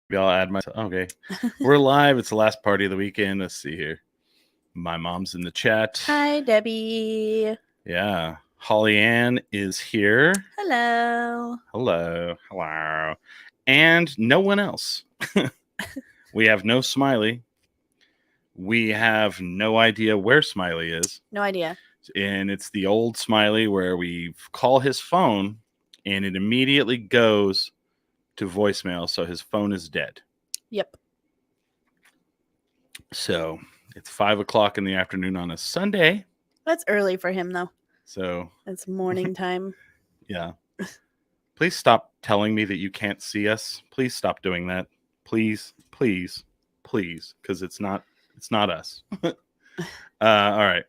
Maybe I'll add myself. Okay. We're live. It's the last party of the weekend. Let's see here. My mom's in the chat. Hi, Debbie. Yeah. Holly Ann is here. Hello. Hello. Hello. And no one else. We have no Smiley. We have no idea where Smiley is. No idea. And it's the old Smiley where we call his phone and it immediately goes to voicemail. So his phone is dead. Yep. So it's 5:00 in the afternoon on a Sunday. That's early for him, though. So It's morning time. yeah. Please stop telling me that you can't see us. Please stop doing that. Please, please, please, because it's not us. All right.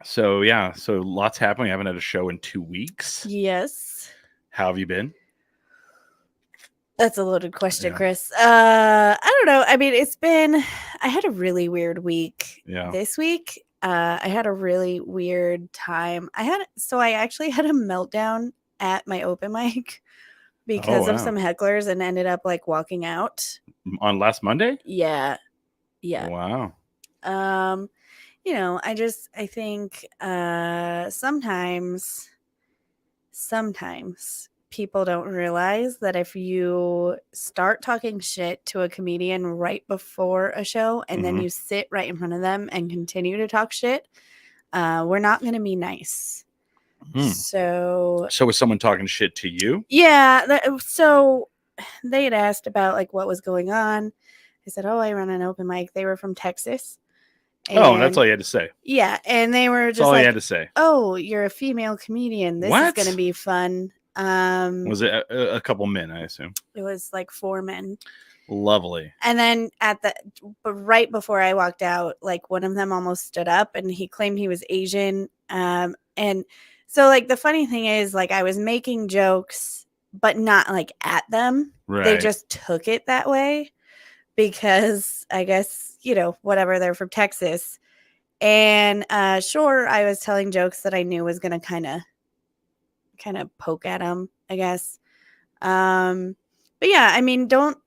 So yeah, so lots happening. I haven't had a show in 2 weeks. Yes. How have you been? That's a loaded question, Yeah. Chris. I don't know. I mean, I had a really weird week this week. I had a really weird time. I actually had a meltdown at my open mic because of some hecklers and ended up like walking out. On last Monday? Yeah. Yeah. Wow. I think sometimes people don't realize that if you start talking shit to a comedian right before a show and then you sit right in front of them and continue to talk shit, we're not going to be nice. So was someone talking shit to you? Yeah. So they had asked about like what was going on. I said, I run an open mic. They were from Texas. And that's all you had to say. Yeah, and they were just all you had to say. Oh, you're a female comedian. This is going to be fun. Was it a couple men, I assume? It was like 4 men. Lovely. And then right before I walked out, like one of them almost stood up and he claimed he was Asian. And so like the funny thing is like I was making jokes, but not like at them. Right. They just took it that way because I guess, whatever, they're from Texas. And sure, I was telling jokes that I knew was going to kind of poke at them, I guess. But yeah, I mean, don't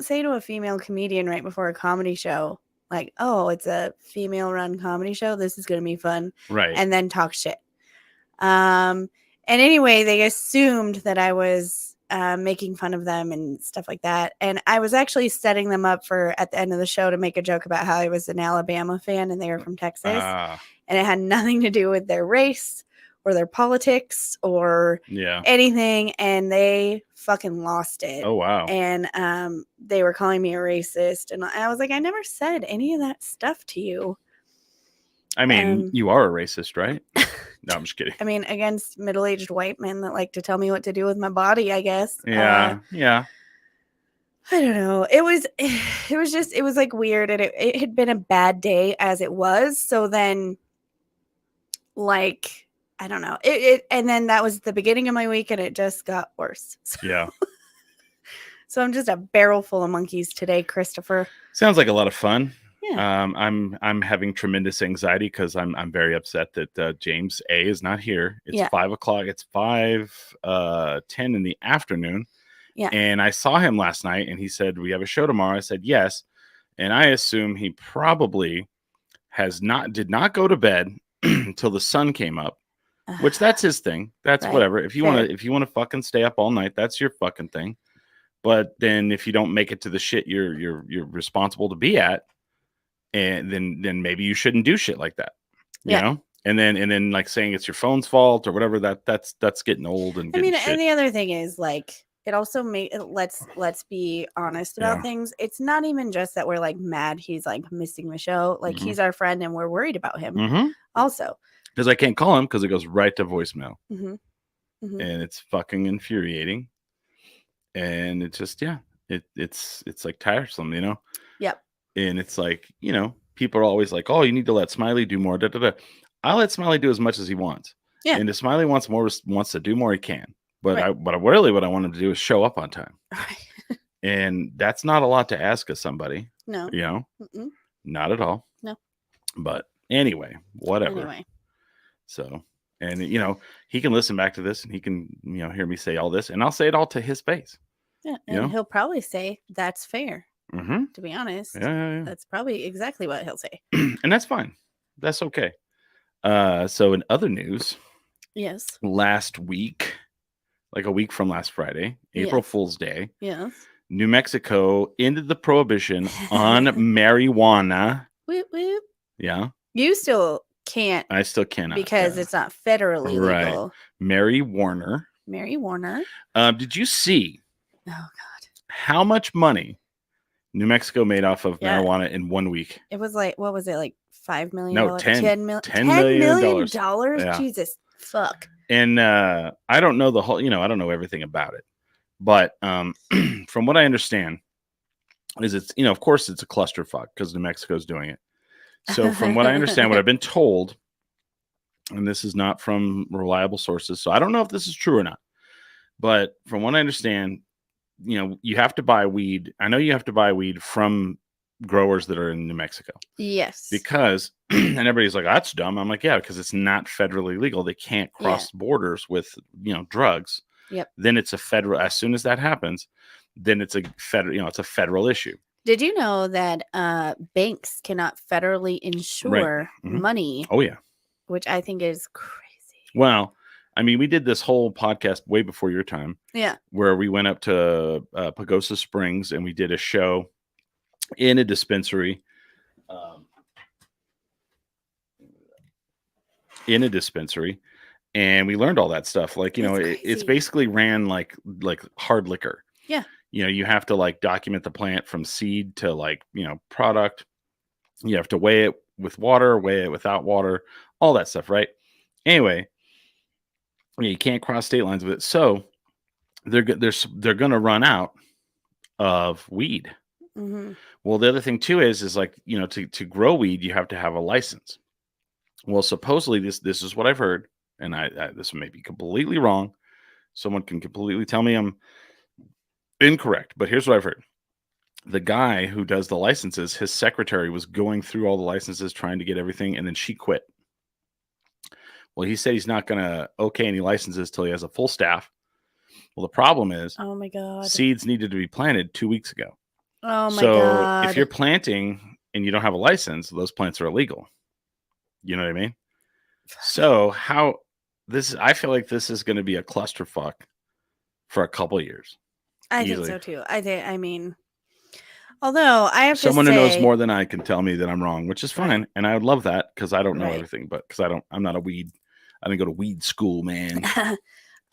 say to a female comedian right before a comedy show, like, oh, it's a female-run comedy show. This is going to be fun. Right. And then talk shit. And anyway, they assumed that I was making fun of them and stuff like that. And I was actually setting them up for at the end of the show to make a joke about how I was an Alabama fan and they were from Texas. And it had nothing to do with their race or their politics or anything. And they fucking lost it. Oh, wow. And they were calling me a racist. And I was like, I never said any of that stuff to you. I mean, you are a racist, right? No, I'm just kidding. I mean, against middle-aged white men that like to tell me what to do with my body, I guess. Yeah. I don't know. It was like weird, and it had been a bad day as it was. So then, like, I don't know. And then that was the beginning of my week, and it just got worse. Yeah. So I'm just a barrel full of monkeys today, Christopher. Sounds like a lot of fun. Yeah. I'm having tremendous anxiety because I'm very upset that James A is not here. It's 5:00. It's 5:10 in the afternoon. Yeah. And I saw him last night and he said, we have a show tomorrow. I said, yes. And I assume he probably did not go to bed until the sun came up, which that's his thing. That's whatever. If you want to fucking stay up all night, that's your fucking thing. But then if you don't make it to the shit you're responsible to be at, and then maybe you shouldn't do shit like that, you know? And then like saying it's your phone's fault or whatever, that's getting old and getting shit. And the other thing is like, it also let's be honest about things. It's not even just that we're like mad he's like missing the show. Like he's our friend and we're worried about him also. Because I can't call him because it goes right to voicemail. And it's fucking infuriating. And it's just, it's like tiresome, you know? Yep. And it's like, people are always like, oh, you need to let Smiley do more. I let Smiley do as much as he wants. Yeah. And if Smiley wants to do more, he can. But what I want him to do is show up on time. Right. And that's not a lot to ask of somebody. No. Not at all. No. But anyway, whatever. So, and he can listen back to this and he can, hear me say all this and I'll say it all to his face. Yeah, You and know? he'll probably say that's fair. Mm-hmm. To be honest, Yeah. that's probably exactly what he'll say. And that's fine. That's okay. So in other news, Yes. last week, like a week from last Friday, April Yes. Fool's Day, Yes. New Mexico ended the prohibition on marijuana. Whoop, whoop. Yeah, You still can't I still cannot. because it's not federally Right. legal. Mary Warner. Mary Warner. Did you see Oh God. how much money New Mexico made off of Yeah. marijuana in 1 week? It was like, what was it, like $5 million? No, 10 $10 million million? Yeah. Jesus fuck. And I don't know the whole, I don't know everything about it. But from what I understand, is it's, of course it's a clusterfuck because New Mexico's doing it. So from what I understand, what I've been told, and this is not from reliable sources, so I don't know if this is true or not. But from what I understand, you have to buy weed. I know you have to buy weed from growers that are in New Mexico. Yes. Because, and everybody's like, that's dumb. I'm like, yeah, because it's not federally legal. They can't cross borders with, drugs. Yep. Then it's a federal, as soon as that happens, then it's a federal, it's a federal issue. Did you know that banks cannot federally insure money? Oh, yeah. Which I think is crazy. Well, I mean, we did this whole podcast way before your time. Yeah. Where we went up to Pagosa Springs and we did a show in a dispensary. And we learned all that stuff. Like, it's basically ran like hard liquor. Yeah. You have to like document the plant from seed to like, product. You have to weigh it with water, weigh it without water, all that stuff, right? Anyway, you can't cross state lines with it. So they're going to run out of weed. Mm-hmm. Well, the other thing too is like, to grow weed, you have to have a license. Well, supposedly this is what I've heard, and I this may be completely wrong. Someone can completely tell me I'm incorrect, but here's what I've heard. The guy who does the licenses, his secretary was going through all the licenses, trying to get everything, and then she quit. Well, he said he's not going to okay any licenses till he has a full staff. Well, the problem is, oh my God, seeds needed to be planted 2 weeks ago. Oh my God. So if you're planting and you don't have a license, those plants are illegal. You know what I mean? So I feel like this is going to be a clusterfuck for a couple of years. I think so too. I mean, although I have someone to say, who knows more than I can tell me that I'm wrong, which is fine. And I would love that because I don't know everything, but because I'm not I didn't go to weed school, man.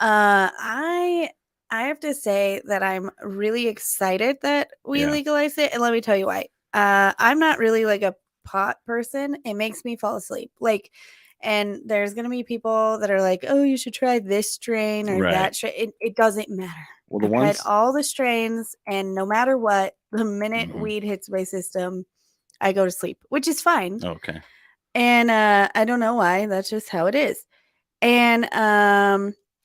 I have to say that I'm really excited that we legalize it. And let me tell you why. I'm not really like a pot person. It makes me fall asleep. And there's going to be people that are like, oh, you should try this strain or that strain. It doesn't matter. Well, I've tried all the strains, and no matter what, the minute weed hits my system, I go to sleep, which is fine. Okay. And I don't know why. That's just how it is. And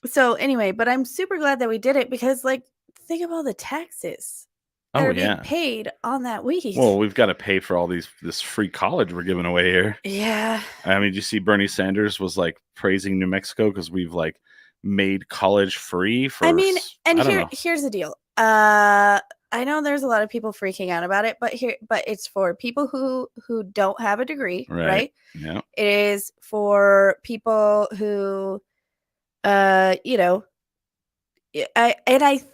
so anyway, but I'm super glad that we did it because, like, think of all the taxes that are being paid on that weed. Well, we've got to pay for all this free college we're giving away here. Yeah. I mean, did you see Bernie Sanders was like praising New Mexico because we've like made college free for. I mean, and here's the deal. I know there's a lot of people freaking out about it, but it's for people who don't have a degree, right? Yeah. It is for people who, I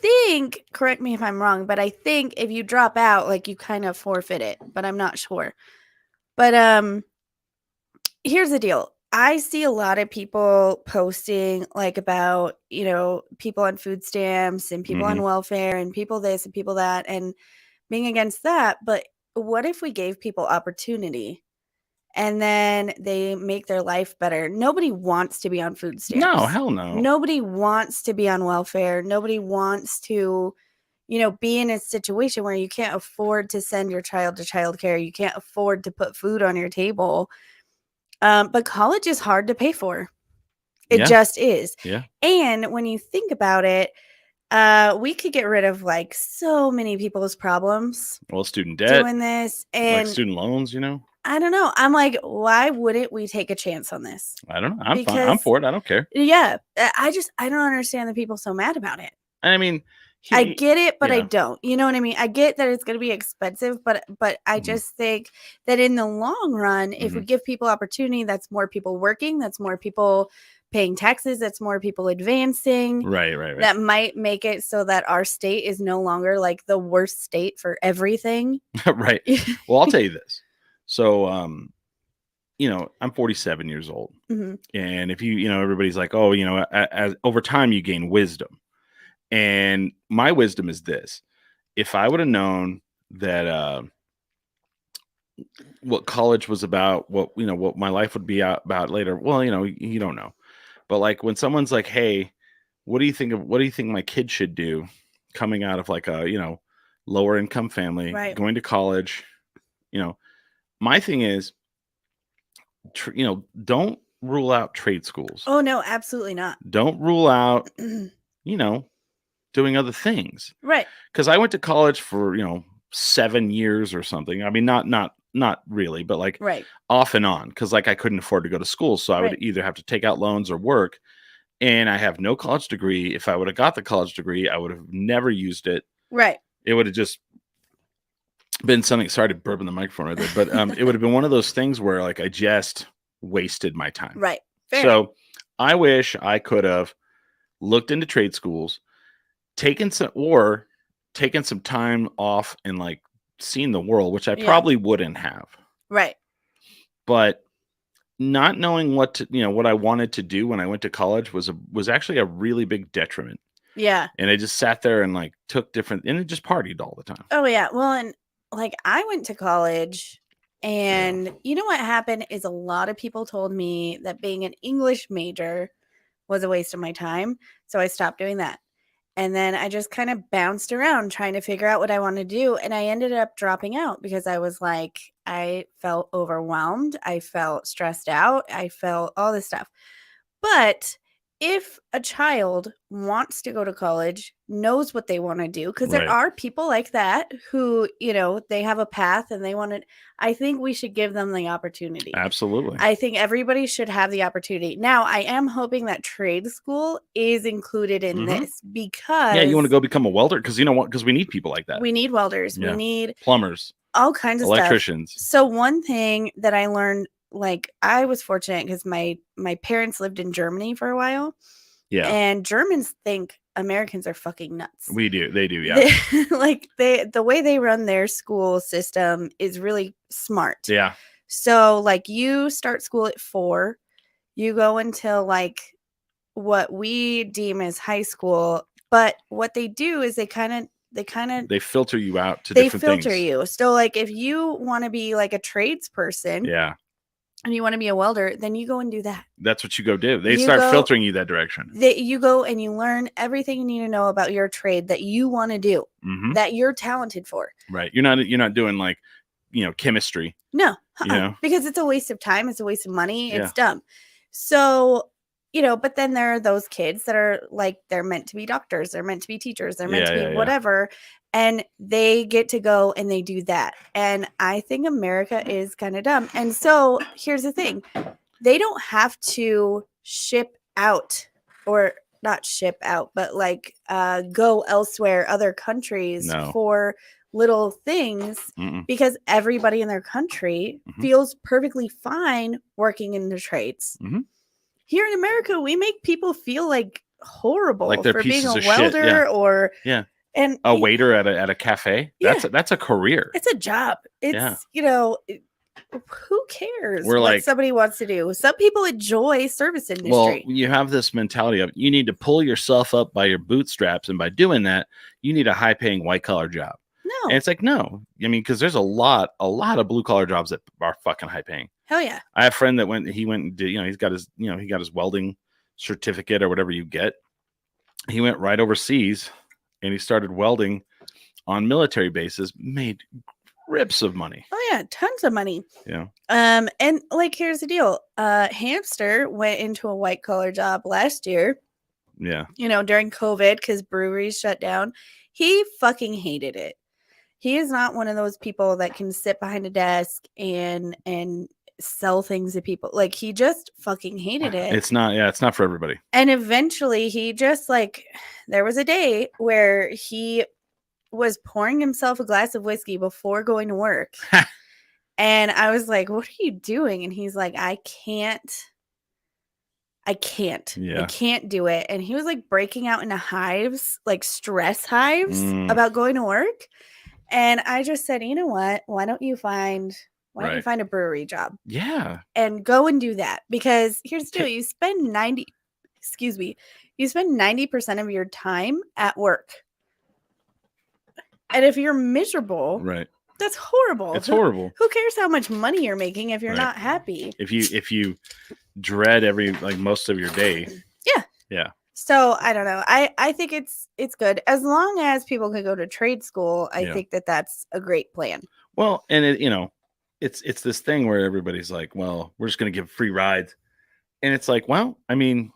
think, correct me if I'm wrong, but I think if you drop out, like, you kind of forfeit it, but I'm not sure. But here's the deal. I see a lot of people posting like about, people on food stamps and people on welfare and people this and people that and being against that. But what if we gave people opportunity and then they make their life better? Nobody wants to be on food stamps. No, hell no. Nobody wants to be on welfare. Nobody wants to, be in a situation where you can't afford to send your child to childcare. You can't afford to put food on your table. But college is hard to pay for. It just is. Yeah. And when you think about it, we could get rid of like so many people's problems. Well, student debt. Doing this and like student loans, I don't know. I'm like, why wouldn't we take a chance on this? I don't know. I'm fine. I'm for it. I don't care. Yeah. I don't understand the people so mad about it. I mean, I get it, but I Yeah. don't. You know what I mean? I get that it's going to be expensive, but I Mhm. just think that in the long run, if we Mhm. give people opportunity, that's more people working, that's more people paying taxes, that's more people advancing. Right. That might make it so that our state is no longer like the worst state for everything. Right. Well, I'll tell you this. So, I'm 47 years old. Mhm. And if everybody's like, oh, as over time you gain wisdom. And my wisdom is this: if I would have known that what college was about, what my life would be about later, well, you don't know. But like when someone's like, hey, what do you think my kid should do coming out of like a, lower income family, Right. going to college, my thing is, don't rule out trade schools. Oh no, absolutely not. Don't rule out, doing other things. Right. Because I went to college for 7 years or something. I mean, not really, but like Right. off and on. Because like I couldn't afford to go to school, so I would Right. either have to take out loans or work. And I have no college degree. If I would have got the college degree, I would have never used it. Right. It would have just been something. Sorry to burp in the microphone right there, but it would have been one of those things where like I just wasted my time. Right. Fair. So I wish I could have looked into trade schools, taken some time off and like seen the world, which I Yeah. probably wouldn't have. Right. But not knowing what I wanted to do when I went to college was actually a really big detriment. Yeah. And I just sat there and like and it just partied all the time. Oh yeah. Well, and like I went to college and you know what happened is a lot of people told me that being an English major was a waste of my time. So I stopped doing that. And then I just kind of bounced around trying to figure out what I want to do. And I ended up dropping out because I was like, I felt overwhelmed. I felt stressed out. I felt all this stuff. But if a child wants to go to college, knows what they want to do, because there Right. are people like that who, they have a path and they want to, I think we should give them the opportunity. Absolutely. I think everybody should have the opportunity. Now, I am hoping that trade school is included in this because you want to go become a welder because you know what? Because we need people like that. we need welders, Yeah. we need plumbers, all kinds of electricians. stuff. So one thing that I learned, like I was fortunate because my parents lived in Germany for a while. Yeah. And Germans think Americans are fucking nuts. We do. They do. Yeah. The way they run their school system is really smart. Yeah. So like you start school at 4, you go until like what we deem as high school. But what they do is they filter you out to different things. They filter you. So like if you want to be like a tradesperson, yeah, and you want to be a welder, then you go and do that. That's what you go do. They start filtering you that direction. You go and you learn everything you need to know about your trade that you want to do, that you're talented for. Right. You're not doing like, chemistry. No, because it's a waste of time. It's a waste of money. Yeah. It's dumb. So, but then there are those kids that are like, they're meant to be doctors. They're meant to be teachers. They're meant to be whatever. And they get to go and they do that. And I think America is kind of dumb. And so here's the thing. They don't have to ship out, or not ship out, but like go elsewhere, other countries for little things. Because everybody in their country feels perfectly fine working in the trades. Here in America, we make people feel like horrible like they're for being a of welder shit. or and a waiter at a cafe. That's a career. It's a job. It's who cares what somebody wants to do? Some people enjoy service industry. Well, you have this mentality of you need to pull yourself up by your bootstraps, and by doing that, you need a high-paying white-collar job. No, and it's like no. I mean, because there's a lot of blue-collar jobs that are fucking high-paying. Hell yeah! I have a friend that went and did. He got his welding certificate or whatever you get. He went right overseas, and he started welding on military bases. Made rips of money. Oh yeah, tons of money. Yeah. And like here's the deal. Hamster went into a white collar job last year. Yeah. During COVID because breweries shut down. He fucking hated it. He is not one of those people that can sit behind a desk and sell things to people. Like, he just fucking hated it. It's not for everybody. And eventually he just like, there was a day where he was pouring himself a glass of whiskey before going to work. And I was like, what are you doing? And he's like, I can't do it. And he was like breaking out into hives, like stress hives about going to work. And I just said, you know what? Why don't you find a brewery job? Yeah. And go and do that. Because here's the deal, you spend 90% of your time at work. And if you're miserable, right, that's horrible. It's horrible. Who cares how much money you're making if you're not happy? If you dread most of your day. Yeah. So I don't know. I think it's good as long as people can go to trade school. I think that's a great plan. Well, and it's this thing where everybody's like, well, we're just going to give free rides, and it's like, well, I mean,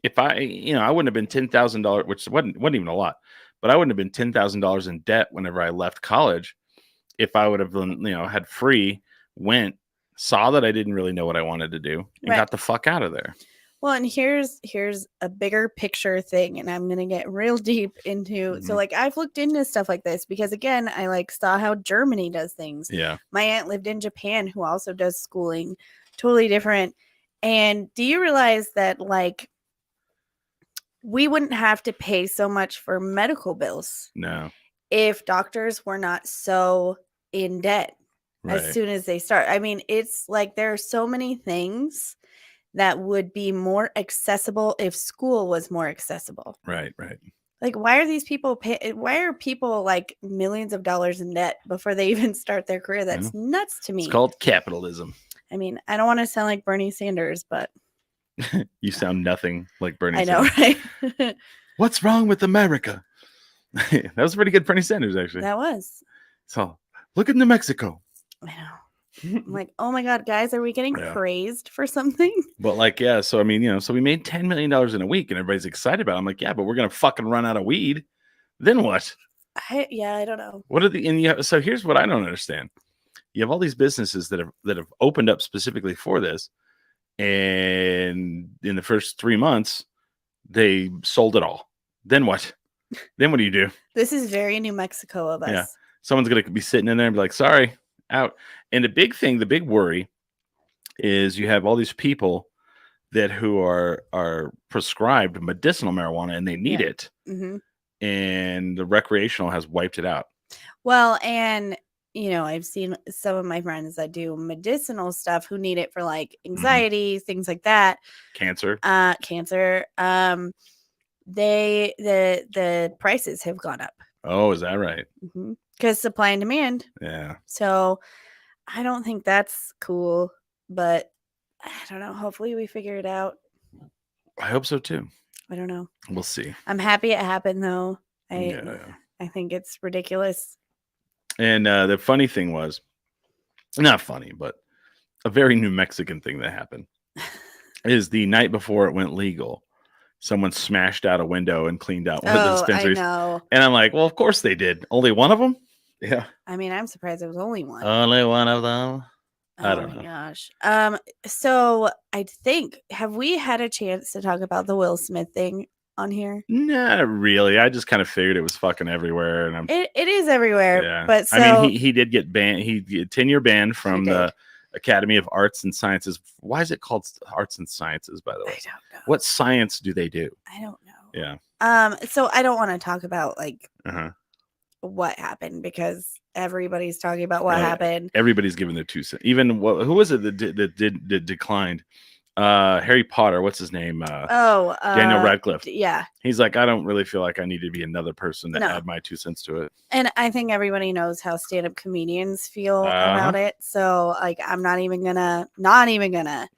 if I wouldn't have been $10,000, which wasn't even a lot, but I wouldn't have been $10,000 in debt whenever I left college if I would have been, had free, went, saw that I didn't really know what I wanted to do, and got the fuck out of there. Well, and here's a bigger picture thing, and I'm gonna get real deep into. So, like, I've looked into stuff like this because, again, I saw how Germany does things. Yeah, my aunt lived in Japan, who also does schooling, totally different. And do you realize that we wouldn't have to pay so much for medical bills? No, if doctors were not so in debt as soon as they start. I mean, it's like there are so many things that would be more accessible if school was more accessible. Right. Like, why are these people why are people like millions of dollars in debt before they even start their career? That's nuts to me. It's called capitalism. I mean, I don't want to sound like Bernie Sanders, but you sound nothing like Bernie I know, Sanders. Right? What's wrong with America? That was pretty good Bernie Sanders, actually. That was. So, look at New Mexico. I know. I'm like, oh my God, guys, are we getting praised for something? But so I mean, so we made $10 million in a week and everybody's excited about it. I'm like, yeah, but we're going to fucking run out of weed. Then what? I don't know. What are so here's what I don't understand. You have all these businesses that have opened up specifically for this. And in the first 3 months, they sold it all. Then what? Then what do you do? This is very New Mexico of us. Yeah. Someone's going to be sitting in there and be like, sorry, out. And the big worry is you have all these people who are prescribed medicinal marijuana and they need it. Mm-hmm. And the recreational has wiped it out. Well, and I've seen some of my friends that do medicinal stuff who need it for like anxiety, things like that. Cancer. The prices have gone up. Oh, is that right? Because supply and demand. Yeah. So I don't think that's cool, but I don't know. Hopefully we figure it out. I hope so too. I don't know. We'll see. I'm happy it happened though. I think it's ridiculous. And the funny thing was, not funny, but a very New Mexican thing that happened is the night before it went legal, someone smashed out a window and cleaned out one of the dispensaries. I know. And I'm like, well, of course they did. Only one of them? Yeah. I mean, I'm surprised it was only one. Only one of them? I don't know. Oh my gosh. So I think, have we had a chance to talk about the Will Smith thing on here? Not really. I just kind of figured it was fucking everywhere, and it is everywhere. Yeah. But I mean, he did get banned. He 10-year ban from the Academy of Arts and Sciences. Why is it called Arts and Sciences, by the way? I don't know. What science do they do? I don't know. Yeah. So I don't want to talk about what happened because everybody's talking about what happened. Everybody's giving their 2 cents. Even who was it that declined? Harry Potter, what's his name? Daniel Radcliffe. Yeah. He's like, I don't really feel like I need to be another person to add my 2 cents to it. And I think everybody knows how stand-up comedians feel about it. So like, I'm not even gonna.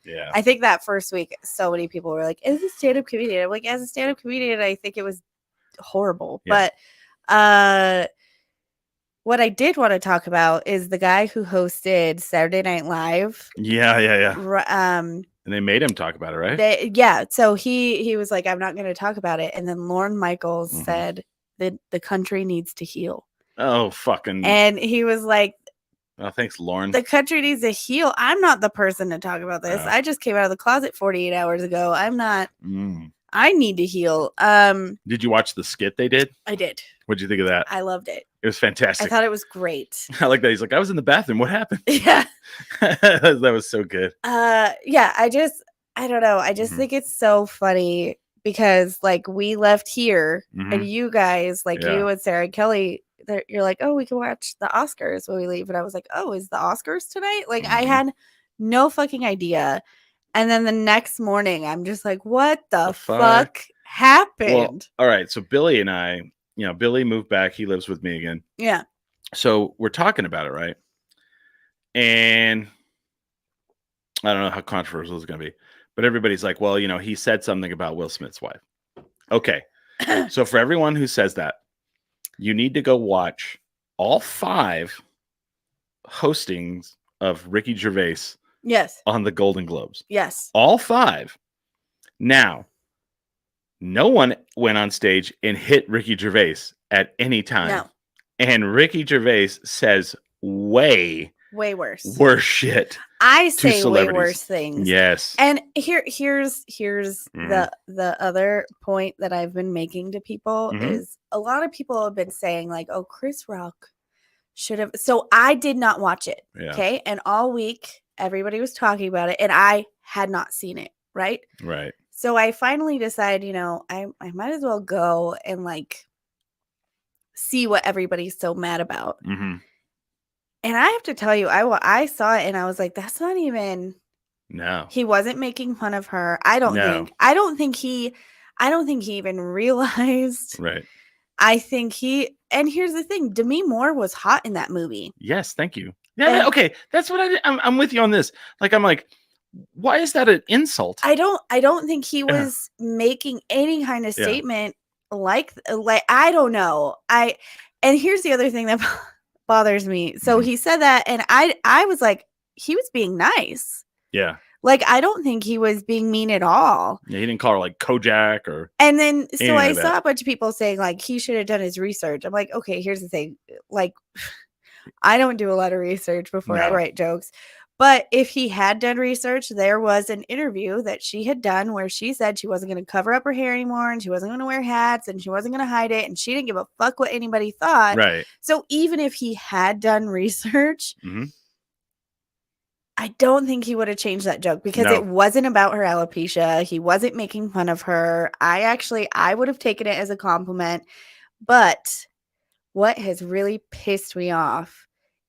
Yeah. I think that first week, so many people were like, as a stand-up comedian, I'm like, as a stand-up comedian, I think it was horrible. Yeah. But what I did want to talk about is the guy who hosted Saturday Night Live. Yeah. And they made him talk about it, right? So he was like, I'm not going to talk about it. And then Lorne Michaels said that the country needs to heal. Oh, fucking. And he was like, Oh, thanks, Lauren. The country needs a heal. I'm not the person to talk about this. I just came out of the closet 48 hours ago. I'm not. I need to heal. Did you watch the skit they did? I did. What'd you think of that? I loved it. It was fantastic. I thought it was great. I like that. He's like, I was in the bathroom. What happened? Yeah. That was so good. Yeah, I don't know. I just think it's so funny because like we left here and you guys, like you and Sarah and Kelly, you're like, oh, we can watch the Oscars when we leave. And I was like, oh, is the Oscars tonight? Like I had no fucking idea. And then the next morning, I'm just like, what the fuck happened? Well, all right. So Billy and I, Billy moved back. He lives with me again. Yeah. So we're talking about it, right? And I don't know how controversial it's going to be, but everybody's like, well, he said something about Will Smith's wife. Okay. So for everyone who says that, you need to go watch all 5 hostings of Ricky Gervais. Yes. On the Golden Globes. Yes. All 5. Now, no one went on stage and hit Ricky Gervais at any time. No. And Ricky Gervais says way worse shit. I say way worse things. Yes. And here's the other point that I've been making to people is a lot of people have been saying like, oh, Chris Rock should have. So I did not watch it. Yeah. Okay. And all week everybody was talking about it and I had not seen it. Right. Right. So I finally decided, I might as well go and like see what everybody's so mad about. And I have to tell you, I saw it and I was like, that's not even. No. He wasn't making fun of her. I don't think he even realized. Right. I think and here's the thing, Demi Moore was hot in that movie. Yes, thank you. Yeah, okay. That's what I'm with you on this. Like, I'm like, why is that an insult? I don't think he was making any kind of statement like I don't know. And here's the other thing that bothers me. So he said that and I was like, he was being nice. Yeah. Like, I don't think he was being mean at all. Yeah, he didn't call her like Kojak or. And then, so I saw a bunch of people saying like, he should have done his research. I'm like, okay, here's the thing. Like, I don't do a lot of research before I write jokes. But if he had done research, there was an interview that she had done where she said she wasn't going to cover up her hair anymore and she wasn't going to wear hats and she wasn't going to hide it and she didn't give a fuck what anybody thought. Right. So even if he had done research, I don't think he would have changed that joke because it wasn't about her alopecia. He wasn't making fun of her. I would have taken it as a compliment. But what has really pissed me off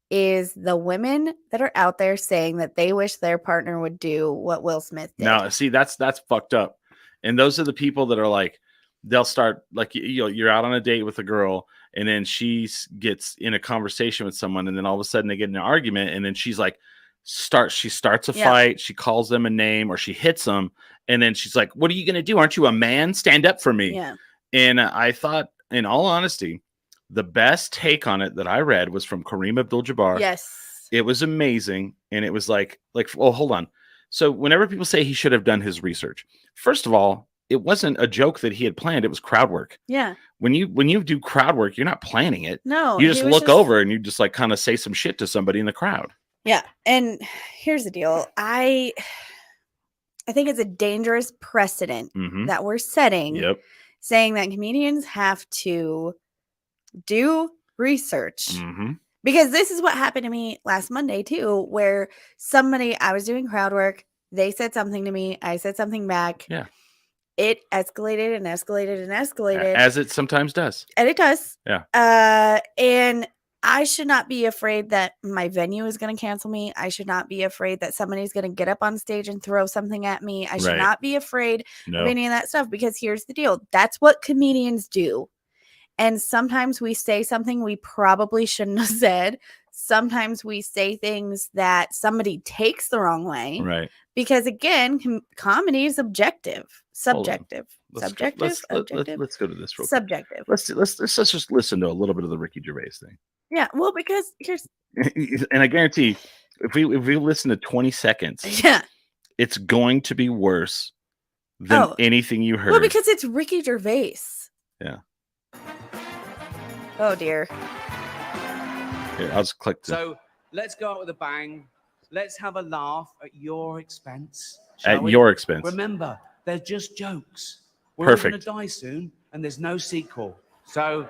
is the women that are out there saying that they wish their partner would do what Will Smith did. Now, see, that's fucked up. And those are the people that are like, they'll start like, you're out on a date with a girl and then she gets in a conversation with someone and then all of a sudden they get in an argument and then she's like, she starts a fight, she calls them a name or she hits them. And then she's like, what are you going to do? Aren't you a man? Stand up for me. Yeah. And I thought, in all honesty, the best take on it that I read was from Kareem Abdul-Jabbar. Yes. It was amazing. And it was like, well, hold on. So whenever people say he should have done his research, first of all, it wasn't a joke that he had planned. It was crowd work. Yeah. When you do crowd work, you're not planning it. No. You just look over and you just like kind of say some shit to somebody in the crowd. Yeah. And here's the deal. I think it's a dangerous precedent that we're setting. Yep. Saying that comedians have to do research. Because this is what happened to me last Monday too, where I was doing crowd work. They said something to me. I said something back. Yeah. It escalated and escalated and escalated. As it sometimes does. And it does. Yeah. And I should not be afraid that my venue is going to cancel me. I should not be afraid that somebody's going to get up on stage and throw something at me. I should not be afraid of any of that stuff because here's the deal. That's what comedians do. And sometimes we say something we probably shouldn't have said. Sometimes we say things that somebody takes the wrong way. Right. Because again, comedy is subjective. Subjective. Let's go to this real subjective. Quick. Let's just listen to a little bit of the Ricky Gervais thing. Yeah, well, because here's and I guarantee if we listen to 20 seconds, it's going to be worse than anything you heard. Well, because it's Ricky Gervais. Yeah. Oh dear. Here, I'll just click. So let's go out with a bang. Let's have a laugh at your expense. At your expense. Remember, they're just jokes. We're Perfect. all going to die soon, and there's no sequel. So,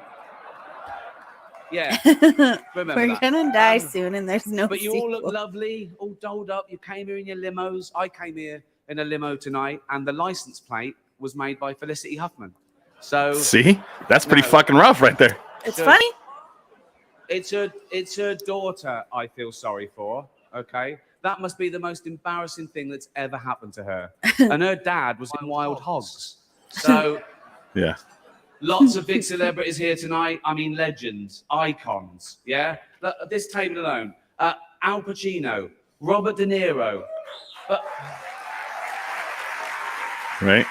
yeah, remember We're that. gonna die soon, and there's no. But you all look sequel. lovely, all dolled up. You came here in your limos. I came here in a limo tonight, and the license plate was made by Felicity Huffman. So see, that's pretty No. fucking rough right there. It's So- funny. it's her daughter I feel sorry for. Okay, that must be the most embarrassing thing that's ever happened to her. And her dad was in Wild Hogs. So Yeah. lots of big celebrities here tonight. I mean, legends, icons. Yeah, look, at this table alone, Al Pacino, Robert De Niro. But Right.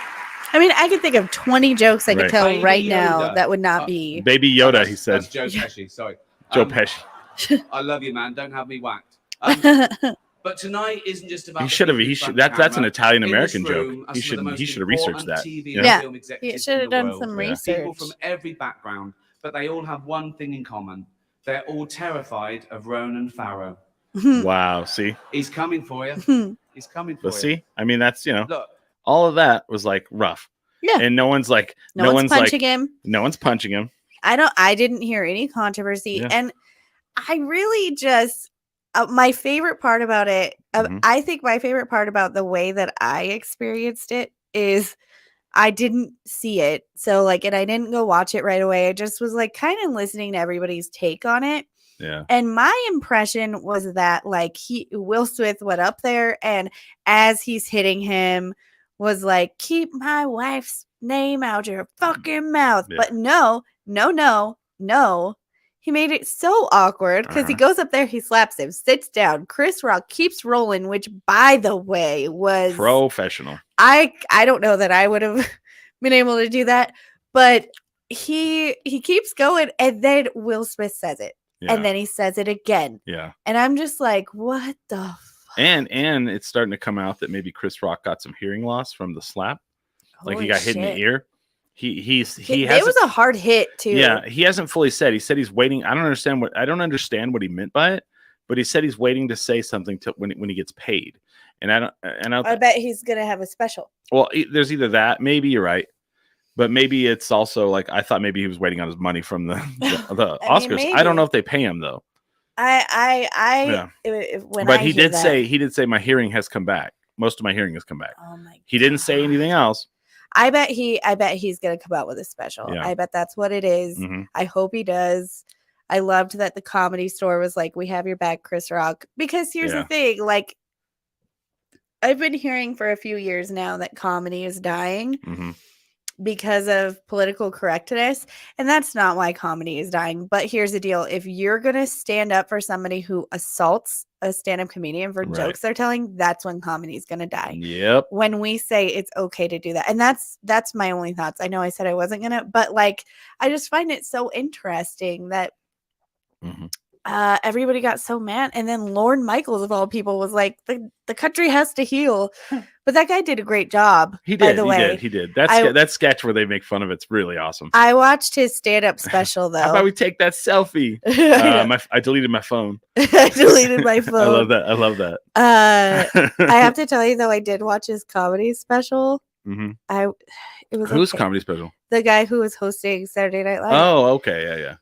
I mean, I could think of 20 jokes I could Right. tell Baby right now Yoda. that would not be. Baby Yoda, he said. That's Joe Pesci. Sorry, Joe Pesci. I love you, man. Don't have me whacked. But tonight isn't just about. He the should have. people He in front should. of the That's an camera. Italian In American this room joke. are He some of the should. most He should have researched important that. TV Yeah. and Yeah. film He executives should in have the done world. some Yeah. research. People from every background, but they all have one thing in common. They're all terrified of Ronan Farrow. Wow. See. He's coming for you. He's coming for But you. see, I mean, that's Look, all of that was like rough. Yeah. And no one's like, No one's punching like, him. no one's punching him. I didn't hear any controversy. Yeah. And I really just, my favorite part about it, Mhm. I think my favorite part about the way that I experienced it is I didn't see it. So, like, and I didn't go watch it right away. I just was like kind of listening to everybody's take on it. Yeah. And my impression was that, like, Will Smith went up there, and as he's hitting him, was like, keep my wife's name out your fucking mouth. Yeah. But no. He made it so awkward because he Uh-huh. goes up there, he slaps him, sits down. Chris Rock keeps rolling, which, by the way, was Professional. I don't know that I would have been able to do that, but he keeps going, and then Will Smith says it, Yeah. and then he says it again, Yeah. and I'm just like, what the fuck? And it's starting to come out that maybe Chris Rock got some hearing loss from the slap. Like he Holy got hit in the shit. ear. He It hasn't. was a hard hit too. Yeah, he hasn't fully said. He said he's waiting. I don't understand what he meant by it, but he said he's waiting to say something to when he gets paid. And I bet he's gonna have a special. well, there's either that. Maybe you're right, but maybe it's also like I thought maybe he was waiting on his money from the I mean, Oscars. I don't maybe. know if they pay him though. When But I he hear did that, say my hearing has come back. Most of my hearing has come back. oh my, He didn't say anything else. I bet he's gonna come out with a special. Yeah. I bet that's what it is. Mhm. I hope he does. I loved that the Comedy Store was like, we have your back, Chris Rock. Because here's Yeah. the thing, like, I've been hearing for a few years now that comedy is dying Mhm. because of political correctness. And that's not why comedy is dying. But here's the deal. If you're going to stand up for somebody who assaults a stand-up comedian for Right. jokes they're telling, that's when comedy is going to die. Yep. When we say it's okay to do that. And that's my only thoughts. I know I said I wasn't going to, but like, I just find it so interesting that Mhm. everybody got so mad. And then Lorne Michaels, of all people, was like, the country has to heal. But that guy did a great job. He by did. the He way. did. He did. I- That sketch where they make fun of it's really awesome. I watched his stand-up special though. How about we take that selfie? I know. I deleted my phone. I deleted my phone. I love that. I love that. I have to tell you though, I did watch his comedy special. hmm It was Who's okay. comedy special? The guy who was hosting Saturday Night Live. Oh, okay. Yeah.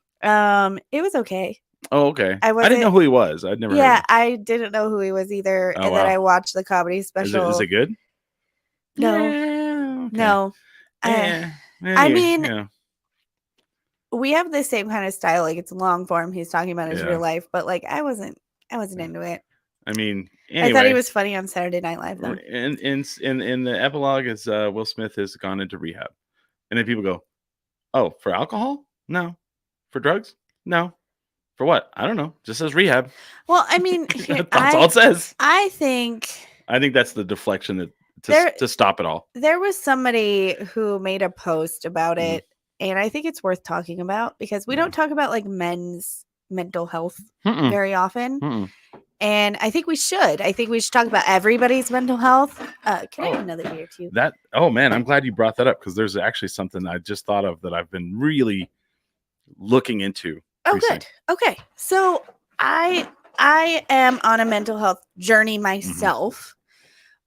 It was okay. Oh, okay. I I wasn't- didn't know who he was. I'd never. Yeah, Heard I didn't know who he was either. Oh, And then wow. I watched the comedy of him. special. Is it good? No. Yeah, okay. No. Yeah. I Yeah, mean, yeah. We have the same kind of style. Like, it's long form. He's talking about his Yeah. real life, but like I wasn't into it. I mean, I thought he anyway, was funny on Saturday Night Live though. in the epilogue is Will Smith has gone into rehab, and then people go, "Oh, for alcohol? No. For drugs? No. For what? I don't know. Just says rehab." Well, I mean, That's all it says. I think I think that's the deflection that There- to stop it all. there was somebody who made a post about Mhm. it, and I think it's worth talking about because we Yeah. don't talk about like men's mental health Mm-mm, very often. mm-mm. And I think we should. I think we should talk about everybody's mental health. Can I Oh. have another beer too? Oh man, I'm glad you brought that up because there's actually something I just thought of that I've been really looking into. Oh, recently. good. Okay. So I I am on a mental health journey myself,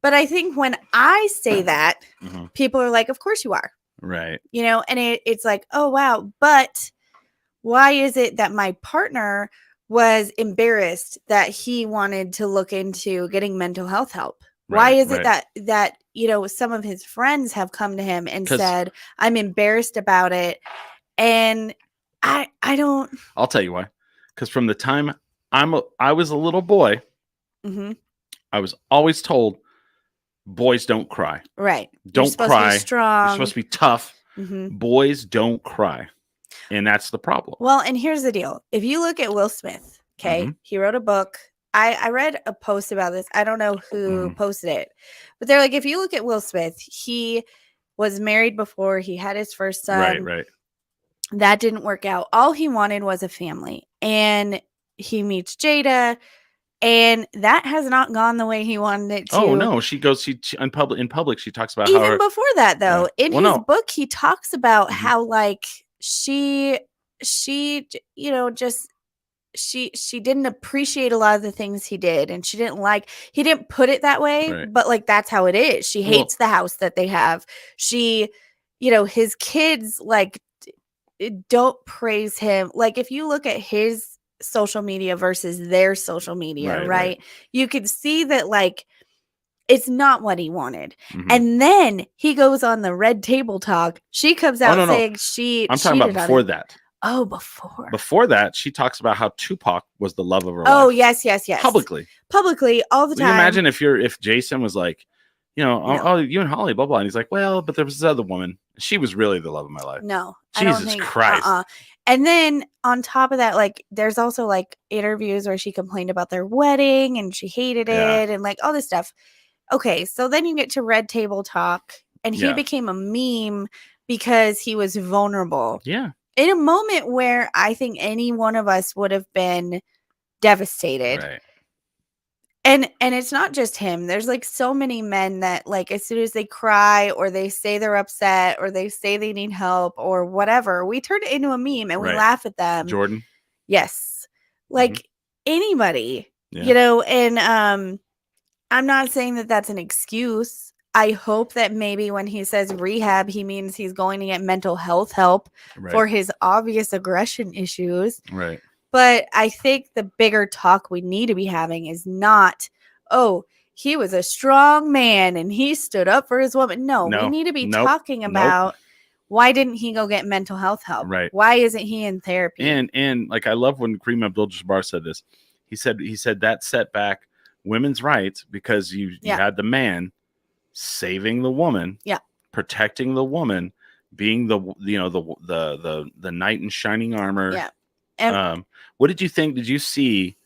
but I think when I say that, people are like, of course you are. Right. You know, and it's like, oh, wow. But why is it that my partner was embarrassed that he wanted to look into getting mental health help? Why is it that, you know, some of his friends have come to him and said, I'm embarrassed about it. And I don't. I'll tell you why. Because from the time I was a little boy, I was always told, boys don't cry. Right. Don't cry. To be strong. You're supposed to be tough. Boys don't cry. And that's the problem. Well, and here's the deal. If you look at Will Smith, okay, he wrote a book. I read a post about this. I don't know who posted it, but they're like, if you look at Will Smith, he was married before he had his first son. Right. That didn't work out. All he wanted was a family. And he meets Jada, and that has not gone the way he wanted it to. Oh no, she in public she talks about even before that though. In his book, he talks about how like she you know, just she didn't appreciate a lot of the things he did, and he didn't put it that way, but like that's how it is. She hates the house that they have. She, you know, his kids like don't praise him. Like if you look at his social media versus their social media, right? You could see that like it's not what he wanted. And then he goes on the Red Table Talk. She comes out saying I'm talking about before that. Oh, before that, she talks about how Tupac was the love of her life. Oh, yes. Publicly all the time. Can you imagine if Jason was like, you know, oh, you and Holly, blah blah, and he's like, well, but there was this other woman. She was really the love of my life. No, Jesus Christ. And then on top of that, like, there's also like interviews where she complained about their wedding and she hated it and like all this stuff. Okay, so then you get to Red Table Talk, and he became a meme because he was vulnerable. Yeah. In a moment where I think any one of us would have been devastated. Right. And it's not just him. There's like so many men that like as soon as they cry or they say they're upset or they say they need help or whatever, we turn it into a meme and we laugh at them. Jordan. Yes. Like anybody, you know, and I'm not saying that that's an excuse. I hope that maybe when he says rehab, he means he's going to get mental health help for his obvious aggression issues. Right. But I think the bigger talk we need to be having is not, oh, he was a strong man and he stood up for his woman. No, we need to be talking about why didn't he go get mental health help? Right. Why isn't he in therapy? And like I love when Kareem Abdul-Jabbar said this. He said that set back women's rights because you had the man saving the woman, protecting the woman, being the knight in shining armor. Yeah. And what did you think? Did you see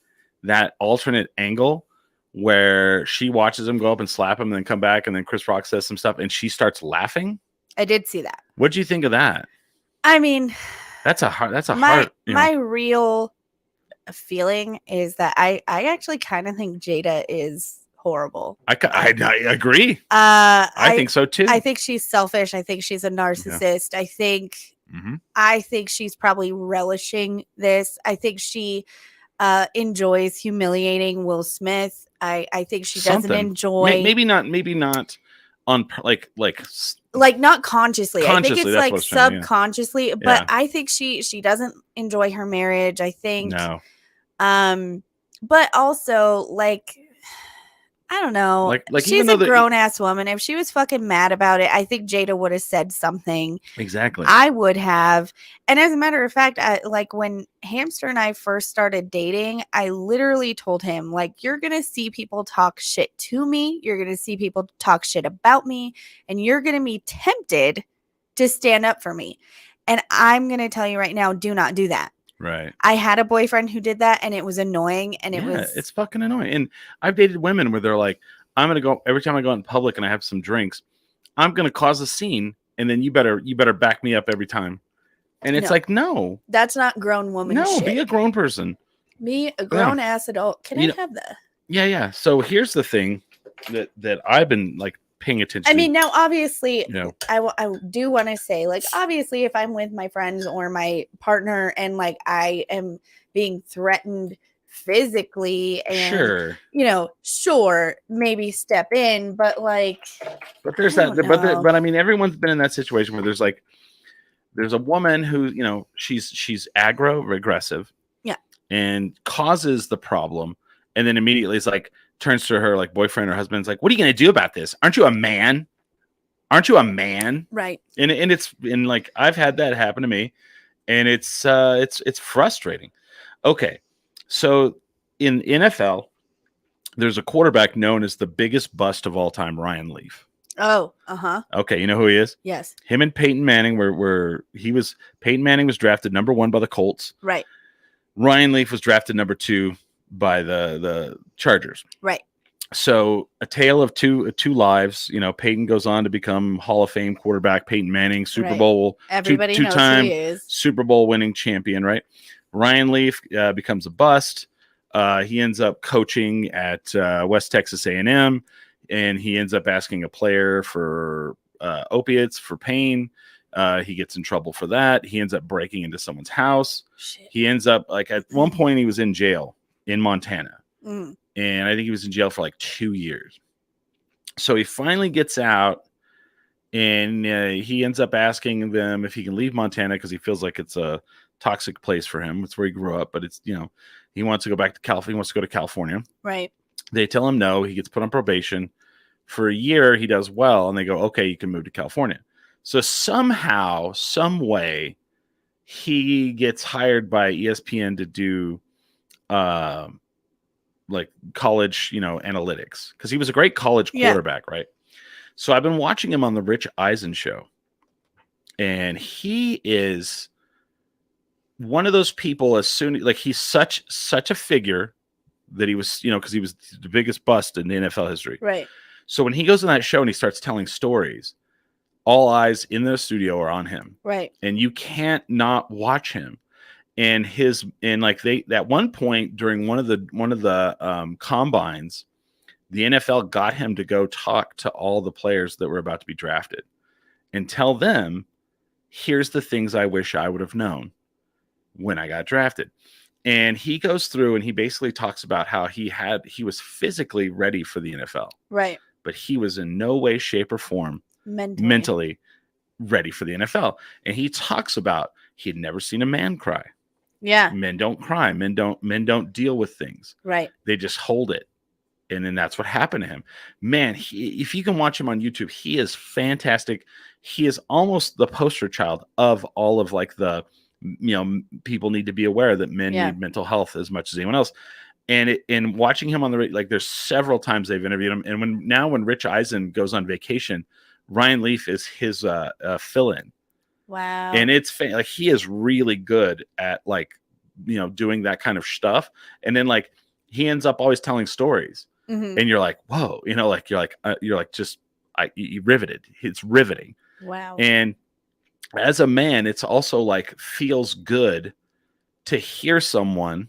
that alternate angle where she watches him go up and slap him and then come back and then Chris Rock says some stuff and she starts laughing? I did see that. What did you think of that? I mean, my real feeling is that I actually kind of think Jada is horrible. I agree. I think so too. I think she's selfish. I think she's a narcissist. I think she's probably relishing this. I think she enjoys humiliating Will Smith. I think she doesn't enjoy maybe not on like not consciously. I think it's like subconsciously, yeah. But I think she doesn't enjoy her marriage. I think but also like I don't know. Like she's a grown ass woman. If she was fucking mad about it, I think Jada would have said something. Exactly. I would have. And as a matter of fact, like when Hamster and I first started dating, I literally told him, like, you're going to see people talk shit to me. You're going to see people talk shit about me. And you're going to be tempted to stand up for me. And I'm going to tell you right now, do not do that. Right. I had a boyfriend who did that and it was annoying and it's fucking annoying. And I've dated women where they're like, I'm going to go every time I go out in public and I have some drinks, I'm going to cause a scene and then you better back me up every time. And it's like, no, that's not grown woman shit. Be a grown person. Be a grown ass adult. Can I have that? Yeah. So here's the thing that I've been like paying attention. I mean, now obviously, I do want to say, like, obviously, if I'm with my friends or my partner and like I am being threatened physically and, Sure. sure, maybe step in, but like, But there's I that, don't know. but I mean, everyone's been in that situation where there's a woman who, she's aggro regressive. Yeah. And causes the problem. And then immediately is like, turns to her like boyfriend or husband's like, what are you going to do about this? Aren't you a man? Aren't you a man? Right. And like, I've had that happen to me, and it's frustrating. Okay. So in NFL, there's a quarterback known as the biggest bust of all time, Ryan Leaf. Oh, uh-huh. Okay, you know who he is? Yes. Him and Peyton Manning Peyton Manning was drafted number 1 by the Colts. Right. Ryan Leaf was drafted number 2 by the Chargers. Right. So a tale of two lives. Peyton goes on to become Hall of Fame quarterback. Peyton Manning, Super Right. Bowl, Everybody knows who he is. Super Bowl winning champion, right? Ryan Leaf becomes a bust. He ends up coaching at West Texas A&M, and he ends up asking a player for opiates for pain. He gets in trouble for that. He ends up breaking into someone's house. Shit. He ends up, like, at one point he was in jail in Montana. Mm. And I think he was in jail for like 2 years. So he finally gets out, and he ends up asking them if he can leave Montana because he feels like it's a toxic place for him. It's where he grew up, but it's, he wants to go back to California. He wants to go to California. Right. They tell him no. He gets put on probation. For a year, he does well, and they go, okay, you can move to California. So somehow, some way, he gets hired by ESPN to do like college, analytics, because he was a great college quarterback, right? So I've been watching him on the Rich Eisen show, and he is one of those people. He's such a figure that he was, because he was the biggest bust in the NFL history. Right. So when he goes on that show and he starts telling stories, all eyes in the studio are on him. Right. And you can't not watch him. And at one point during one of the combines, the NFL got him to go talk to all the players that were about to be drafted and tell them, here's the things I wish I would have known when I got drafted. And he goes through and he basically talks about how he was physically ready for the NFL. Right. But he was in no way, shape, or form mentally ready for the NFL. And he talks about he'd never seen a man cry. Yeah. Men don't cry. Men don't deal with things. Right. They just hold it. And then that's what happened to him. Man, if you can watch him on YouTube, he is fantastic. He is almost the poster child of all of like the, people need to be aware that men need mental health as much as anyone else. And in watching him on there's several times they've interviewed him. And when Rich Eisen goes on vacation, Ryan Leaf is his fill-in. Wow. And it's like he is really good at doing that kind of stuff. And then he ends up always telling stories. Mm-hmm. And you're like, whoa, you riveted. It's riveting. Wow. And as a man, it's also feels good to hear someone.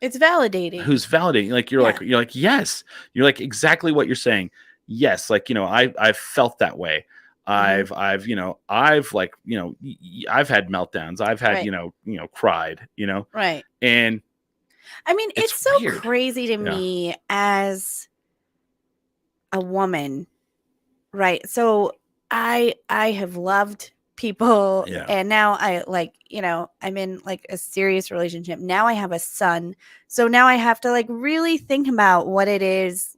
It's validating. Who's validating. You're like, yes, you're like exactly what you're saying. Yes. I've felt that way. I've had meltdowns. I've had, cried, Right. And I mean, it's so weird. crazy to me as a woman, right? So I have loved people, and now I'm in a serious relationship. Now I have a son, so now I have to really think about what it is.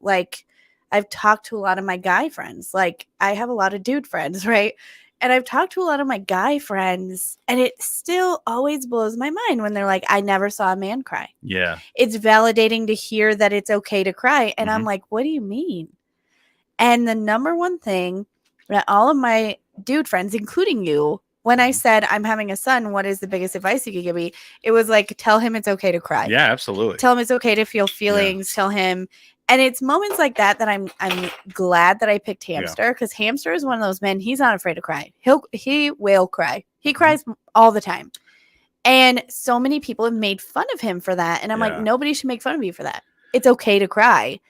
I've talked to a lot of my guy friends. I have a lot of dude friends, right? And I've talked to a lot of my guy friends, and it still always blows my mind when they're like, I never saw a man cry. Yeah. It's validating to hear that it's okay to cry. And I'm like, what do you mean? And the number one thing that all of my dude friends, including you, when I said I'm having a son, what is the biggest advice you could give me? It was tell him it's okay to cry. Yeah, absolutely. Tell him it's okay to feel feelings. Tell him. And it's moments like that I'm glad that I picked Hamster, because Hamster is one of those men. He's not afraid to cry. He will cry. He cries all the time. And so many people have made fun of him for that. And I'm like, nobody should make fun of you for that. It's okay to cry.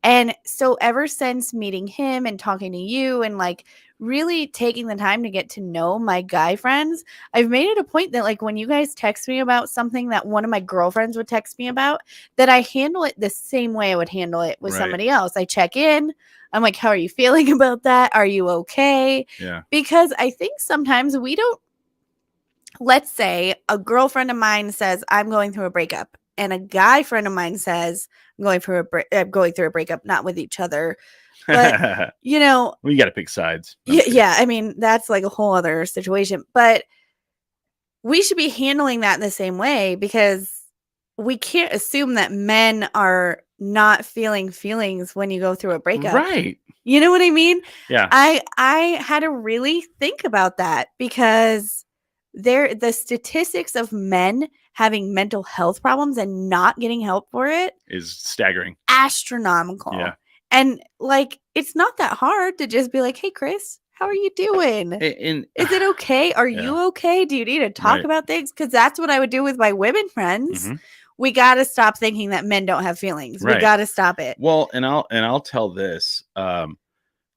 And so ever since meeting him and talking to you and like really taking the time to get to know my guy friends, I've made it a point that like when you guys text me about something that one of my girlfriends would text me about, that I handle it the same way I would handle it with Right. somebody else. I check in. I'm like, how are you feeling about that? Are you okay? Yeah. Because I think sometimes we don't, let's say a girlfriend of mine says, I'm going through a breakup. And a guy friend of mine says, I'm going through a breakup, not with each other. But, you know, we got to pick sides. No, yeah, I mean, that's like a whole other situation. But we should be handling that in the same way, because we can't assume that men are not feeling feelings when you go through a breakup. Right. You know what I mean? Yeah. I had to really think about that, because the statistics of men having mental health problems and not getting help for it is staggering. Astronomical. Yeah. And like, it's not that hard to just be like, hey, Chris, how are you doing? And is it okay? Are Yeah. you okay? Do you need to talk Right. about things? Because that's what I would do with my women friends. Mhm. We got to stop thinking that men don't have feelings. Right. We got to stop it. Well, and I'll tell this.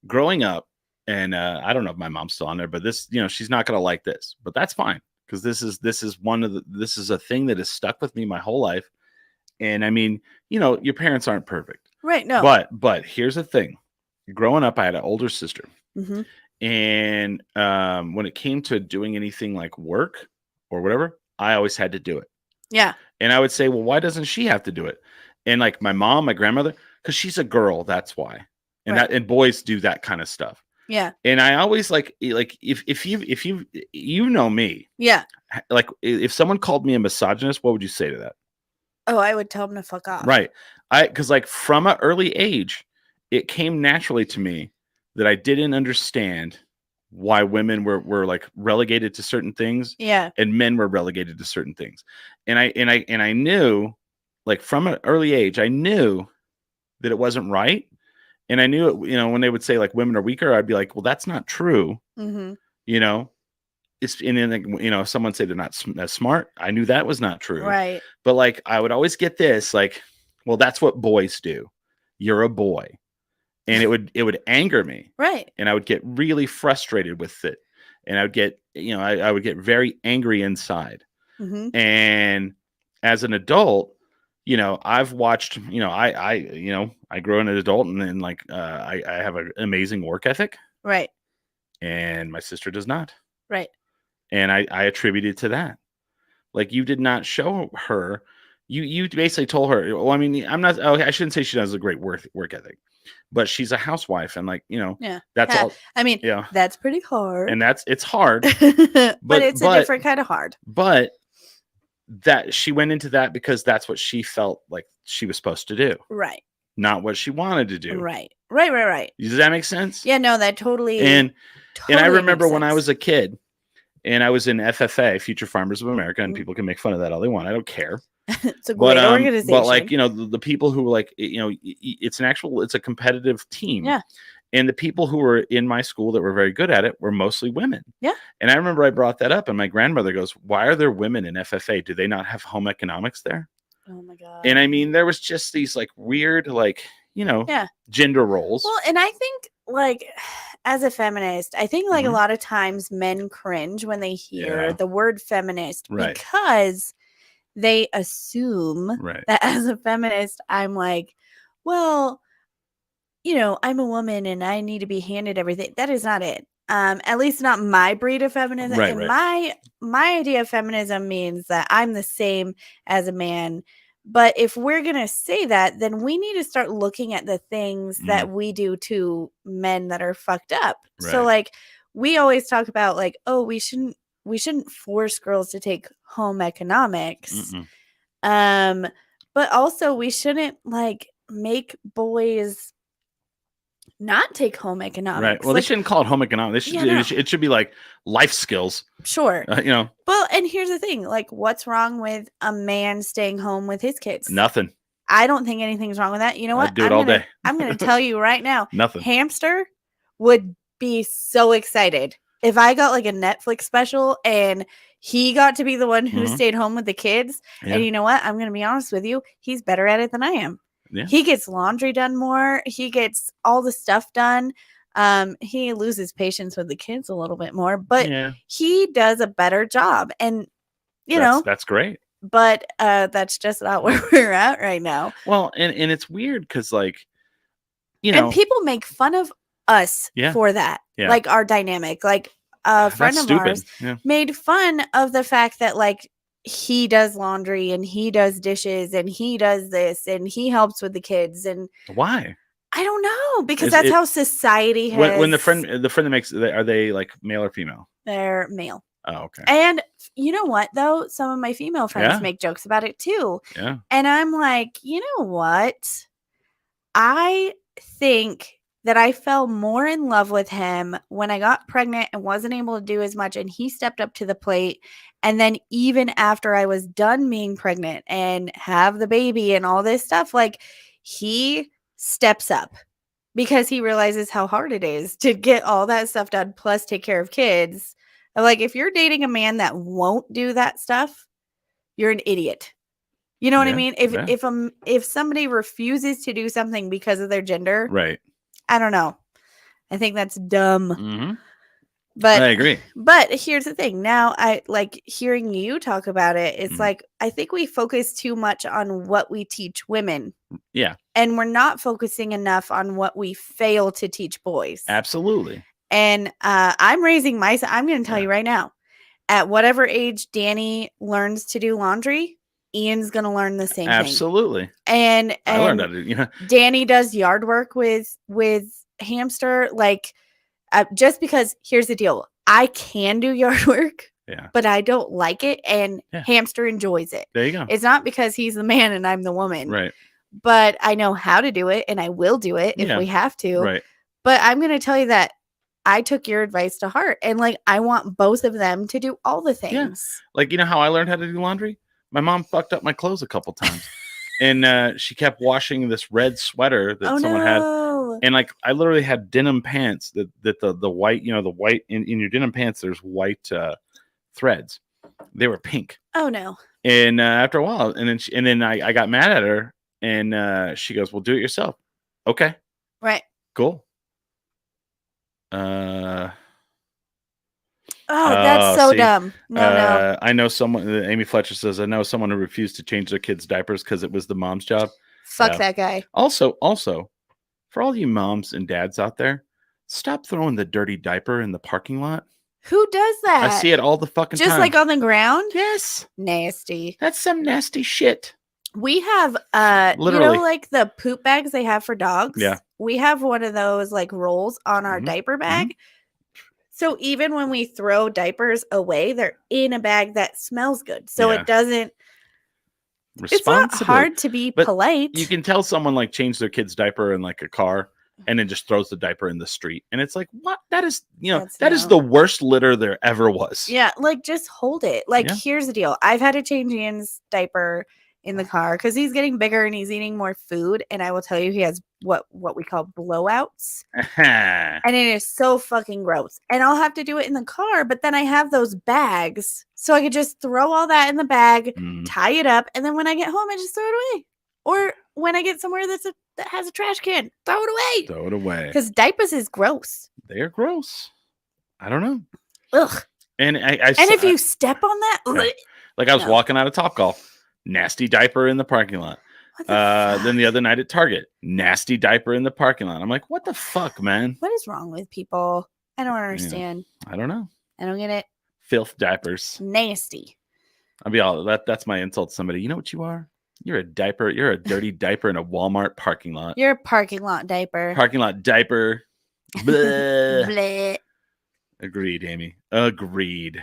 Growing up, and I don't know if my mom's still on there, but this, you know, she's not gonna like this, but that's fine, because this is this is a thing that has stuck with me my whole life. And I mean, you know, your parents aren't perfect, Right? No. but here's the thing. Growing up, I had an older sister, Mhm. and when it came to doing anything like work or whatever, I always had to do it. Yeah. And I would say, well, why doesn't she have to do it? And like my mom, my grandmother, because she's a girl, that's why. And Right. and boys do that kind of stuff. Yeah. And I always like if you know me, Yeah. like if someone called me a misogynist, what would you say to that? Oh, I would tell them to fuck off. Right. Because like from an early age, it came naturally to me that I didn't understand why women were like relegated to certain things, Yeah. and men were relegated to certain things. And I knew, like from an early age, I knew that it wasn't right. And I knew it, you know, when they would say like women are weaker, I'd be like, well, that's not true. Mm-hmm. You know, and then, like, you know, someone say they're not as smart. I knew that was not true. Right. But like, I would always get this, like, well, that's what boys do. You're a boy. And it would anger me. Right. And I would get really frustrated with it. And I would get, you know, I would get very angry inside. Mm-hmm. And as an adult, you know, I've watched, you know, I grew as an adult, and then like, I have an amazing work ethic. Right. And my sister does not. Right. And I attribute it to that. Like, you did not show her, you basically told her, well, I mean, I shouldn't say she has a great work ethic, but she's a housewife, and like, you know, Yeah. that's all. I mean, Yeah. that's pretty hard. And it's hard, but it's a different kind of hard. But that she went into that because that's what she felt like she was supposed to do. Right. Not what she wanted to do. Right. Right. Does that make sense? Yeah, no, that totally. And I remember makes when I sense. was a kid, and I was in FFA, Future Farmers of America, and people can make fun of that all they want. I don't care. It's a great organization. But like, you know, the people who like, you know, it's a competitive team. Yeah. And the people who were in my school that were very good at it were mostly women. Yeah. And I remember I brought that up, and my grandmother goes, why are there women in FFA? Do they not have home economics there? Oh my God. And I mean, there was just these like weird, like, you know, gender roles. Well, and I think like as a feminist, I think like a lot of times men cringe when they hear the word feminist, because they assume that as a feminist, I'm like, well, you know, I'm a woman and I need to be handed everything. That is not it. At least not my breed of feminism. And my idea of feminism means that I'm the same as a man. But if we're going to say that, then we need to start looking at the things that we do to men that are fucked up. Right. So like we always talk about like, oh, we shouldn't force girls to take home economics. But also we shouldn't like make boys not take home economics. Right. Well, like, they shouldn't call it home economics. It should be like life skills. Sure. You know. Well, and here's the thing. Like, what's wrong with a man staying home with his kids? Nothing. I don't think anything's wrong with that. You know what? I'd do it all day. I'm going to tell you right now. Nothing. Hamster would be so excited if I got like a Netflix special and he got to be the one who stayed home with the kids. Yeah. And you know what? I'm going to be honest with you. He's better at it than I am. Yeah. He gets laundry done more. He gets all the stuff done. He loses patience with the kids a little bit more, but Yeah. he does a better job. And That's great. but that's just not where we're at right now. Well, and it's weird because, like, And people make fun of us Yeah. for that. Yeah. Like our dynamic. Like a friend that's of stupid. ours Yeah. made fun of the fact that like he does laundry and he does dishes and he does this and he helps with the kids. And Why? I don't know, because Is that's it- how society has. When the friend that makes, are they like male or female? They're male. Oh, okay. And you know what, though? Some of my female friends Yeah. make jokes about it too. Yeah. And I'm like, you know what? I think that I fell more in love with him when I got pregnant and wasn't able to do as much. And he stepped up to the plate. And then even after I was done being pregnant and have the baby and all this stuff, like he steps up because he realizes how hard it is to get all that stuff done, plus take care of kids. Like, if you're dating a man that won't do that stuff, you're an idiot. You know what I Yeah, mean? yeah. If somebody refuses to do something because of their gender, Right. I don't know. I think that's dumb. Mm-hmm. But I agree. But here's the thing. Now I like hearing you talk about it. It's Mhm. like I think we focus too much on what we teach women. Yeah. And we're not focusing enough on what we fail to teach boys. Absolutely. And I'm raising my son. I'm going to tell Yeah. you right now, at whatever age Danny learns to do laundry, Ian's going to learn the same thing. Absolutely. And I learned how to, Danny does yard work with Hamster. Like, just because, here's the deal. I can do yard work, Yeah. but I don't like it. And Yeah. Hamster enjoys it. There you go. It's not because he's the man and I'm the woman. Right. But I know how to do it, and I will do it if Yeah. we have to. Right. But I'm going to tell you that I took your advice to heart, and like I want both of them to do all the things. Like, you know how I learned how to do laundry? My mom fucked up my clothes a couple times. And she kept washing this red sweater that someone had. And like I literally had denim pants that the white, the white in your denim pants, there's white threads. They were pink. Oh no. And after a while, and then I got mad at her, and she goes, "Well, do it yourself." Okay. Right. Cool. Oh, that's so see, dumb. No. I know someone. Amy Fletcher says, "I know someone who refused to change their kids' diapers because it was the mom's job." Fuck Yeah. that guy. Also, for all you moms and dads out there, stop throwing the dirty diaper in the parking lot. Who does that? I see it all the fucking Just time. like on the ground? Yes, Nasty. that's some nasty shit. We have Literally. like the poop bags they have for dogs. Yeah. We have one of those like rolls on our Mhm. diaper bag. So even when we throw diapers away, they're in a bag that smells good. So Yeah. it doesn't. It's not Responsibly. hard to be But polite. You can tell someone like changed their kid's diaper in like a car and then just throws the diaper in the street. And it's like, what? That is, that is the worst litter there ever was. Yeah, like just hold it. Like, Yeah. here's the deal. I've had to change Ian's diaper in the car because he's getting bigger and he's eating more food. And I will tell you, he has what we call blowouts. And it is so fucking gross. And I'll have to do it in the car, but then I have those bags. So I could just throw all that in the bag, tie it up, and then when I get home, I just throw it away. Or when I get somewhere that has a trash can, throw it away. Throw it away. Because diapers is gross. They're gross. I don't know. Ugh. And And if you step on that, like I was No. walking out of Topgolf, nasty diaper in the parking lot. what the fuck? Then the other night at Target, nasty diaper in the parking lot. I'm like, what the fuck, man? What is wrong with people? I don't understand. I don't know. I don't get it. Filth diapers. Nasty. I'll be all that's my insult to somebody. You know what you are? You're a diaper. You're a dirty diaper in a Walmart parking lot. You're a parking lot diaper. Parking lot diaper. Bleh. Bleh. Agreed, Amy. Agreed.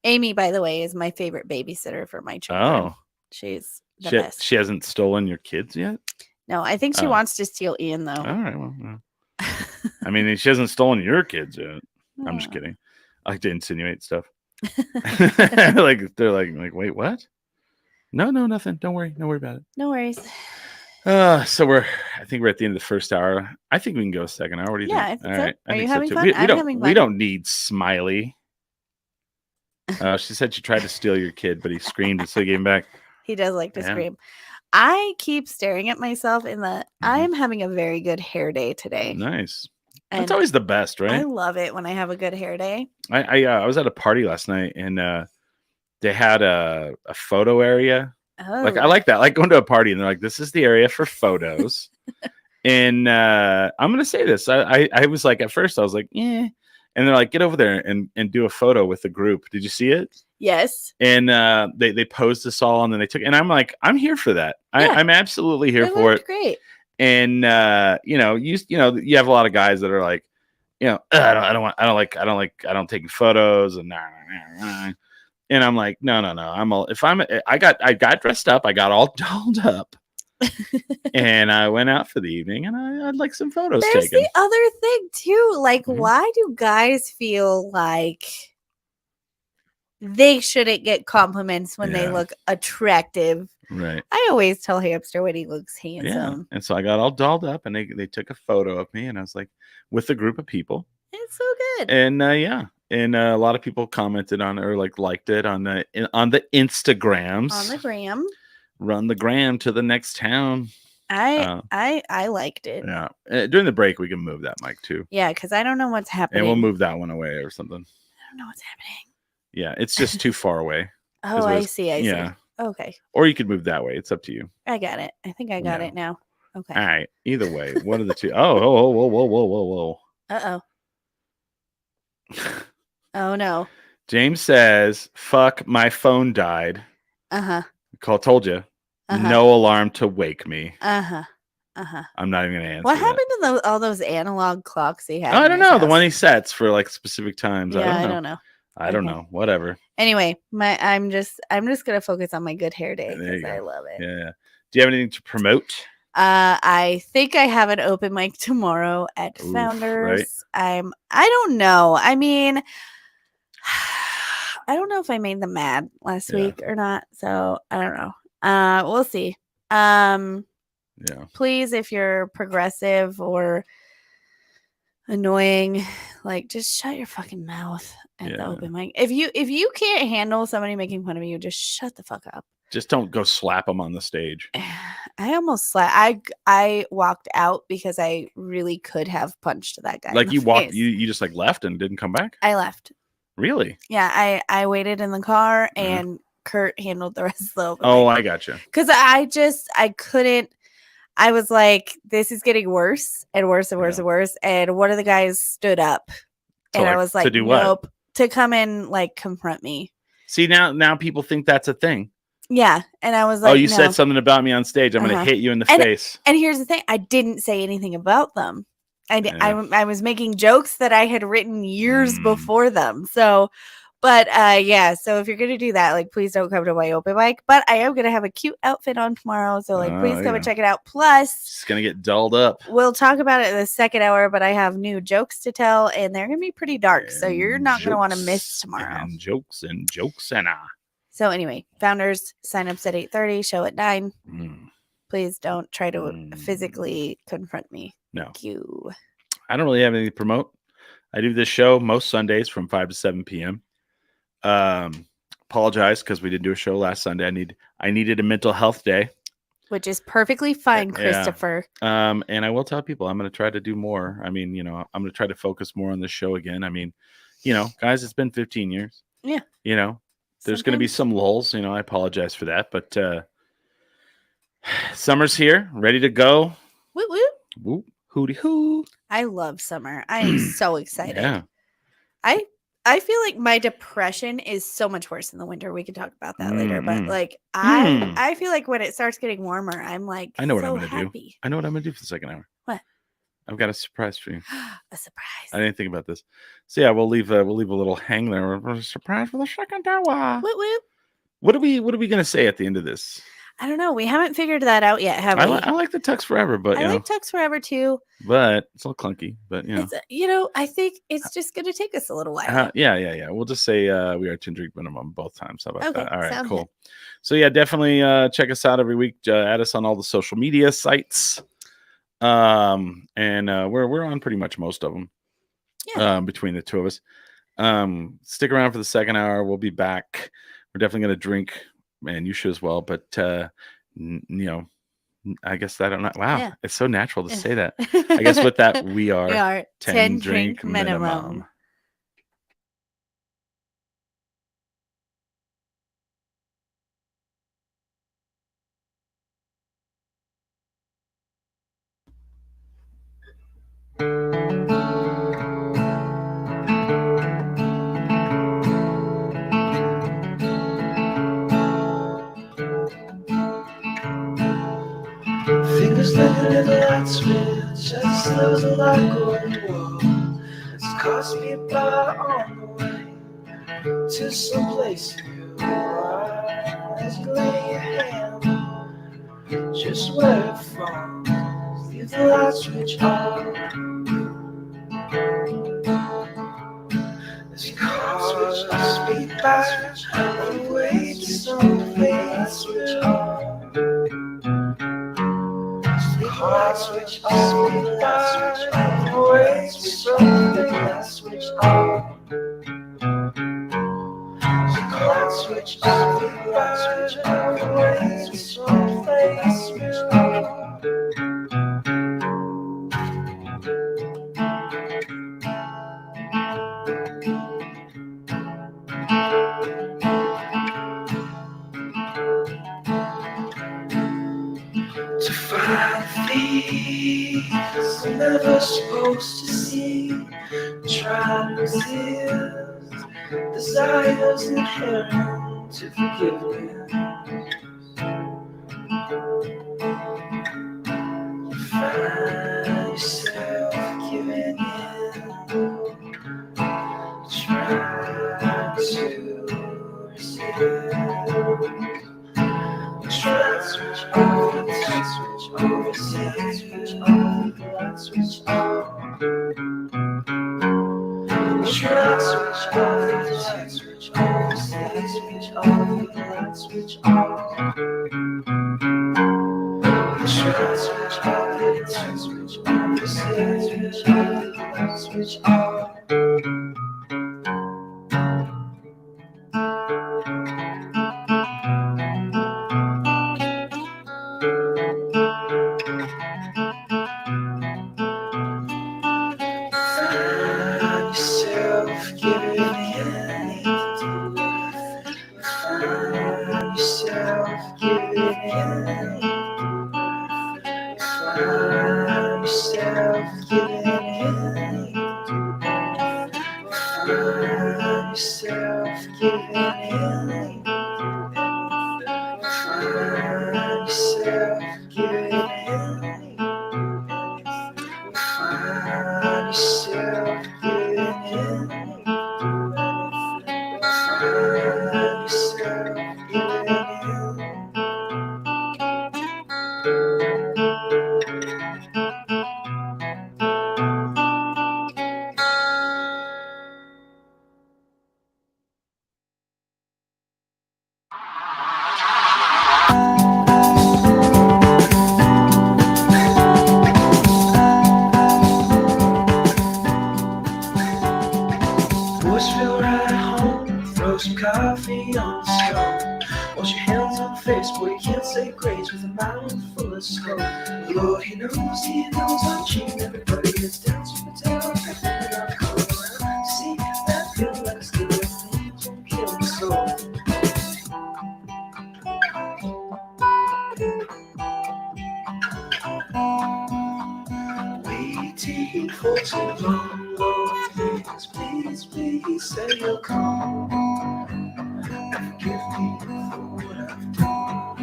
Amy, by the way, is my favorite babysitter for my children. Oh, She's the she best. she hasn't stolen your kids yet? No, I think she Oh. wants to steal Ian, though. All right. Well, I mean, she hasn't stolen your kids yet. I'm just kidding. I like to insinuate stuff. Like they're like, wait, what? No, nothing. Don't worry. Don't worry about it. No worries. So I think we're at the end of the first hour. I think we can go a second hour. What do you Yeah, think? I think so. Are you having too. fun? We I'm don't, having we fun. don't need Smiley. She said she tried to steal your kid, but he screamed and so he gave him back. He does like to Yeah. scream. I keep staring at myself in the. I Mhm. am having a very good hair day today. Nice. And That's always the best, I right? love it when I have a good hair day. I was at a party last night and they had a photo area. Like I Oh, like that. I like going to a party and they're like, this is the area for photos. And I'm gonna say this. I was like at first I was like, yeah. And they're like, get over there and do a photo with the group. Did you see it? yes. And they posed us all and then they took and I'm like, I'm here for that. Yeah. I'm absolutely here It for looked it. great. And you have a lot of guys that are like, I don't take photos and and I'm like, no. I got dressed up, I got all dolled up, and I went out for the evening, and I'd like some photos There's taken. the other thing too. Like, Mhm. why do guys feel like they shouldn't get compliments when they Yeah. look attractive? Right. I always tell Hamster when he looks Yeah. handsome. And so I got all dolled up, and they took a photo of me, and I was like, with a group of people, It's so good. and and a lot of people commented on it or like liked it on the Instagrams. On the gram. Run the gram to the next town. I liked it. Yeah. During the break, we can move that mic too. Yeah, because I don't know what's happening. And we'll move that one away or something. I don't know what's happening. Yeah. It's just too far away. Oh, I see. I see. Okay. Or you could move that way. It's up to you. I got it. I think I got Yeah. it now. Okay. All right. Either way, one of the two. Whoa. Uh-oh. Oh, no. James says, fuck, my phone died. Uh-huh. Told you. Uh-huh. No alarm to wake me. Uh-huh. Uh-huh. I'm not even going to answer. What happened to all those analog clocks he had? I in don't his know. The house? one he sets for like specific times. Yeah, I don't know. I don't Okay. know. Whatever. Anyway, I'm just gonna focus on my good hair day There you because I go. love it. Yeah. Do you have anything to promote? I think I have an open mic tomorrow at Oof, Founders. right? I don't know. I mean, I don't know if I made them mad last week or not. So I don't know. We'll see. Yeah. Please, if you're progressive or annoying, like just shut your fucking mouth at the open mic. If you can't handle somebody making fun of you, just shut the fuck up. Just don't go slap them on the stage. I almost I walked out because I really could have punched that guy. Like in you the walked, face. you just like left and didn't come back? I left. Really? Yeah, I waited in the car and Kurt handled the rest of the open Oh, mic. I gotcha. Because I couldn't. I was like, this is getting worse and worse and worse and worse. And one of the guys stood up, and I was like, to do what? nope, to come and like confront me. See, now people think that's a thing. Yeah, and I was like, oh, you no. said something about me on stage. I'm gonna hit you in the face. And here's the thing: I didn't say anything about them. I was making jokes that I had written years before them. So, but yeah. So if you're gonna do that, like, please don't come to my open mic. But I am gonna have a cute outfit on tomorrow, so like, please come and check it out. Plus, it's gonna get dulled up. We'll talk about it in the second hour, but I have new jokes to tell, and they're gonna be pretty dark, so you're not gonna want to miss tomorrow. And jokes. So anyway, Founders sign-ups at 8:30, show at 9. Please don't try to physically confront me. No. Thank you. I don't really have anything to promote. I do this show most Sundays from 5 to 7 p.m. Apologize because we didn't do a show last Sunday. I needed a mental health day. Which is perfectly fine, Christopher. Yeah. And I will tell people I'm going to try to do more. I mean, I'm going to try to focus more on the show again. I mean, guys, it's been 15 years. Yeah. There's going to be some lulls. I apologize for that. But summer's here, ready to go. Woo woo. Woo. Hooty hoo. I love summer. I am so excited. Yeah. I feel like my depression is so much worse in the winter. We can talk about that later. But like I feel like when it starts getting warmer, I'm like, I know what so I'm gonna do. I know what I'm gonna do for the second hour. What? I've got a surprise for you. A surprise. I didn't think about this. So yeah, we'll leave a little hang there. A surprise for the second hour. Whoop, whoop. What are we gonna say at the end of this? I don't know. We haven't figured that out yet, have we? I like the Tux Forever, but I like Tux Forever too. But it's a little clunky. But it's, I think it's just gonna take us a little while. Yeah. We'll just say we are to drink minimum both times. How about that? All right, cool. Good. So yeah, definitely check us out every week. Add us on all the social media sites. And we're on pretty much most of them. Yeah. Between the two of us. Stick around for the second hour. We'll be back. We're definitely gonna drink. Man, you should as well. But I guess I don't know. Wow, Yeah. it's so natural to say that. I guess with that, we are, We are 10 drink minimum. Fingers looking at the light switch. I just there was a lot going wrong. It's cost me a bar on the way to some place new. As you lay your hand just where it falls, leave the light switch on. This car switch on, speed by on the way to some place switch on. Light switch on, light switch on, always something. Light switch on. Light switch on, light switch on, always something. Light switch on. To find things I'm never supposed to see, try and resist desires inherent to forgiveness. You find yourself giving in, try to resist. Try to switch off, light switch on, switch off, light switch on. Try to switch off, light switch on, switch off, light switch on. Try to switch off, light switch on, switch off, light switch on. Boys feel right at home, throw some coffee on the stove. Wash your hands on the face, boy, you can't say grace with a mouth full of scope. Lord, he knows I'm cheating. Everybody gets down to the tail, everything I come around. See, that feels like a steal, things won't kill my soul. Waiting for too long, Lord, please, please say you'll come and forgive me for what I've done.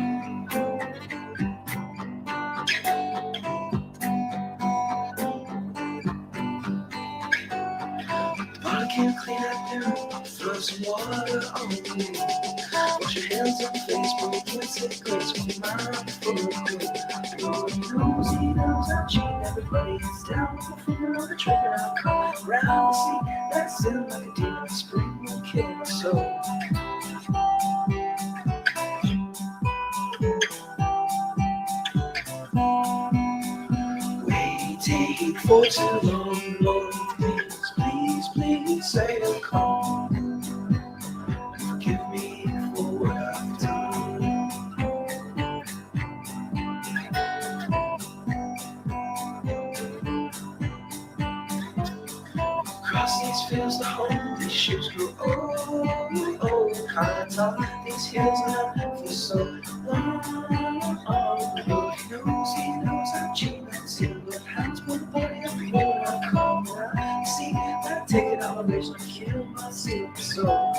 The bottle can't clean up now, throw some water on me. Wash your hands on the face, but you can't say grace with your mind full of grit. Lord, he knows I'm cheating. Everybody is down with my finger on the trigger. I'll come around to see that sin like a demon. Spring will kill my soul. Waiting for too long, Lord, please say you'll come and forgive me for what I've done. These fields the home, these ships grow old, kind of these hills now for so long. He knows I'm cheating on silver hands, but the body of the world I come now. You see, I take it all, original, kill my silver soul.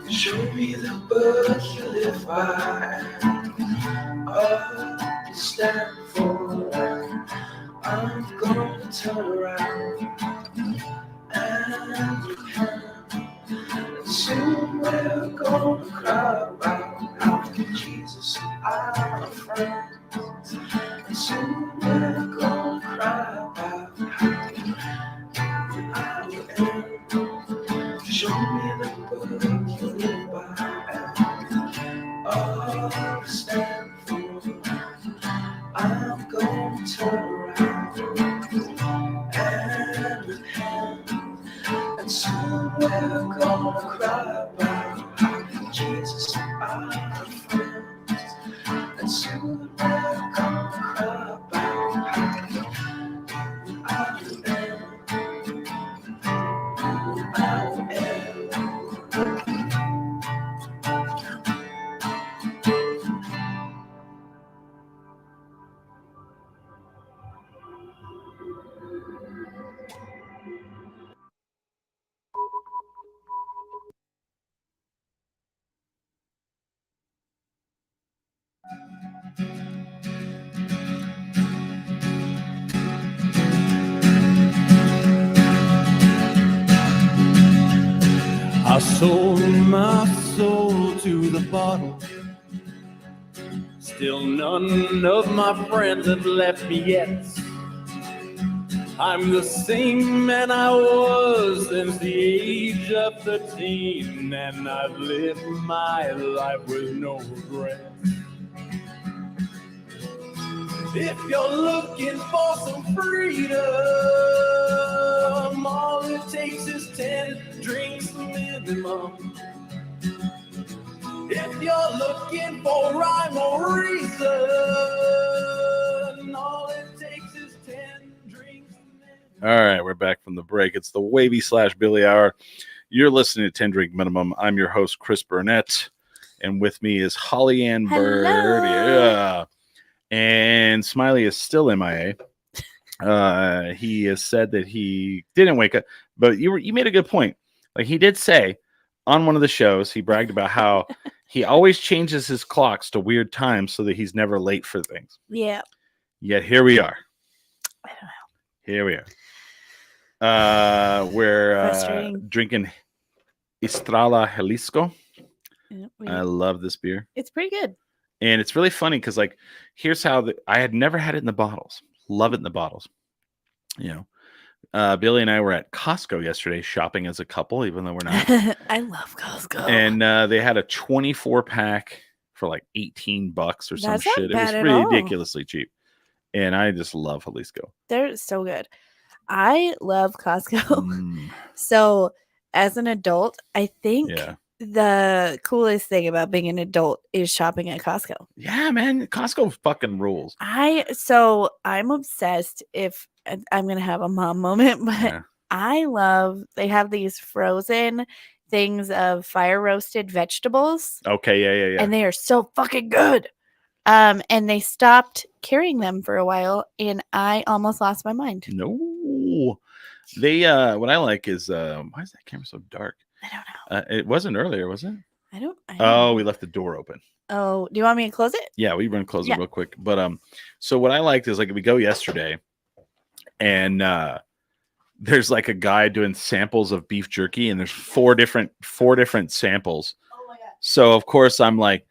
Show me the book you live by, stand for. I'm gonna turn around and repent. And soon we're gonna cry about how Jesus our friend. And soon we're gonna cry about how I am. Show me the book you live by, stand for. I'm gonna turn around and repent. And soon we're gonna cry about how Jesus our friend. And soon we're gonna cry about how I am. I sold my soul to the bottle. Still none of my friends have left me yet. I'm the same man I was since the age of 13, and I've lived my life with no regrets. If you're looking for some freedom, all it takes is 10 drinks minimum. If you're looking for rhyme or reason, all it takes is 10 drinks minimum. All right, we're back from the break. It's the Wavy/Billy Hour. You're listening to 10 Drink Minimum. I'm your host, Chris Burnett, and with me is Holly Ann Bird. Yeah. And Smiley is still MIA. He has said that he didn't wake up, but you made a good point. Like he did say on one of the shows, he bragged about how he always changes his clocks to weird times so that he's never late for things. Yeah. Yet here we are. I don't know. Here we are. We're Frustrating. drinking Estrella Jalisco. Yeah, I love this beer. it's pretty good. And it's really funny because, like, here's how I had never had it in the bottles. Love it in the bottles. You know, Billy and I were at Costco yesterday shopping as a couple, even though we're not. I love Costco. And they had a 24-pack for like $18 or some That's not shit. It was bad at all. ridiculously cheap. And I just love Jalisco. They're so good. I love Costco. Mm, So, as an adult, I think yeah. the coolest thing about being an adult is shopping at Costco. Yeah, man. Costco fucking rules. I'm obsessed. If I'm gonna have a mom moment, but Yeah. they have these frozen things of fire roasted vegetables, Okay. Yeah. and they are so fucking good. And they stopped carrying them for a while, and I almost lost my mind. No. They what I like is why is that camera so dark? I don't know. It wasn't earlier, was it? I don't Oh, know. we left the door open. Oh, do you want me to close it? Yeah, we run close Yeah. it real quick. But so what I liked is like we go yesterday, and there's like a guy doing samples of beef jerky, and there's four different samples. Oh my god. So of course I'm like,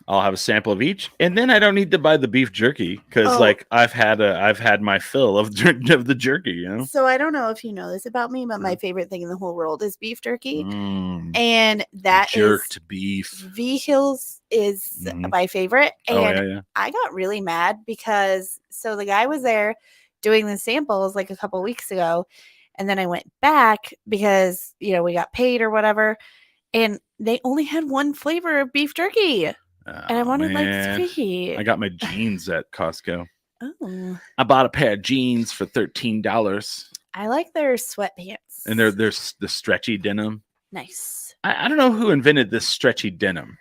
I'll have a sample of each, and then I don't need to buy the beef jerky because like I've had my fill of the jerky, you know. So I don't know if you know this about me, but my favorite thing in the whole world is beef jerky, Mm, and that jerked is beef. V Hills is Mhm. my favorite. And Oh yeah. I got really mad because the guy was there doing the samples like a couple weeks ago, and then I went back because, you know, we got paid or whatever, and they only had one flavor of beef jerky, and I wanted man. like 3. I got my jeans at Costco. Oh, I bought a pair of jeans for $13. I like their sweatpants. And they're the stretchy denim. nice. I don't know who invented this stretchy denim,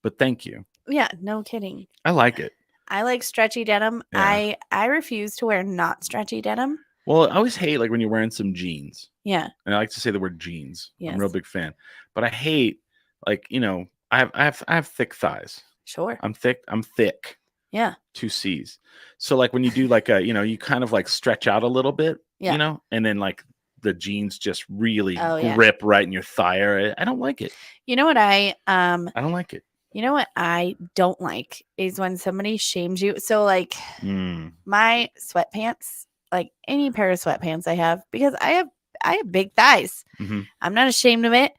but thank you. Yeah, no kidding. I like it. I like stretchy denim. Yeah. I refuse to wear not stretchy denim. Well, I always hate like when you're wearing some jeans. Yeah. And I like to say the word jeans. I'm a real Yes. big fan. But I hate like, you know, I have thick thighs. Sure. I'm thick. Yeah. 2 C's. So like when you do like a, you know, you kind of like stretch out a little bit, Yeah. you know, and then like the jeans just really Oh, yeah. grip right in your thigh area. I don't like it. You know what I don't like it. you know what I don't like is when somebody shames you. So like my sweatpants, like any pair of sweatpants I have, because I have big thighs. Mhm. I'm not ashamed of it.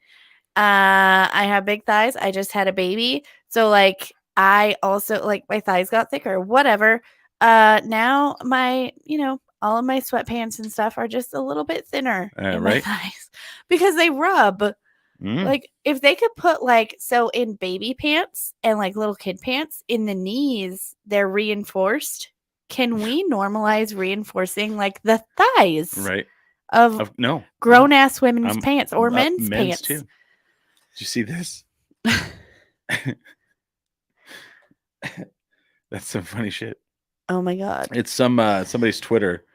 I have big thighs. I just had a baby. So like I also like my thighs got thicker, whatever. Now my, you know, all of my sweatpants and stuff are just a little bit thinner in my Right. thighs because they rub. Like if they could put like, so in baby pants and like little kid pants in the knees, they're reinforced. Can we normalize reinforcing like the thighs Right. of No. grown ass women's I'm- pants or men's pants? too. Did you see this? That's some funny shit. Oh my God. It's somebody's Twitter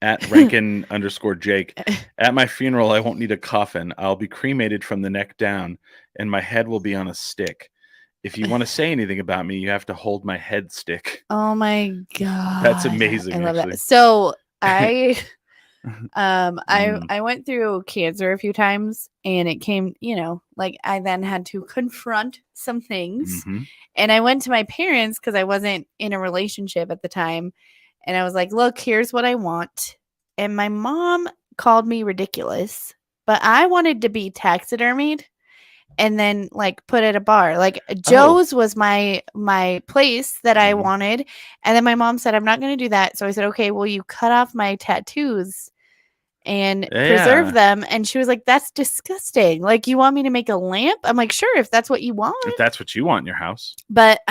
at Rankin_Jake. At my funeral, I won't need a coffin. I'll be cremated from the neck down, and my head will be on a stick. If you want to say anything about me, you have to hold my head stick. Oh my God. That's amazing. I love actually. that. So I went through cancer a few times, and it came, you know, like I then had to confront some things. Mhm. And I went to my parents because I wasn't in a relationship at the time. And I was like, look, here's what I want. And my mom called me ridiculous, but I wanted to be taxidermied and then like put at a bar. Like Joe's was my place that I Mhm. wanted. And then my mom said, I'm not going to do that. So I said, okay, well, you cut off my tattoos and preserve Yeah. them. And she was like, that's disgusting. Like, you want me to make a lamp? I'm like, sure, if that's what you want. If that's what you want in your house. But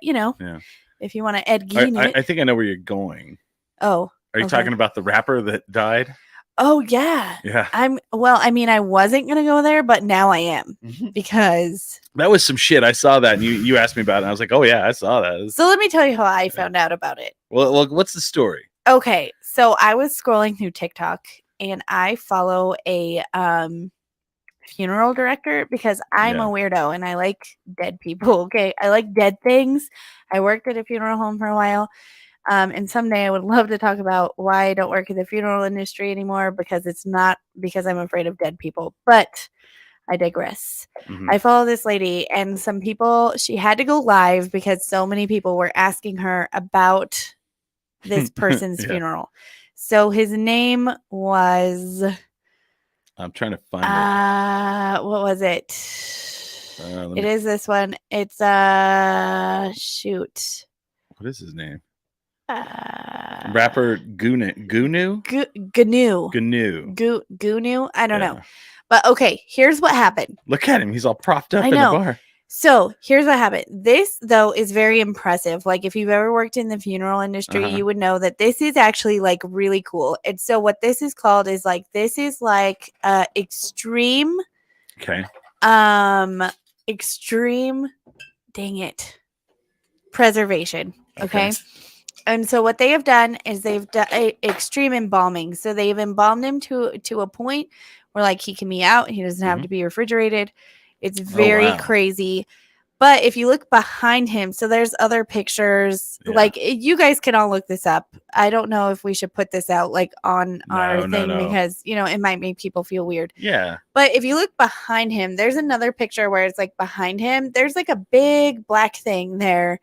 you know, Yeah. if you want to Ed Gein it. I think I know where you're going. Oh. Are you Okay. talking about the rapper that died? Oh yeah. Yeah. I mean, I wasn't gonna go there, but now I am because That was some shit. I saw that and you asked me about it. And I was like, oh yeah, I saw that. so let me tell you how I found out about it. Well, what's the story? Okay, so I was scrolling through TikTok and I follow a funeral director because I'm a weirdo and I like dead people. Okay. I like dead things. I worked at a funeral home for a while. And someday I would love to talk about why I don't work in the funeral industry anymore, because it's not because I'm afraid of dead people, but I digress. Mhm. I follow this lady, and some people, she had to go live because so many people were asking her about this person's Yeah. funeral. So his name was I'm trying to find it. what was it? Let It me- is this one. It's shoot. What is his name? Rapper Gunu? Gnu. Gnu. Gunu. I don't know. Yeah. But okay, here's what happened. Look at him. He's all propped up I in the know. bar. So here's what happened. This, though, is very impressive. Like, if you've ever worked in the funeral industry, Uh-huh. you would know that this is actually like really cool. And so what this is called is like, this is like extreme, Okay. extreme, dang it, preservation. Okay. And so what they have done is they've done extreme embalming. So they've embalmed him to a point where like he can be out. He doesn't have to be refrigerated. It's very wow. crazy. But if you look behind him, so there's other pictures. Yeah. Like, you guys can all look this up. I don't know if we should put this out like on our No, thing no. because, you know, it might make people feel weird. Yeah. But if you look behind him, there's another picture where it's like behind him, there's like a big black thing there.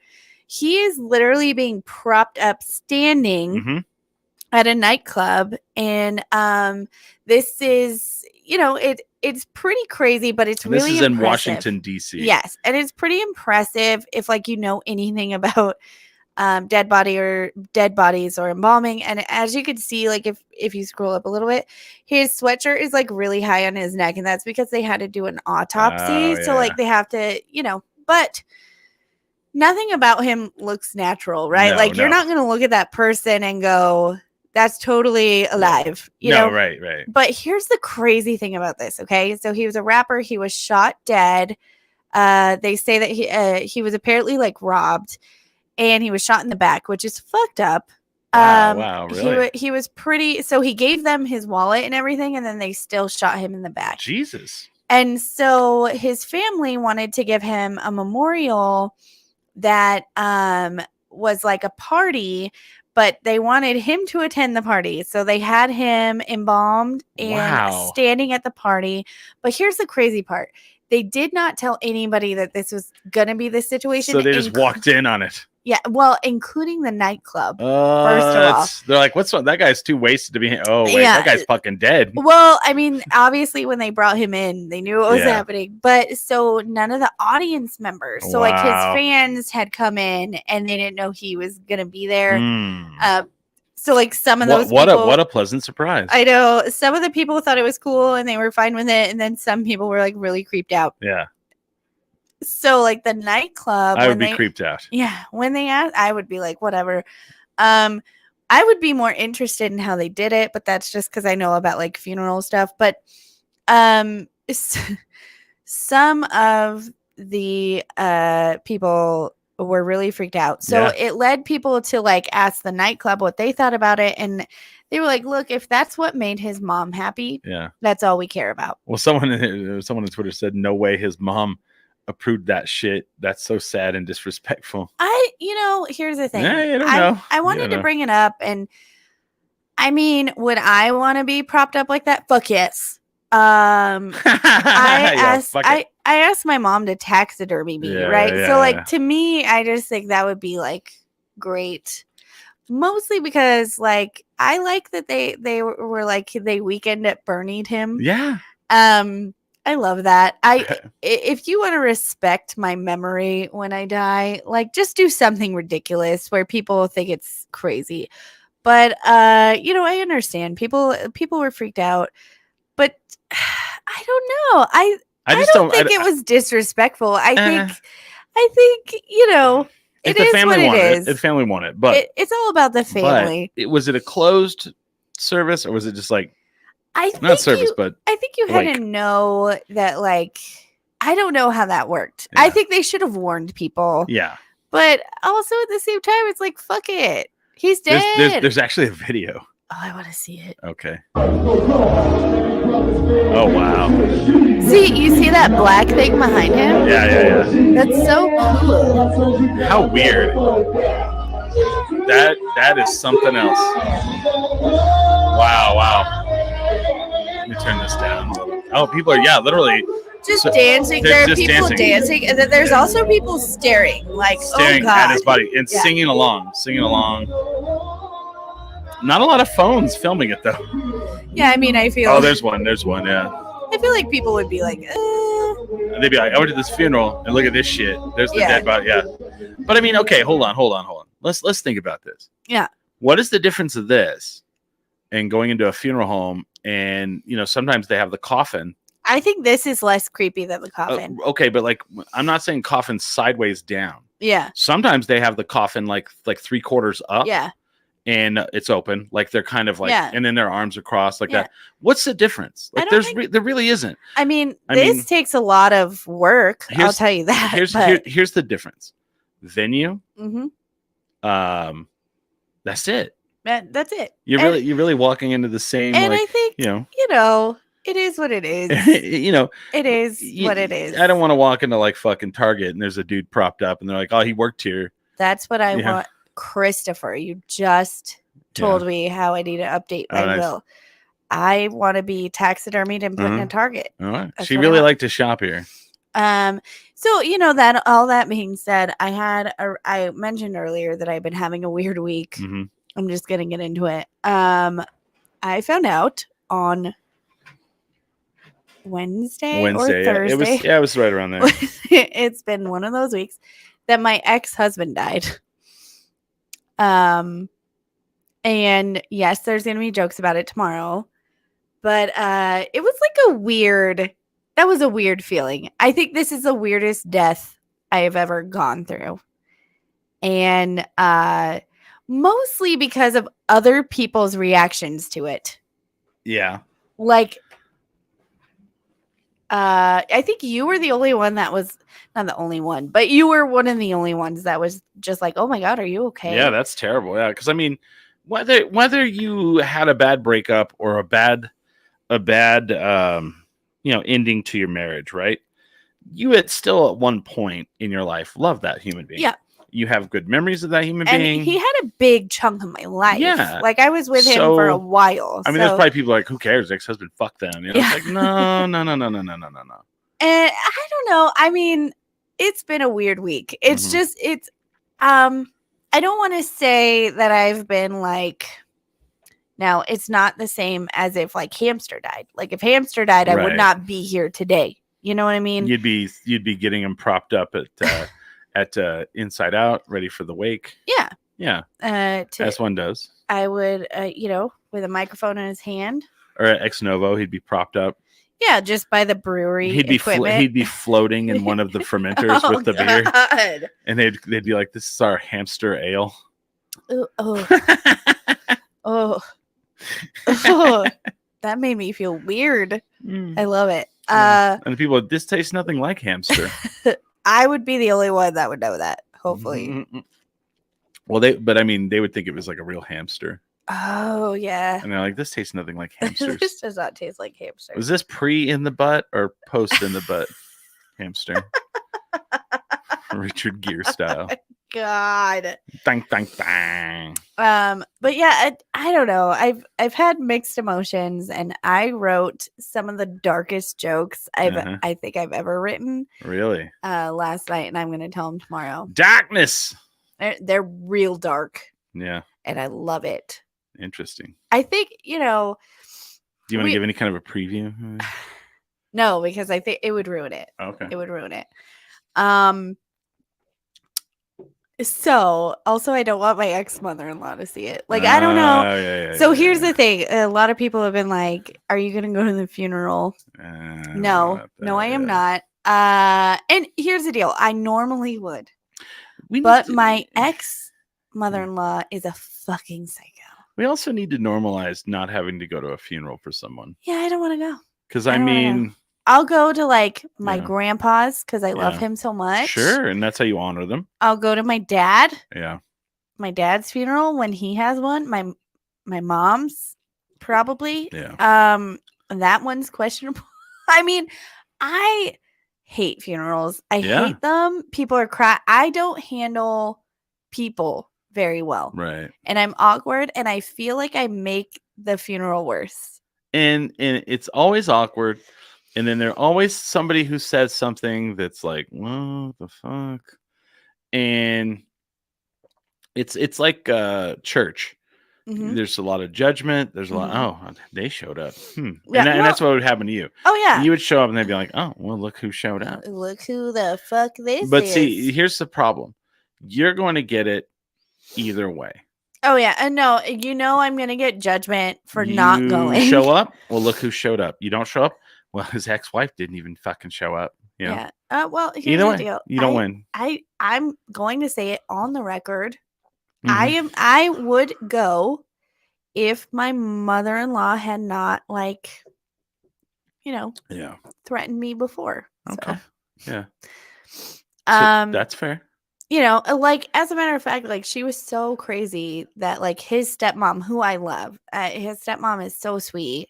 He is literally being propped up standing hmm at a nightclub. And this is, you know, it's pretty crazy, but it's This really is in impressive. Washington, D.C. Yes. And it's pretty impressive if like you know anything about dead bodies or embalming. And as you can see, like if you scroll up a little bit, his sweatshirt is like really high on his neck, and that's because they had to do an autopsy. Oh, So like they have to, but nothing about him looks natural, right? No, like you're no. not going to look at that person and go, that's totally alive, you know? Right. But here's the crazy thing about this, okay? So he was a rapper. He was shot dead. They say that he was apparently like robbed, and he was shot in the back, which is fucked up. Wow, really? He was pretty. So he gave them his wallet and everything, and then they still shot him in the back. Jesus. And so his family wanted to give him a memorial that was like a party, but they wanted him to attend the party. So they had him embalmed and standing at the party. But here's the crazy part. They did not tell anybody that this was going to be the situation. So they just walked in on it. Yeah, well, including the nightclub. First of all, they're like, "What's wrong? That guy's too wasted to be here." Oh wait, that guy's fucking dead. Well, I mean, obviously, when they brought him in, they knew what was happening. But so none of the audience members, so like his fans, had come in and they didn't know he was gonna be there. So like some of those what a pleasant surprise. I know some of the people thought it was cool and they were fine with it, and then some people were like really creeped out. Yeah. So like the nightclub, I would be creeped out. Yeah, when they asked, I would be like, whatever. I would be more interested in how they did it, but that's just because I know about like funeral stuff. But some of the people were really freaked out. So it led people to like ask the nightclub what they thought about it, and they were like, look, if that's what made his mom happy, that's all we care about. Well, someone on Twitter said, no way his mom approved that shit. That's so sad and disrespectful. Here's the thing. Yeah, you don't know. I wanted to bring it up, and I mean, would I want to be propped up like that? Fuck yes. I asked my mom to taxidermy me, right? So like to me, I just think that would be like great. Mostly because like I like that they were like they weekend at Bernie'd him. Yeah. I love that. If you want to respect my memory when I die, like just do something ridiculous where people think it's crazy. But I understand people were freaked out, but I don't know. I don't think it was disrespectful. I think it is what it is. The family wanted it, but it's all about the family. Was it a closed service or was it just like? I think you had to know that, like, I don't know how that worked. I think they should have warned people. Yeah. But also at the same time, it's like, fuck it. He's dead. There's actually a video. Oh, I want to see it. Okay. Oh, wow. See, you see that black thing behind him? Yeah. That's so cool. How weird. That is something else. Wow. Let me turn this down. Oh, people are literally just dancing. There are people dancing, and then there's also people staring at his body and singing along. Not a lot of phones filming it though. Yeah, I mean, I feel. Oh, there's one. Yeah. I feel like people would be like, And they'd be like, I went to this funeral and look at this shit. There's the dead body. Yeah. But I mean, okay, hold on. Let's think about this. Yeah. What is the difference of this and going into a funeral home? And sometimes they have the coffin. I think this is less creepy than the coffin. Okay, but like I'm not saying coffin sideways down. Yeah. Sometimes they have the coffin like 3/4 up. Yeah. And it's open, like they're kind of like, and then their arms are crossed like that. What's the difference? Like there really isn't. I mean, this takes a lot of work. I'll tell you that. Here's the difference. Venue. Mm-hmm. That's it. That's it. You're really walking into the same. And I think it is what it is. It is what it is. I don't want to walk into like fucking Target and there's a dude propped up and they're like, oh, he worked here. That's what I want. Christopher, you just told me how I need to update my will. I want to be taxidermied and put in a Target. All right. She really liked to shop here. So that all that being said, I mentioned earlier that I've been having a weird week. Mm-hmm. I'm just gonna get into it. I found out on Wednesday or Thursday. It was right around there. It's been one of those weeks that my ex-husband died. And yes, there's going to be jokes about it tomorrow. But it was like that was a weird feeling. I think this is the weirdest death I have ever gone through. And mostly because of other people's reactions to it. Yeah. Like, I think you were the only one that was not the only one, but you were one of the only ones that was just like, "Oh my God, are you okay?" Yeah, that's terrible. Yeah, because I mean, whether you had a bad breakup or a bad ending to your marriage, right? You had still at one point in your life loved that human being. Yeah. You have good memories of that human And being. he had a big chunk of my life. Yeah. Like I was with him for a while. I mean, there's probably people like, who cares? Ex-husband, fuck them. You know, Yeah. it's like, no. And I don't know. I mean, it's been a weird week. It's just, I don't want to say that I've been like, now it's not the same as if like Hamster died. Like if Hamster died, I would Right. not be here today. You know what I mean? You'd be getting him propped up at Inside Out, ready for the wake. Yeah. Yeah. As one does. I would, with a microphone in his hand. Or at Ex Novo, he'd be propped up. Yeah, just by the brewery equipment. He'd be floating in one of the fermenters with the beer, and they'd be like, "This is our hamster ale." Ooh, oh, that made me feel weird. I love it. And people, this tastes nothing like hamster. I would be the only one that would know that. Hopefully. Mm-hmm. Well, they would think it was like a real hamster. Oh yeah. And they're like, this tastes nothing like hamsters. This does not taste like hamster. Was this pre in the butt or post in the butt hamster? Richard Gere style. God. Bang, bang, bang. But yeah, I don't know. I've had mixed emotions, and I wrote some of the darkest jokes I think I've ever written. Really? Last night, and I'm gonna tell them tomorrow. Darkness. They're real dark. Yeah. And I love it. Interesting. I think, Do you want to give any kind of a preview? No, because I think it would ruin it. Okay. It would ruin it. So also I don't want my ex-mother-in-law to see it. Like, I don't know. So here's the thing. A lot of people have been like, are you going to go to the funeral? No, I am not. And here's the deal. I normally would. But my ex-mother-in-law is a fucking psycho. We also need to normalize not having to go to a funeral for someone. Yeah, I don't want to go. Because I mean, I'll go to like my grandpa's because I love him so much. Sure, and that's how you honor them. I'll go to my dad. Yeah. My dad's funeral when he has one. My mom's probably. Yeah. That one's questionable. I mean, I hate funerals. I hate them. People are crying. I don't handle people very well. Right. And I'm awkward, and I feel like I make the funeral worse. And it's always awkward. And then there's always somebody who says something that's like, what the fuck? And it's like church. Mm-hmm. There's a lot of judgment. There's a lot. Oh, they showed up. Yeah, and that's what would happen to you. Oh yeah. You would show up and they'd be like, oh, well, look who showed up. Look who the fuck this But is. see, here's the problem. You're going to get it either way. Oh yeah, and no, I'm gonna get judgment for not going. Show up. Well, look who showed up. You don't show up. Well, his ex-wife didn't even fucking show up. You know? Yeah. Well, here's either the way, deal. You don't win. I'm going to say it on the record. Mm-hmm. I would go if my mother-in-law had not threatened me before. Okay. So. Yeah. So that's fair. Like, as a matter of fact, like, she was so crazy that, like, his stepmom, who I love, his stepmom is so sweet.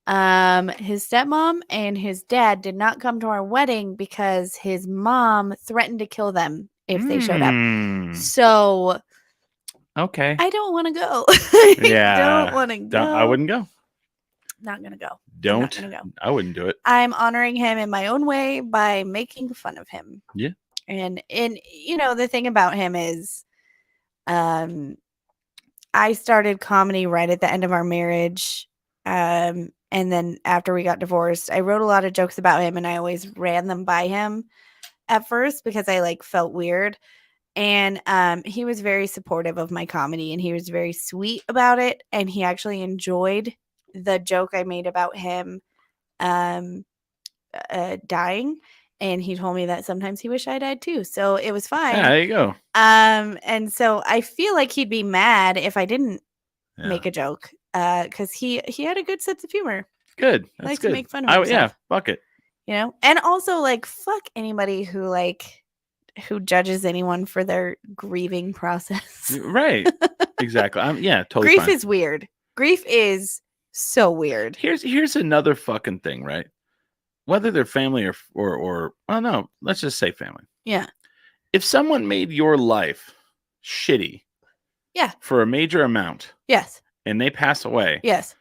His stepmom and his dad did not come to our wedding because his mom threatened to kill them if they showed up. So, okay, I don't want to go. Yeah, don't want to go. I wouldn't go. Not gonna go. Don't. Gonna go. I wouldn't do it. I'm honoring him in my own way by making fun of him. Yeah. And the thing about him is, I started comedy right at the end of our marriage. And then after we got divorced, I wrote a lot of jokes about him, and I always ran them by him at first because I felt weird. And he was very supportive of my comedy, and he was very sweet about it. And he actually enjoyed the joke I made about him dying. And he told me that sometimes he wished I died too. So it was fine. Yeah, there you go. And so I feel like he'd be mad if I didn't Yeah. make a joke, because he had a good sense of humor. Good. That's Likes good. to make fun of himself. Yeah, fuck it. You know, and also like fuck anybody who judges anyone for their grieving process. Right. Exactly. Yeah, totally. Grief fine. is weird. Grief is so weird. Here's another fucking thing, right? Whether they're family or oh no, let's just say family. Yeah. If someone made your life shitty, Yeah. for a major amount, Yes. and they pass away, Yes.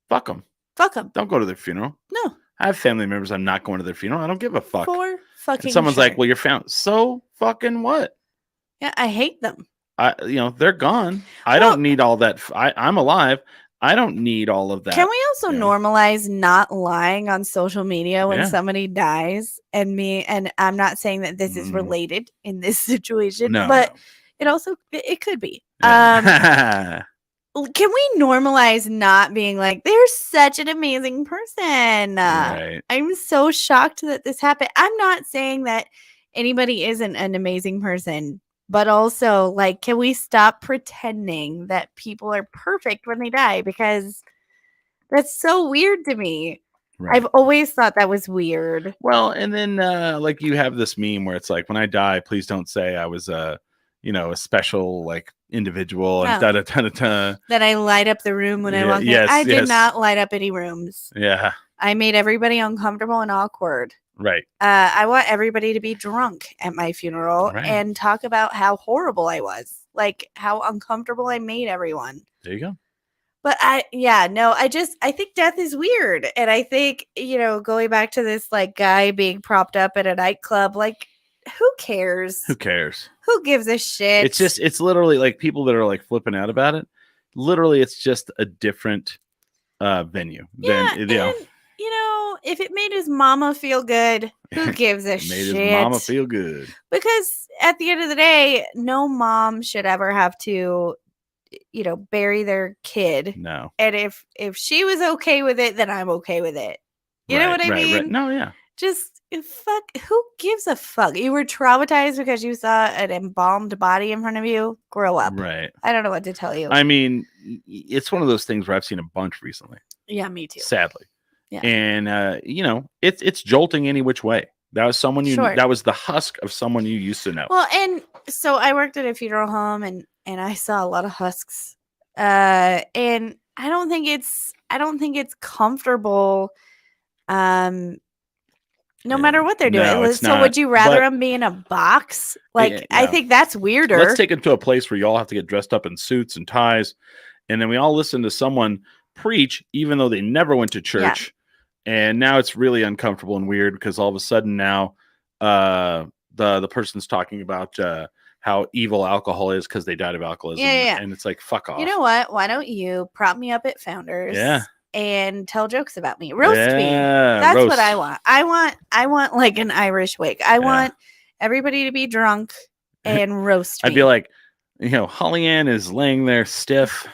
fuck them. Fuck them. Don't go to their funeral. No. I have family members. I'm not going to their funeral. I don't give a fuck. For fucking And someone's sure. like, "Well, you're found." So fucking what? Yeah, I hate them. They're gone. I Well- don't need all that. I'm alive. I don't need all of that. Can we also yeah. normalize not lying on social media when Yeah. somebody dies? And I'm not saying that this is Mm. related in this situation, No, but no. it also it could be. Yeah. Can we normalize not being like, they're such an amazing person? Right. I'm so shocked that this happened. I'm not saying that anybody isn't an amazing person, but also, like, can we stop pretending that people are perfect when they die? Because that's so weird to me. Right. I've always thought that was weird. Well, and then like you have this meme where it's like, when I die, please don't say I was a special like individual and Oh. da da da da da. That I light up the room when I Yeah, walk in. yes, I did yes. not light up any rooms. Yeah. I made everybody uncomfortable and awkward. Right. I want everybody to be drunk at my funeral Right. and talk about how horrible I was, like how uncomfortable I made everyone. There you go. But I think death is weird. And I think, going back to this like guy being propped up at a nightclub, like, who cares? Who cares? Who gives a shit? It's literally like people that are like flipping out about it. Literally, it's just a different venue. Yeah, Than, and, if it made his mama feel good, who gives a made shit? his mama feel good. Because at the end of the day, no mom should ever have to, bury their kid. No. And if she was okay with it, then I'm okay with it. You know what I mean? Right. No, yeah. Just fuck. Who gives a fuck? You were traumatized because you saw an embalmed body in front of you. Grow up. Right. I don't know what to tell you. I mean, it's one of those things where I've seen a bunch recently. Yeah, me too. Sadly. Yeah. And it's jolting any which way. That was someone Sure. that was the husk of someone you used to know. Well, and so I worked at a funeral home, and I saw a lot of husks. And I don't think it's comfortable. No matter what they're doing. No, it's So not. would you rather But- them be in a box? Like, Yeah, I no. think that's weirder. Let's take it to a place where you all have to get dressed up in suits and ties, and then we all listen to someone preach, even though they never went to church. And now it's really uncomfortable and weird because all of a sudden now, the person's talking about how evil alcohol is because they died of alcoholism. Yeah. And it's like, fuck off. You know what? Why don't you prop me up at Founders? Yeah. And tell jokes about me. Roast me. Yeah, That's roast. what I want. I want like an Irish wake. I want everybody to be drunk and roast me. I'd be like, Holly Ann is laying there stiff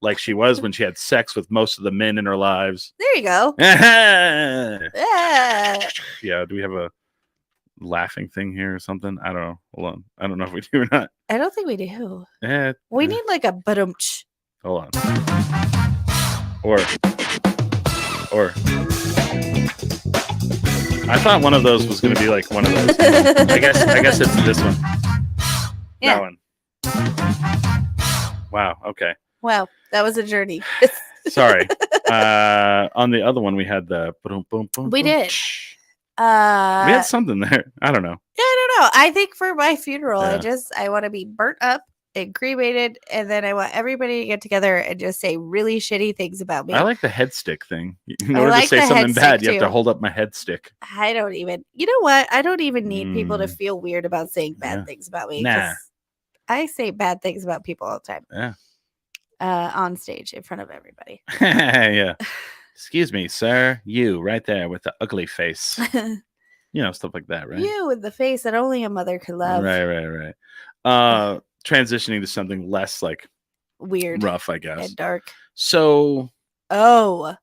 like she was when she had sex with most of the men in her lives. There you go. Yeah. Yeah. Do we have a laughing thing here or something? I don't know. Hold on. I don't know if we do or not. I don't think we do. Eh, We need like a badumch. hold on. Or I thought one of those was going to be like one of those. I guess it's this one. Yeah. That one. Wow. Okay. Wow, that was a journey. Sorry. On the other one, we had the. Boom, boom, boom, We boom. did. We had something there. I don't know. Yeah, I don't know. I think for my funeral, Yeah. I want to be burnt up and cremated, and then I want everybody to get together and just say really shitty things about me. I like the head stick thing. In I order like to say the something head bad, stick you have to too. hold up my head stick. I don't even. You know what? I don't even need people to Mm. feel weird about saying bad Yeah. things about me. Nah. 'Cause I say bad things about people all the time. Yeah. On stage in front of everybody. Yeah. Excuse me, sir. You right there with the ugly face. Stuff like that, right? You with the face that only a mother could love. Right. transitioning to something less like Weird rough, I guess. and dark. So, Oh,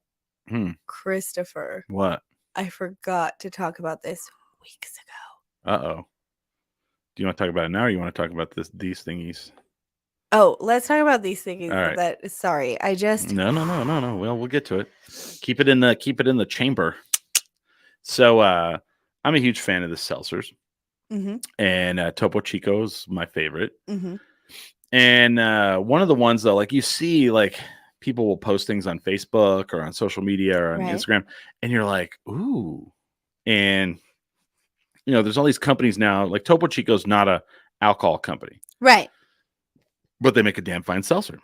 Hmm. Christopher, What? I forgot to talk about this weeks ago. Uh-oh. Do you want to talk about it now, or you want to talk about these thingies? Oh, let's talk about these things. All right. Sorry, I just No. Well, we'll get to it. Keep it in the chamber. So, I'm a huge fan of the seltzers, and Topo Chico is my favorite. And one of the ones though, like you see, like people will post things on Facebook or on social media or on Instagram, and you're like, ooh. And there's all these companies now. Like Topo Chico's not a alcohol company, right? But they make a damn fine seltzer.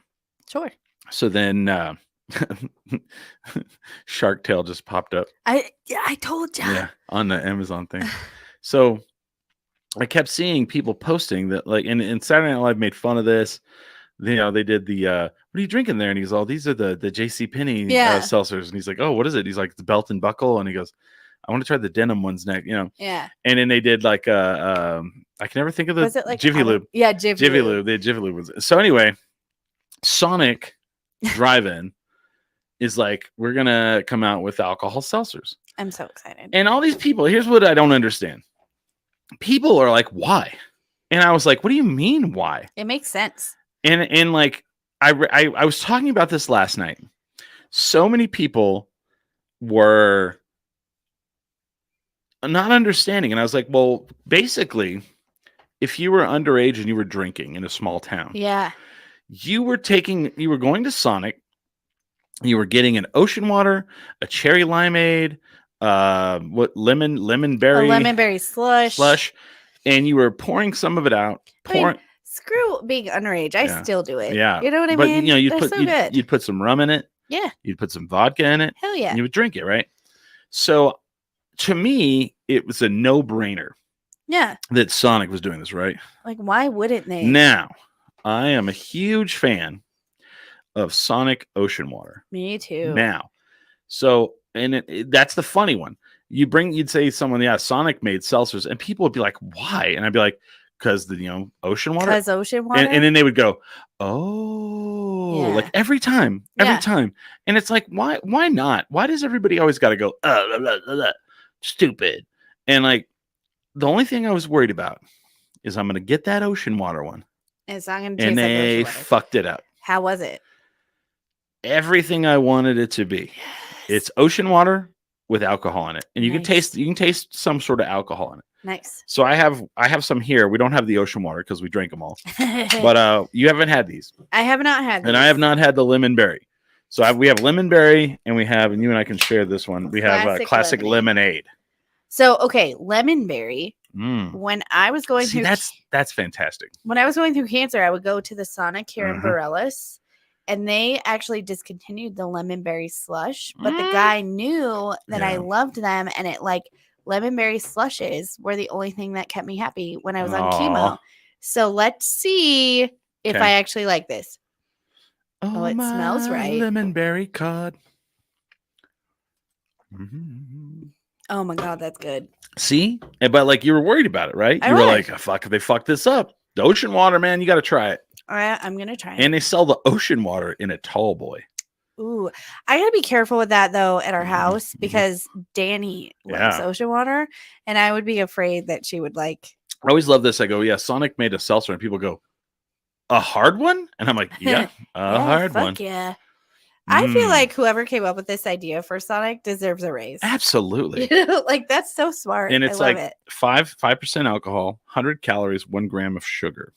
Sure. So then Shark Tale just popped up. I told you. Yeah, on the Amazon thing. So I kept seeing people posting that, like, and Saturday Night Live made fun of this. They did the what are you drinking there? And he's all, these are the JCPenney seltzers. And he's like, oh, what is it? He's like, the Belt and Buckle. And he goes, I want to try the denim ones next, Yeah. And then they did like I can never think of the Jiffy Lube. Yeah, Jiffy Lube. They had Jiffy Lube ones. So anyway, Sonic Drive-In is like, we're gonna come out with alcohol seltzers. I'm so excited. And all these people, here's what I don't understand. People are like, why? And I was like, what do you mean why? It makes sense. And like I was talking about this last night. So many people were not understanding. And I was like, well, basically, if you were underage and you were drinking in a small town, you were going to Sonic, you were getting an ocean water, a cherry limeade, lemon berry slush, and you were pouring some of it out. Screw being underage. I still do it. Yeah. You know what I mean? You'd put some rum in it. Yeah. You'd put some vodka in it. Hell yeah. And you would drink it, right? So to me, it was a no-brainer. Yeah. That Sonic was doing this, right? Like, why wouldn't they? Now, I am a huge fan of Sonic Ocean Water. Me too. Now, so, and that's the funny one. You'd say someone, Sonic made seltzers, and people would be like, why? And I'd be like, because the ocean water. Because ocean water. And then they would go, oh, like every time. And it's like, why not? Why does everybody always got to go, blah, blah, blah, stupid? And like, the only thing I was worried about is I'm going to get that ocean water one. It's not going to taste and like they ocean water. Fucked it up. How was it? Everything I wanted it to be. Yes. It's ocean water with alcohol in it. And you can taste some sort of alcohol in it. Nice. So I have some here. We don't have the ocean water because we drank them all. But you haven't had these. I have not had these. And I have not had the lemon berry. So we have lemon berry, and you and I can share this one. We have classic lemonade. So okay, lemon berry. When I was going through, that's fantastic. When I was going through cancer, I would go to the Sonic here in Borellis, and they actually discontinued the lemon berry slush. But the guy knew that I loved them, and lemon berry slushes were the only thing that kept me happy when I was on chemo. So let's see if I actually like this. Oh, it smells right. Lemon berry cod. Oh my God, that's good. See? But like, you were worried about it, right? You were like, oh, fuck, they fucked this up. The ocean water, man, you got to try it. All right, I'm going to try it. And they sell the ocean water in a tall boy. Ooh, I got to be careful with that, though, at our house because Danny loves ocean water. And I would be afraid that she would like. I always love this. I go, Sonic made a seltzer. And people go, a hard one? And I'm like, a hard one. Yeah. I feel like whoever came up with this idea for Sonic deserves a raise. Absolutely. Like, that's so smart. And it's like 5% alcohol, 100 calories, 1 gram of sugar.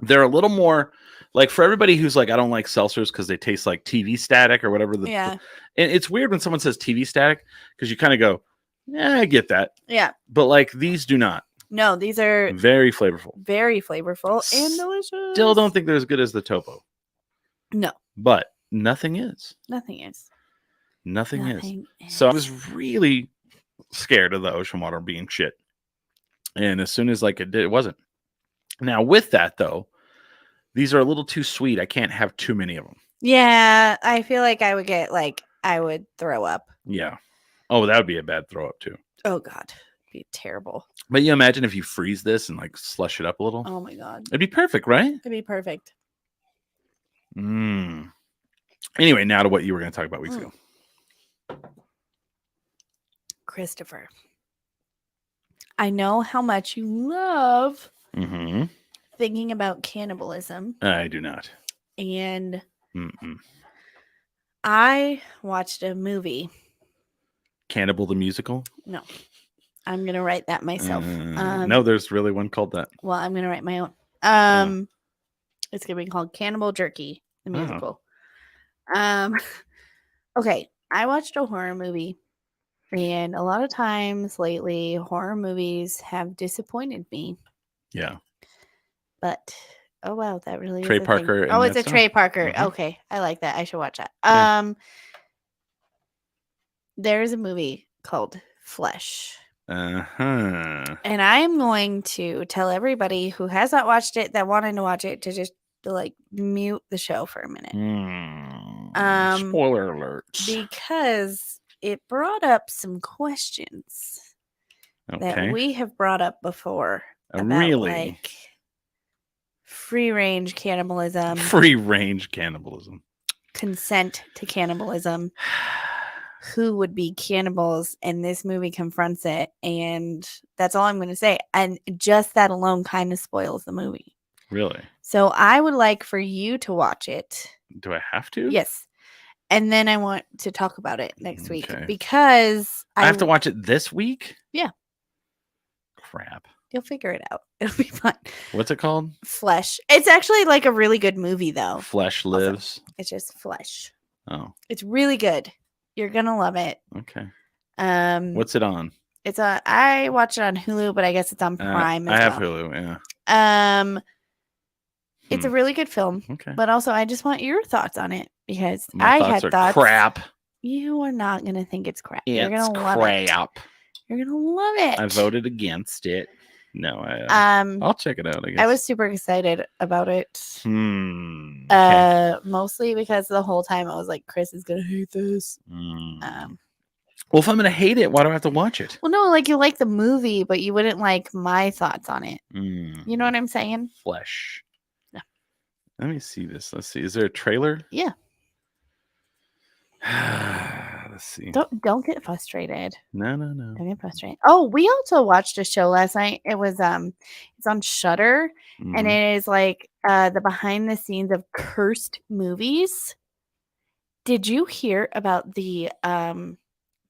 They're a little more like, for everybody who's like, I don't like seltzers because they taste like TV static or whatever. And it's weird when someone says TV static because you kind of go, yeah, I get that. Yeah. But like, these do not. No, these are very flavorful. Very flavorful and delicious. Still don't think they're as good as the Topo. No. But nothing is. Nothing is. Nothing is. So I was really scared of the ocean water being shit. And as soon as it wasn't. Now with that though, these are a little too sweet. I can't have too many of them. Yeah, I feel like I would get I would throw up. Yeah. Oh, that would be a bad throw up too. Oh God. Be terrible. But you imagine if you freeze this and like slush it up a little. Oh my god. It'd be perfect, right? It'd be perfect. Anyway, now to what you were going to talk about weeks ago. Christopher, I know how much you love thinking about cannibalism. I do not. And I watched a movie. Cannibal the Musical? No. I'm going to write that myself. No, there's really one called that. Well, I'm going to write my own. It's going to be called Cannibal Jerky, the musical. Okay. I watched a horror movie. And a lot of times lately, horror movies have disappointed me. Yeah. But, oh, wow. That really Trey is a Parker. thing. Oh, it's a Trey Parker. Mhm. Okay. I like that. I should watch that. Yeah. There's a movie called Flesh. Uh-huh. And I am going to tell everybody who has not watched it that wanted to watch it to just like mute the show for a minute. Spoiler alert. Because it brought up some questions that we have brought up before. About, really? Like free range cannibalism. Free range cannibalism. Consent to cannibalism. Who would be cannibals, and this movie confronts it, and that's all I'm going to say. And just that alone kind of spoils the movie. Really? So I would like for you to watch it. Do I have to? Yes. And then I want to talk about it next week Okay. because I have to watch it this week? Yeah. Crap. You'll figure it out. It'll be fun. What's it called? Flesh. It's actually like a really good movie, though. Flesh Lives. Also, it's just Flesh. Oh. It's really good. You're gonna love it. Okay. What's it on? It's on. I watch it on Hulu, but I guess it's on Prime. I have Hulu. Yeah. It's a really good film. Okay. But also, I just want your thoughts on it because My I thoughts had are thoughts. crap. You are not gonna think it's crap. You're It's gonna love it. crap. You're gonna love it. I voted against it. No, I'll check it out. I guess I was super excited about it. Okay. Mostly because the whole time I was like, Chris is gonna hate this. Well, if I'm gonna hate it, why do I have to watch it? Well, no, like you like the movie, but you wouldn't like my thoughts on it. You know what I'm saying? Flesh. Yeah. Let me see this. Let's see. Is there a trailer? Yeah. Let's see. Don't get frustrated. No. Don't get frustrated. Oh, we also watched a show last night. It was it's on Shudder, and it is like the behind the scenes of cursed movies. Did you hear about the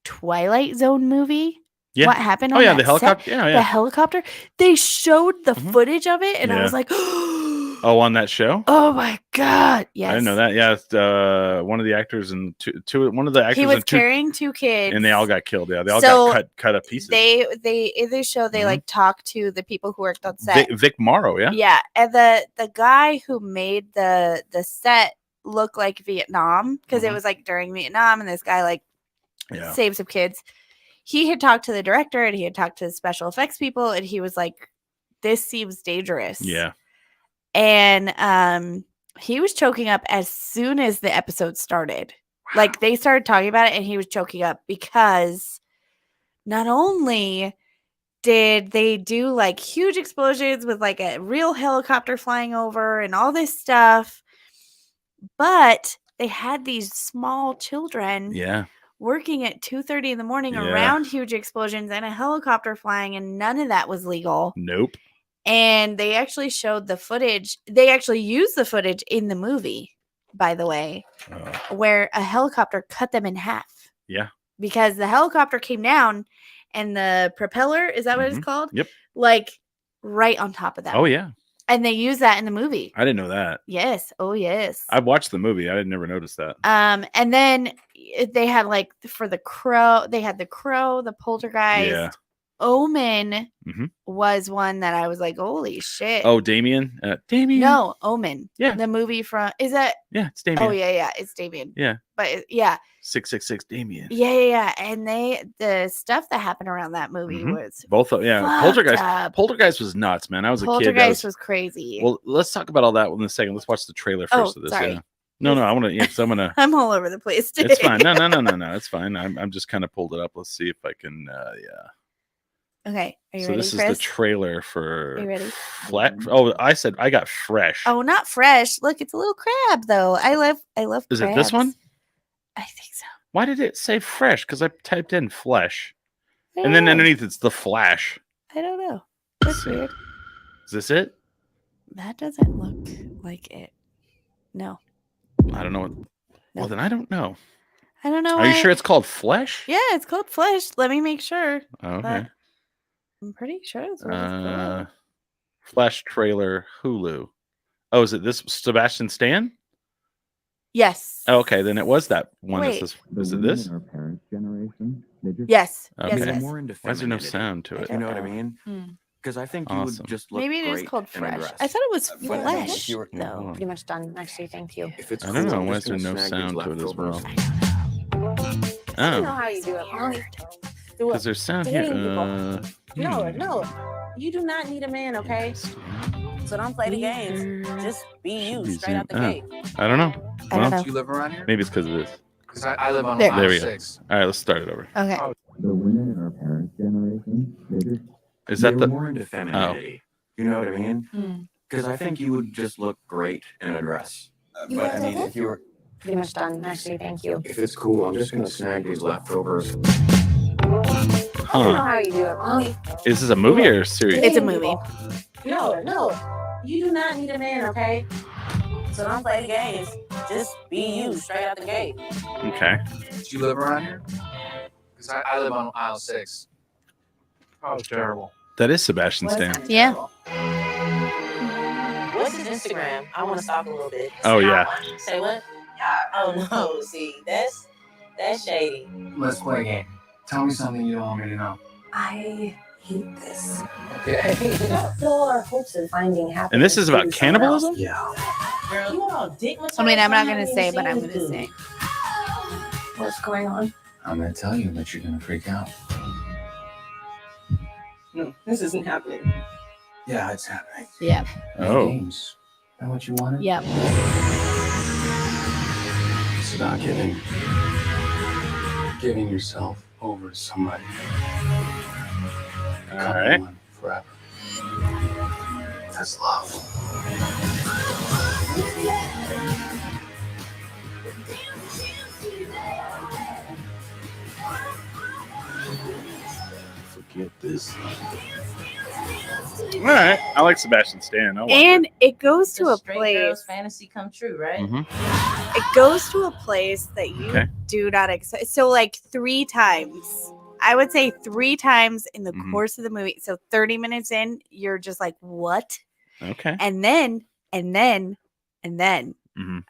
Twilight Zone movie? Yeah. What happened? Oh on yeah, that the helicopter. set? Yeah. The helicopter. They showed the footage of it, and I was like, "Oh, on that show? Oh my god! Yes, I didn't know that. Yeah, it's, one of the actors and one of the actors. He was carrying two kids, and they all got killed. Yeah, they all got cut up pieces. They in the show they like talked to the people who worked on set. Vic Morrow, yeah, yeah, and the guy who made the set looked like Vietnam because it was like during Vietnam, and this guy like saved some kids. He had talked to the director and he had talked to the special effects people, and he was like, "This seems dangerous." Yeah. And he was choking up as soon as the episode started. Wow. Like they started talking about it and he was choking up because not only did they do like huge explosions with like a real helicopter flying over and all this stuff, but they had these small children working at 2:30 in the morning around huge explosions and a helicopter flying, and none of that was legal. Nope. And they actually showed the footage. They actually used the footage in the movie, by the way, where a helicopter cut them in half. Yeah. Because the helicopter came down and the propeller, is that what it's called? Yep. Like right on top of that. Oh, yeah. And they use that in the movie. I didn't know that. Yes. Oh, yes. I've watched the movie. I had never noticed that. And then they had like for the crow, they had the crow, the poltergeist. Yeah. Omen was one that I was like, holy shit. Oh, Damien? Damien? No, Omen. Yeah. The movie from, is that? Yeah, it's Damien. Oh, yeah, it's Damien. Yeah. But yeah. 666 Damien. Yeah. And the stuff that happened around that movie was both of, Poltergeist. Up. Poltergeist was nuts, man. I was a kid. Poltergeist was crazy. Well, let's talk about all that in a second. Let's watch the trailer first of this. Sorry. Yeah. No, I want to, because I'm going to. I'm all over the place today. It's fine. No. It's fine. I'm just kind of pulled it up. Let's see if I can, Okay, are you So ready, this Chris? is the trailer Are for you ready? Flat. Oh, I said I got Fresh. Oh, not fresh. Look, it's a little crab though. I love Is crabs. it this one? I think so. Why did it say Fresh? Because I typed in Flesh, I and don't then know. underneath it's the Flash. I don't know. That's see. weird. Is this it? That doesn't look like it. No. I don't know. No. Well, then I don't know. I don't know. Are you why- sure it's called Flesh? Yeah, it's called Flesh. Let me make sure. Okay. But I'm pretty sure it's what it's called. Flash trailer Hulu. Oh, is it this Sebastian Stan? Yes. Oh, okay, then it was that one. Wait. That says, is it this? Our parents' generation, they just Yes. Okay. Yes. were Yes. more into Why is there no femininity. sound to I it? You know what I don't know. mean? Hmm. Because I think you Awesome. would just look Maybe it is great called in a Fresh. dress. I thought it was But I mean, if Flesh. you were- though. Hold on. Pretty much done. Actually, thank you. If it's I don't cool, know. I'm Why just is there gonna no snag these sound to it as leftovers. well? I don't know Oh, how you do it. Mommy. Do because it. there's sound Dating here. people. No. You do not need a man, okay? So don't play the games. Just be you, straight out the gate. I don't know. I don't know. Do you live around here? Maybe it's because of this. Because I live on There. There we aisle go. 6. All right, let's start it over. Okay. The women in our parents' generation, they just Is they that were the? more into femininity. You know what I mean? Hmm. Because I think you would just look great in a dress. But I mean, if you were, Pretty much done. Actually, thank you. if it's cool, I'm just gonna snag these leftovers. I don't know Huh? how you do it. Mommy. Is this a movie or a series? It's a movie. No. You do not need a man, okay? So don't play the games. Just be you, straight out the gate. Okay. Do you live around here? Because I live on aisle 6. Oh, terrible. That is Sebastian Stan. Yeah. What's his Instagram? I want to stalk a little bit. Oh yeah. Say what? Oh no, see, that's shady. Let's play a game. Tell me something you don't want me to know. I hate this. Okay. All our hopes of finding happiness. And this is about cannibalism? Yeah. Girl, you all dick I mean, I'm not gonna say, but I'm gonna say. What's going on? I'm going to tell you, but you're going to freak out. No, this isn't happening. Yeah, it's happening. Yeah. Oh. Games. Is that what you wanted? Yep. It's about giving yourself over to somebody. All right. Forever. That's love. Forget this. All right. I like Sebastian Stan. I'll watch And it goes to a Straight girl's place. fantasy come true, right? it. Mhm. It goes to a place that you Okay. do not expect. So, like 3 times. I would say 3 times in the Mhm. course of the movie. So 30 minutes in, you're just like, what? Okay. And then Mhm.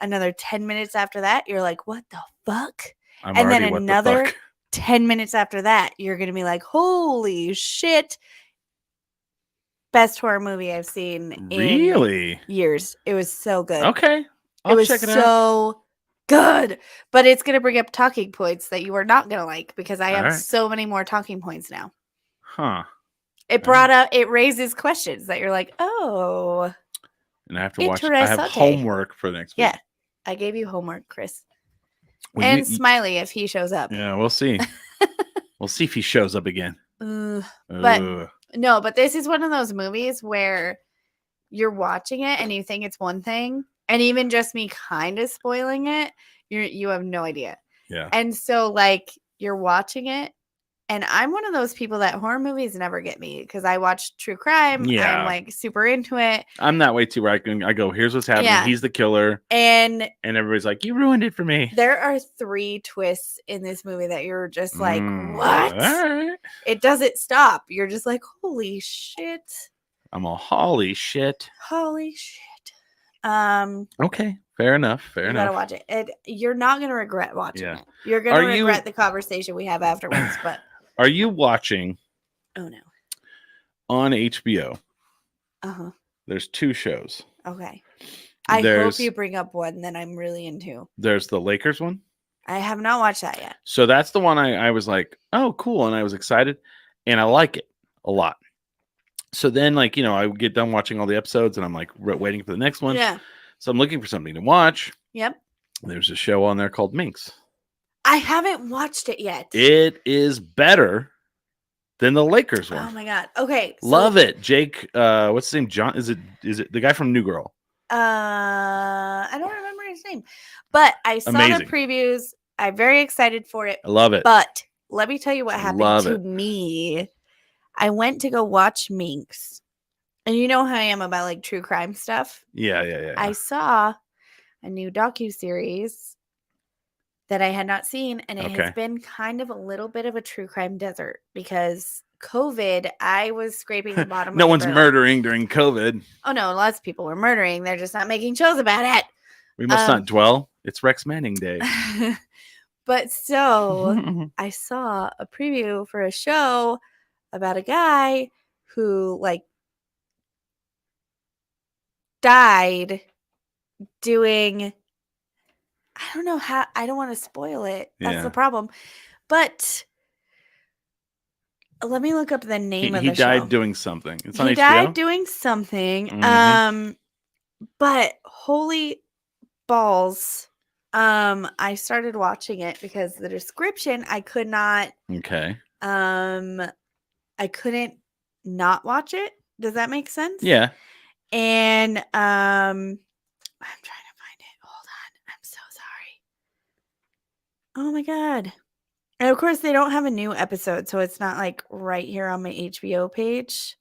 another 10 minutes after that, you're like, what the fuck? I'm And then already what the another fuck. 10 minutes after that, you're going to be like, holy shit. Best horror movie I've seen in Really? years. It was so good. Okay. I'll It was check it out. so good. But it's going to bring up talking points that you are not going to like because I have Alright. so many more talking points now. Huh. It brought up, it raises questions that you're like, oh, And I have to watch. I have Interessante. homework for next yeah. week. I gave you homework, Chris. Well, and you- Smiley if he shows up. Yeah, we'll see. We'll see if he shows up again. Ugh. But- No, but this is one of those movies where you're watching it and you think it's one thing, and even just me kind of spoiling it, you have no idea. Yeah. And so like you're watching it, and I'm one of those people that horror movies never get me because I watch true crime. Yeah. I'm like super into it, I'm that way too. Where I go, here's what's happening. Yeah. He's the killer, and and everybody's like, you ruined it for me. there are 3 twists in this movie that you're just like, what? All right. It doesn't stop. You're just like, holy shit. I'm all holy shit. Holy shit. Okay, fair enough. Fair You enough. gotta watch it. You're not gonna regret watching Yeah. it. You're gonna Are you- regret the conversation we have afterwards, but Are you watching oh no. on HBO? Uh-huh. There's 2 shows. Okay. I There's- hope you bring up one that I'm really into. There's the Lakers one. I have not watched that yet. So that's the one I was like, oh, cool. And I was excited and I like it a lot. So then, like, I would get done watching all the episodes and I'm like waiting for the next one. Yeah. So I'm looking for something to watch. Yep. There's a show on there called Minx. I haven't watched it yet. It is better than the Lakers Oh one. my god. Okay. So, Love it. Jake, what's his name? John? Is it the guy from New Girl? I don't remember his name, but I saw Amazing. the previews. I'm very excited for it. I love it. But let me tell you what happened Love to it. me. I went to go watch Minx. And you know how I am about like true crime stuff. Yeah. I saw a new docuseries that I had not seen, and it has been kind of a little bit of a true crime desert because COVID, I was scraping the bottom. No of the one's barrel. murdering during COVID. Oh no, lots of people were murdering. They're just not making shows about it. We must not dwell. It's Rex Manning Day. But so I saw a preview for a show about a guy who like died doing, I don't know how, I don't want to spoil it. That's Yeah. the problem. But let me look up the name of He the show. died doing something. It's on He HBO? died doing something. But holy balls. I started watching it because the description I could not Okay. I couldn't not watch it. Does that make sense? Yeah. And I'm trying to find it. Hold on. I'm so sorry. Oh my god. And of course they don't have a new episode, so it's not like right here on my HBO page.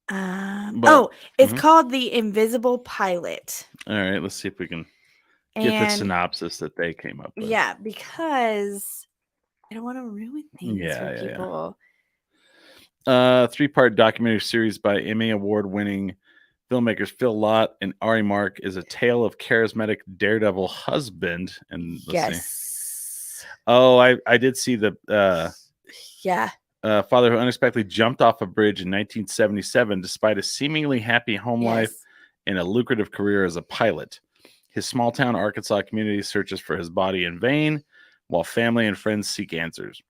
It's called The Invisible Pilot. All right, let's see if we can get the synopsis that they came up with. Yeah, because I don't want to ruin things for people. 3-part documentary series by Emmy Award-winning filmmakers Phil Lott and Ari Mark is a tale of charismatic daredevil husband. And let's see. Oh, I did see the father who unexpectedly jumped off a bridge in 1977 despite a seemingly happy home life and a lucrative career as a pilot. His small-town Arkansas community searches for his body in vain, while family and friends seek answers.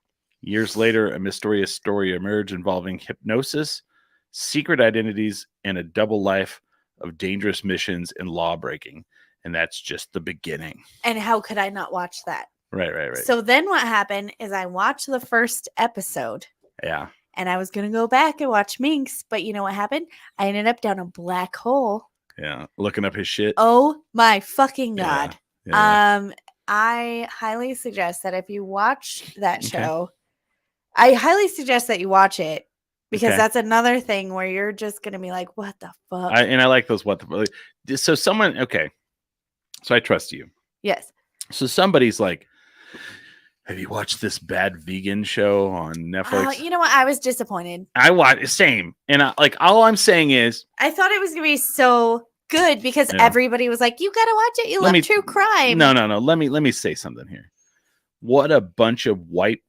Years later, a mysterious story emerged involving hypnosis, secret identities, and a double life of dangerous missions and law breaking. And that's just the beginning. And how could I not watch that? Right. So then what happened is I watched the first episode. Yeah. And I was going to go back and watch Minx, but you know what happened? I ended up down a black hole. Yeah. Looking up his shit. Oh my fucking God. Yeah. I highly suggest that if you watch that show, I highly suggest that you watch it because that's another thing where you're just going to be like, what the fuck? I like those what the fuck. So someone, so I trust you. Yes. So somebody's like, have you watched this bad vegan show on Netflix? You know what? I was disappointed. I watched same. And all I'm saying is I thought it was going to be so good because everybody was like, you got to watch it. You love true crime. No. Let me say something here. What a bunch of white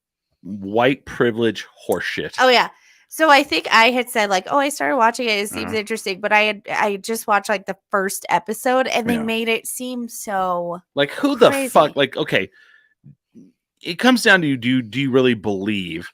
privilege horseshit. Oh yeah. So I think I had said like, oh, I started watching it. It seems interesting, but I just watched like the first episode and they made it seem so like who crazy. The fuck? Like, okay, it comes down to do you really believe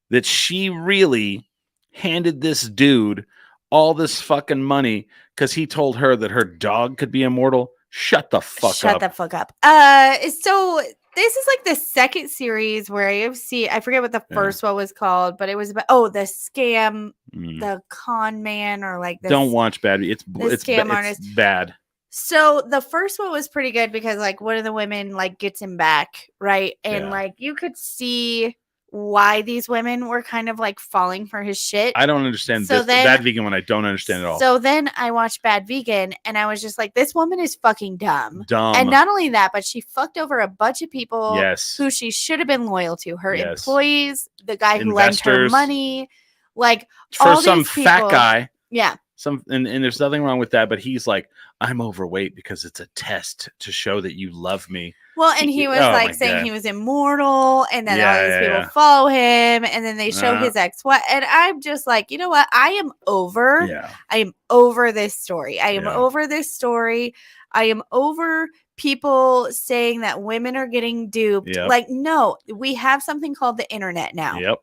that she really handed this dude all this fucking money because he told her that her dog could be immortal? Shut the fuck up. Shut the fuck up. So this is like the second series where I forget what the first one was called, but it was about the scam, the con man, or like this. Don't watch bad. It's scam artist. It's bad. So the first one was pretty good because like one of the women like gets him back, right? And like you could see why these women were kind of like falling for his shit. I don't understand this Bad Vegan one. I don't understand at all. So then I watched Bad Vegan and I was just like, this woman is fucking dumb. Dumb. And not only that, but she fucked over a bunch of people who she should have been loyal to. Her employees, the guy who lent her money, like for all some these people, fat guy. Yeah. And there's nothing wrong with that, but he's like, I'm overweight because it's a test to show that you love me. Well, and he was like saying he was immortal, and then all these people follow him, and then they show his ex-wife, and I'm just like, you know what? I am over. Yeah. I am over this story. I am over this story. I am over people saying that women are getting duped. Yep. Like, no, we have something called the internet now. Yep.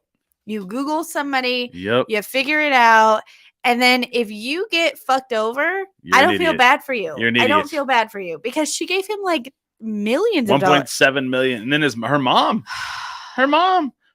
You Google somebody. Yep. You figure it out. And then if you get fucked over, I don't feel bad for you. I don't feel bad for you because she gave him like millions of dollars. 1.7 million. And then her mom.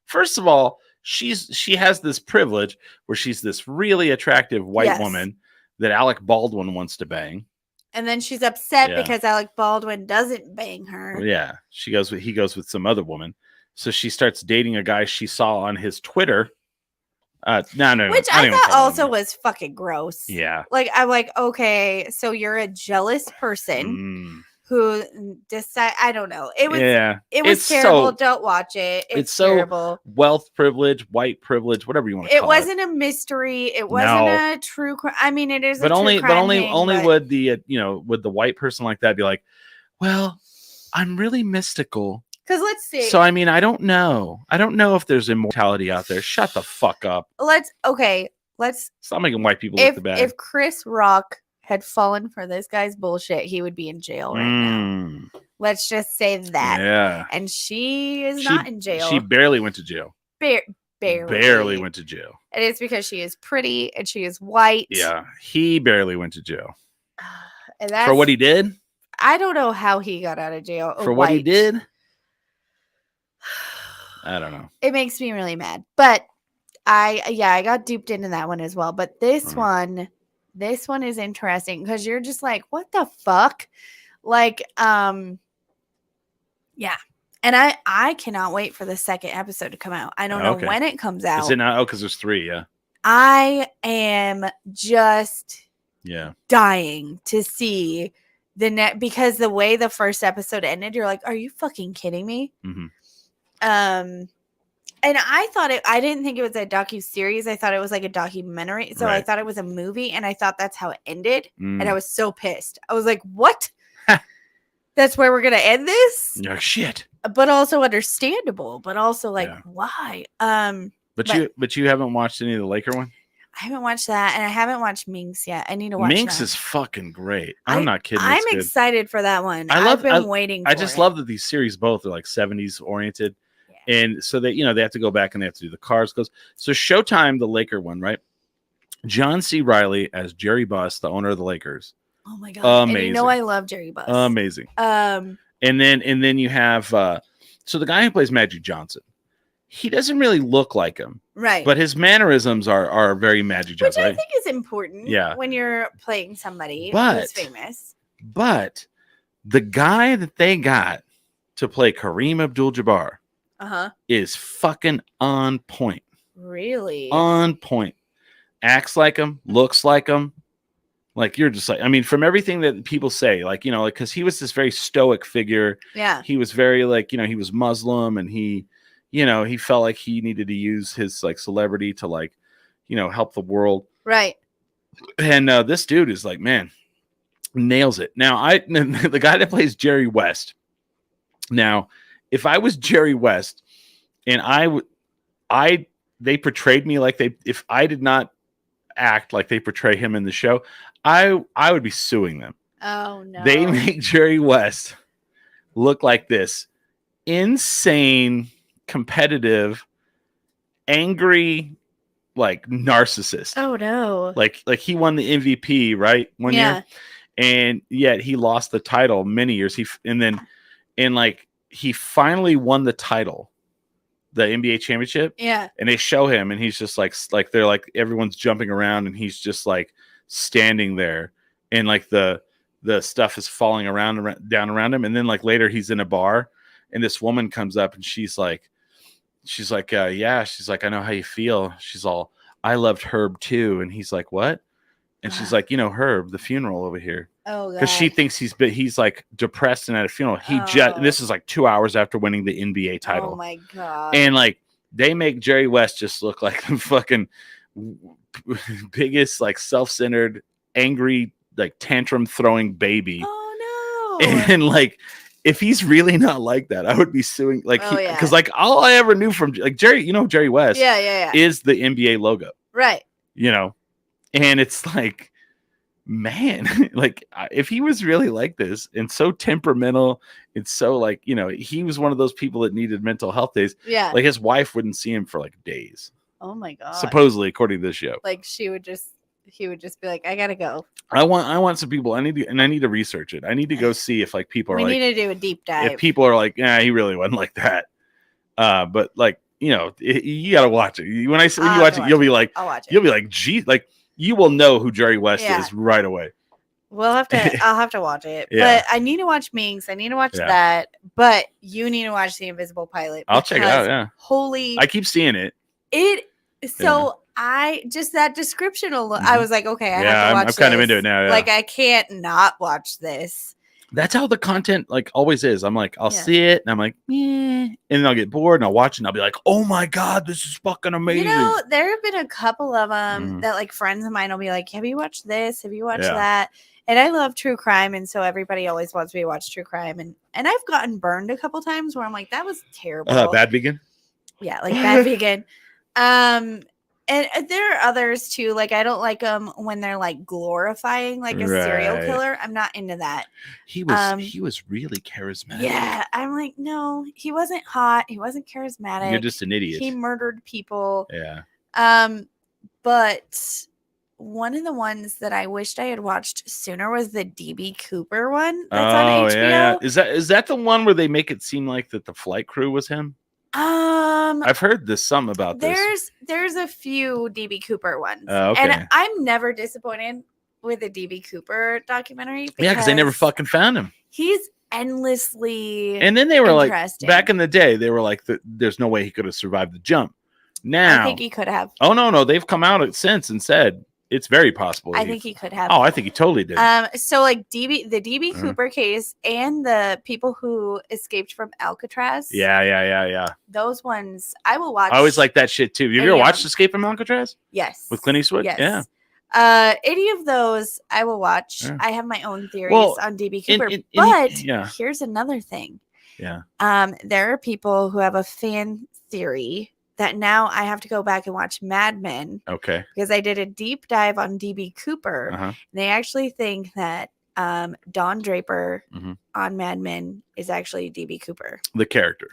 First of all, she has this privilege where she's this really attractive white Yes. woman that Alec Baldwin wants to bang. And then she's upset Yeah. because Alec Baldwin doesn't bang her. Yeah, he goes with some other woman. So she starts dating a guy she saw on his Twitter. No. Which I I don't even thought follow also him. was fucking gross. Yeah. Like, I'm like, okay, so you're a jealous person who decide. I don't know. It was It's terrible. so- Don't watch it. It's so terrible. wealth privilege, white privilege, whatever you want to It call wasn't a mystery. It wasn't a true crime. I mean, it is But a only true crime but would the would the white person like that be like, well, I'm really mystical. Because let's see. So I mean, I don't know if there's immortality out there. Shut the fuck up. Let's Stop making white people look bad. if Chris Rock had fallen for this guy's bullshit, he would be in jail right now. Let's just say that. Yeah. And she is not in jail. She barely went to jail. Barely went to jail. And it's because she is pretty and she is white. Yeah. He barely went to jail. And that's, For what he did? I don't know how he got out of jail. For what he did? I don't know. It makes me really mad. But I got duped into that one as well. But this one is interesting because you're just like, what the fuck? Like, yeah. And I cannot wait for the second episode to come out. I don't know when it comes out. Is it not? Oh, because there's 3, yeah. I am just dying to see the net because the way the first episode ended, you're like, are you fucking kidding me? Mm-hmm. And I didn't think it was a docu-series. I thought it was like a documentary. So I thought it was a movie and I thought that's how it ended. And I was so pissed. I was like, what? That's where we're going to end this? No shit. But also understandable, but also like, why? But you haven't watched any of the Laker one? I haven't watched that and I haven't watched Minx yet. I need to watch Minx that. is fucking great. I'm not kidding. I'm excited for that one. I've been waiting for I just love that these series both are like 70s oriented. Yeah. And so they have to go back and they have to do the cars. So Showtime, the Laker one, right? John C. Reilly as Jerry Buss, the owner of the Lakers. Oh my God. Amazing. And you know I love Jerry Buss. Amazing. And then you have so the guy who plays Magic Johnson, he doesn't really look like him. Right. But his mannerisms are very Magic Johnson. Which I think is important when you're playing somebody who's famous. But the guy that they got to play Kareem Abdul-Jabbar is fucking on point. Really? On point. Acts like him, looks like him. Like, you're just like, I mean, from everything that people say, like, because he was this very stoic figure. Yeah. He was very like, he was Muslim and he felt like he needed to use his like celebrity to like, help the world. Right. And this dude is like, man, nails it. Now, the guy that plays Jerry West. Now, if I was Jerry West and they portrayed me like if I did not act like they portray him in the show, I would be suing them. Oh no. They make Jerry West look like this insane, competitive, angry, like narcissist. Oh no. Like he won the MVP, right? One year. And yet he lost the title many years. He finally won the title, the NBA championship. Yeah. And they show him and he's just like they're like everyone's jumping around and he's just like standing there and like the stuff is falling down around him. And then like later he's in a bar and this woman comes up and she's like, yeah, she's like, I know how you feel. She's all, I loved Herb too. And he's like, what? And she's like, Herb, the funeral over here. Oh, because she thinks he's like depressed and at a funeral. This is like 2 hours after winning the NBA title. Oh my God. And like they make Jerry West just look like the fucking biggest, like self-centered, angry, like tantrum throwing baby. Oh no. And like, if he's really not like that, I would be suing. Like, because like all I ever knew from like Jerry, Jerry West, is the NBA logo, right? And it's like, man, like if he was really like this and so temperamental, it's so like he was one of those people that needed mental health days. Yeah, like his wife wouldn't see him for like days. Oh my God! Supposedly, according to this show, like he would just be like, I gotta go. I want some people. I need to research it. I need to go see if like people are. We like, need to do a deep dive. If people are like, yeah, he really wasn't like that. But like you got to watch it. When you I'll watch have it, to you'll be like, I'll watch it. you'll be like, gee, like you will know who Jerry West Yeah. is right away. I'll have to watch it. Yeah. But I need to watch Minx. I need to watch Yeah. that. But you need to watch The Invisible Pilot. I'll check it out. because Yeah. Holy. I keep seeing it. So I just that description alone, Mhm. I was like, okay, I have Yeah, to watch I'm kind of this. into it now. Yeah. Like I can't not watch this. That's how the content like always is. I'm like, I'll Yeah. see it, and I'm like, and then I'll get bored, and I'll watch it, and I'll be like, oh my god, this is fucking amazing. You know, there have been a couple of them Mhm. that like friends of mine will be like, have you watched this? Have you watched Yeah. that? And I love true crime, and so everybody always wants me to watch true crime, and I've gotten burned a couple times where I'm like, that was terrible. Bad Vegan. Yeah, like Bad Vegan. And there are others too. Like I don't like them when they're like glorifying like a serial Right. killer. I'm not into that. He was really charismatic. Yeah, I'm like, no, he wasn't hot. He wasn't charismatic. You're just an idiot. He murdered people. Yeah. But one of the ones that I wished I had watched sooner was the DB Cooper one that's on HBO. Yeah. Is that the one where they make it seem like that the flight crew was him? I've heard some about this. There's a few DB Cooper ones. Okay. And I'm never disappointed with a DB Cooper documentary. Yeah, because they never fucking found him. He's endlessly And then they were like, interesting. back in the day, they were like, there's no way he could have survived the jump. Now, I think he could have. Oh no, they've come out since and said it's very possible. I think he could have. Oh, I think he totally did. So like the DB Cooper case and the people who escaped from Alcatraz. Yeah. Those ones I will watch. I always like that shit too. Have you ever watched Escape from Alcatraz? Yes. With Clint Eastwood? Yes. Yeah. Any of those I will watch. Yeah. I have my own theories on DB Cooper. But here's another thing. Yeah. There are people who have a fan theory that now I have to go back and watch Mad Men. Okay. Because I did a deep dive on DB Cooper. And they actually think that Don Draper on Mad Men is actually DB Cooper. The character.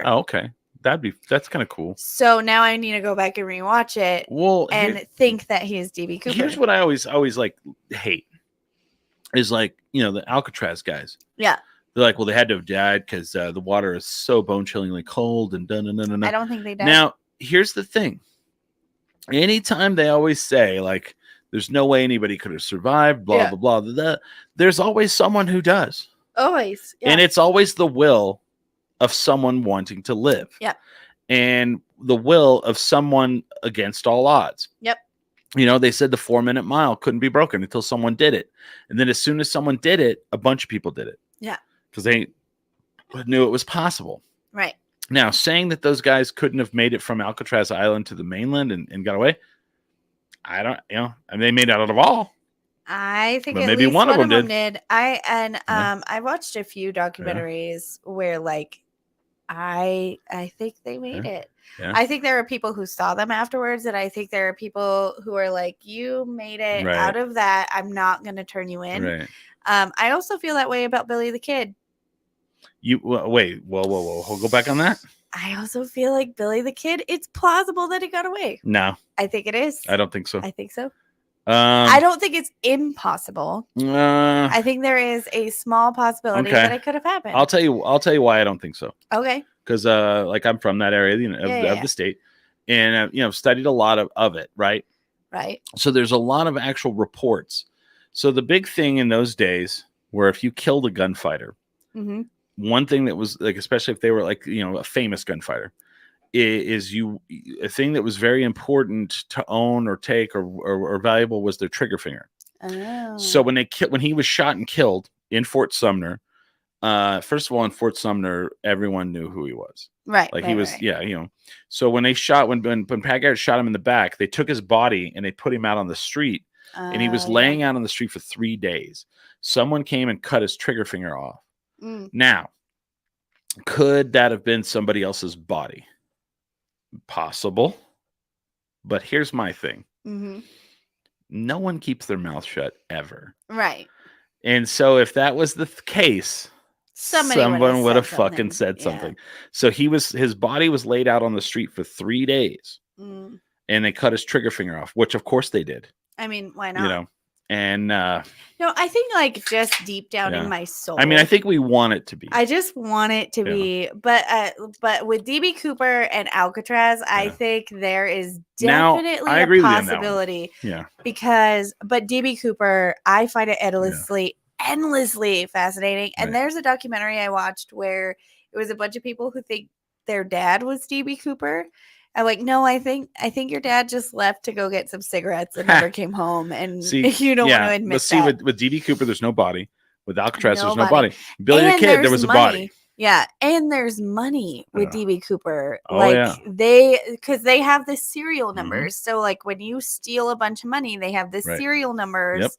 Oh, okay. That's kind of cool. So now I need to go back and rewatch it. Well, think that he is DB Cooper. Here's what I always like hate is like, the Alcatraz guys. Yeah. They're like, well, they had to have died because the water is so bone-chillingly cold and dun. I don't think they died. Now, here's the thing. Anytime they always say, like, there's no way anybody could have survived, blah, blah, blah, there's always someone who does. Always. Yeah. And it's always the will of someone wanting to live. Yeah. And the will of someone against all odds. Yep. They said the 4-minute mile couldn't be broken until someone did it. And then as soon as someone did it, a bunch of people did it. Yeah. Because they knew it was possible. Right. Now, saying that those guys couldn't have made it from Alcatraz Island to the mainland and got away, I don't, they made it out of all. I think but at maybe least one of them did. I watched a few documentaries where like I think they made it. Yeah. I think there are people who saw them afterwards, and I think there are people who are like, you made it out of that. I'm not going to turn you in. Right. I also feel that way about Billy the Kid. Wait, whoa. Go back on that. I also feel like Billy the Kid, it's plausible that he got away. No. I think it is. I don't think so. I think so. I don't think it's impossible. I think there is a small possibility that it could have happened. I'll tell you why I don't think so. Okay. Because like I'm from that area, of the state, and I've studied a lot of it, right? Right. So there's a lot of actual reports. So the big thing in those days were if you killed a gunfighter, one thing that was like, especially if they were like, a famous gunfighter, is a thing that was very important to own or take or valuable was their trigger finger. Oh. So when he was shot and killed in Fort Sumner, first of all, in Fort Sumner, everyone knew who he was. Right. Like he was, So when they shot, when Pat Garrett shot him in the back, they took his body and they put him out on the street. And he was laying out on the street for 3 days. Someone came and cut his trigger finger off. Now, could that have been somebody else's body? Possible. But here's my thing. No one keeps their mouth shut ever. Right. And so if that was the case, someone would have fucking said something. So his body was laid out on the street for 3 days. And they cut his trigger finger off, which of course they did. I mean, why not? And No, I think like just deep down Yeah. in my soul. I mean, I think we want it to be. I just want it to Yeah. be, but with DB Cooper and Alcatraz, I Yeah. think there is Now, definitely I a agree with you on that one. possibility Yeah. but DB Cooper, I find it endlessly fascinating. And Right. there's a documentary I watched where it was a bunch of people who think their dad was DB Cooper. I'm like, no, I think your dad just left to go get some cigarettes and never came home. And See, you don't want to admit but see, that. with DB Cooper, there's no body. With Alcatraz, there's no Nobody. body. Billy the And Kid, there there's was a money. body. Yeah, and there's money with Yeah. DB Cooper. Oh, Like yeah. because they have the serial Mhm. numbers. So like when you steal a bunch of money, they have the Right. serial numbers. Yep.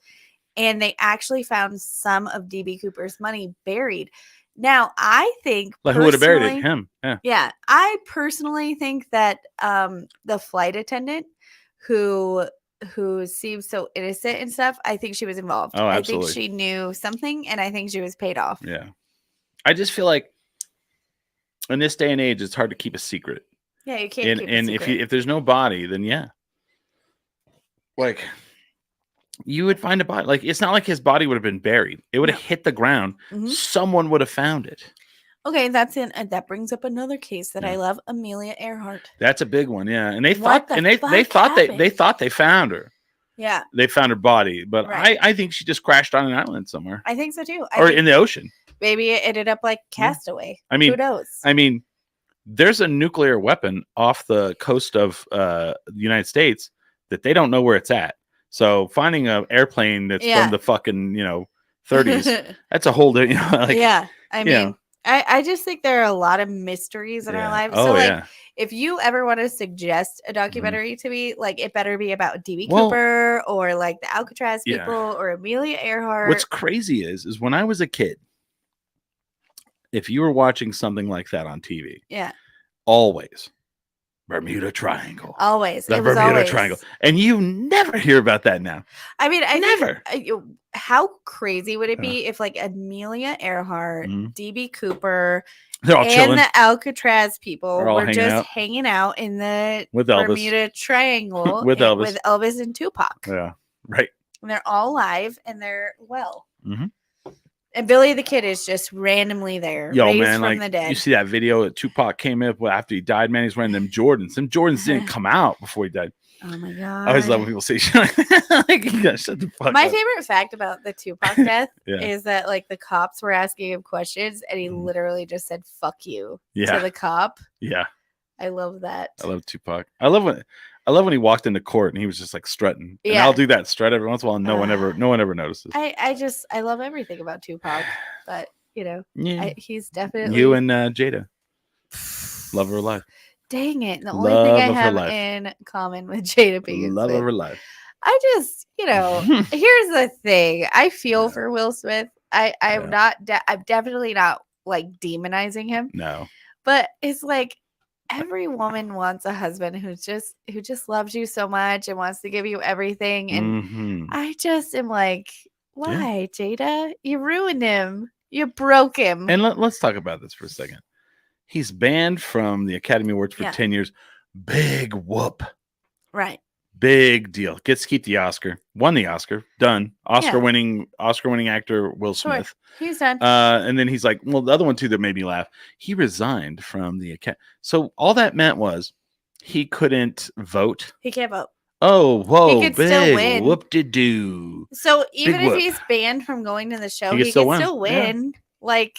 And they actually found some of DB Cooper's money buried. Now, I think Like who would have buried it? personally- Him. Yeah. Yeah, I personally think that the flight attendant who seems so innocent and stuff, I think she was involved. Oh, I absolutely. think she knew something, and I think she was paid off. Yeah. I just feel like in this day and age, it's hard to keep a secret. Yeah, you can't. And keep a secret. if there's no body, then yeah, like you would find a body. Like it's not like his body would have been buried; it would have hit the ground. Mhm. Someone would have found it. Okay, that brings up another case that I Yeah. love, Amelia Earhart. That's a big one, yeah. And they What thought, the and they fuck thought they happened? thought they found her. Yeah, They found her body, but Right. I think she just crashed on an island somewhere I think so too. or in the ocean. Maybe it ended up like Castaway. I mean, who knows? I mean, there's a nuclear weapon off the coast of the United States that they don't know where it's at. So finding an airplane that's Yeah. from the fucking 30s, that's a whole like yeah, I you mean, know. I just think there are a lot of mysteries in our Yeah. lives. Oh So like, yeah, if you ever want to suggest a documentary to me, like it better be about DB Well- Cooper or like the Alcatraz Yeah. people or Amelia Earhart. what's crazy is when I was a kid, if you were watching something like that on TV, yeah, always Bermuda Triangle. always The it was Bermuda always. Triangle. And you never hear about that now. I mean, I Never. think how crazy would it Yeah. be if like Amelia Earhart, Mhm. DB Cooper, They're all and chilling the Alcatraz people They're all were hanging just out. hanging out in the with Elvis. Bermuda Triangle With Elvis. with Elvis and Tupac. Yeah, right. And they're all alive and they're well. Mhm. And Billy the Kid is just randomly there, Yo, raised man, from like the dead. you see that video that Tupac came up with after he died, man, he's wearing them Jordans. Them Jordans didn't come out before he died. Oh my god! I always love when people say shit like that. Like, you gotta shut the fuck My up. favorite fact about the Tupac death Yeah. is that like the cops were asking him questions and he Mhm. literally just said "fuck you" Yeah. to the cop. Yeah, I love that. I love Tupac. I love when he walked into court and he was just like strutting. And Yeah. I'll do that strut every once in a while. And no one ever notices. I love everything about Tupac, but Yeah. he's definitely You and Jada, love of her life. Dang it! The only Love thing I of her have life. in common with Jada Pinkett Love of Smith. her life. I just, here's the thing. I feel for Will Smith. I'm Yeah. not. I'm definitely not like demonizing him, No. but it's like every woman wants a husband who just loves you so much and wants to give you everything. And Mhm. I just am like, why, Jada? You ruined him. You broke him. And let's talk about this for a second. He's banned from the Academy Awards for Yeah. 10 years. Big whoop. Right. Big deal. Gets to keep the Oscar. Won the Oscar. Done. Oscar Yeah. winning actor Will Sure. Smith. He's done. And then he's like, well, the other one too that made me laugh. He resigned from the Academy. So all that meant was he couldn't vote. He can't vote. Oh, whoa, could still big win. whoop de doo. So even if whoop. he's banned from going to the show, He he can can still still win. Yeah. win. Like,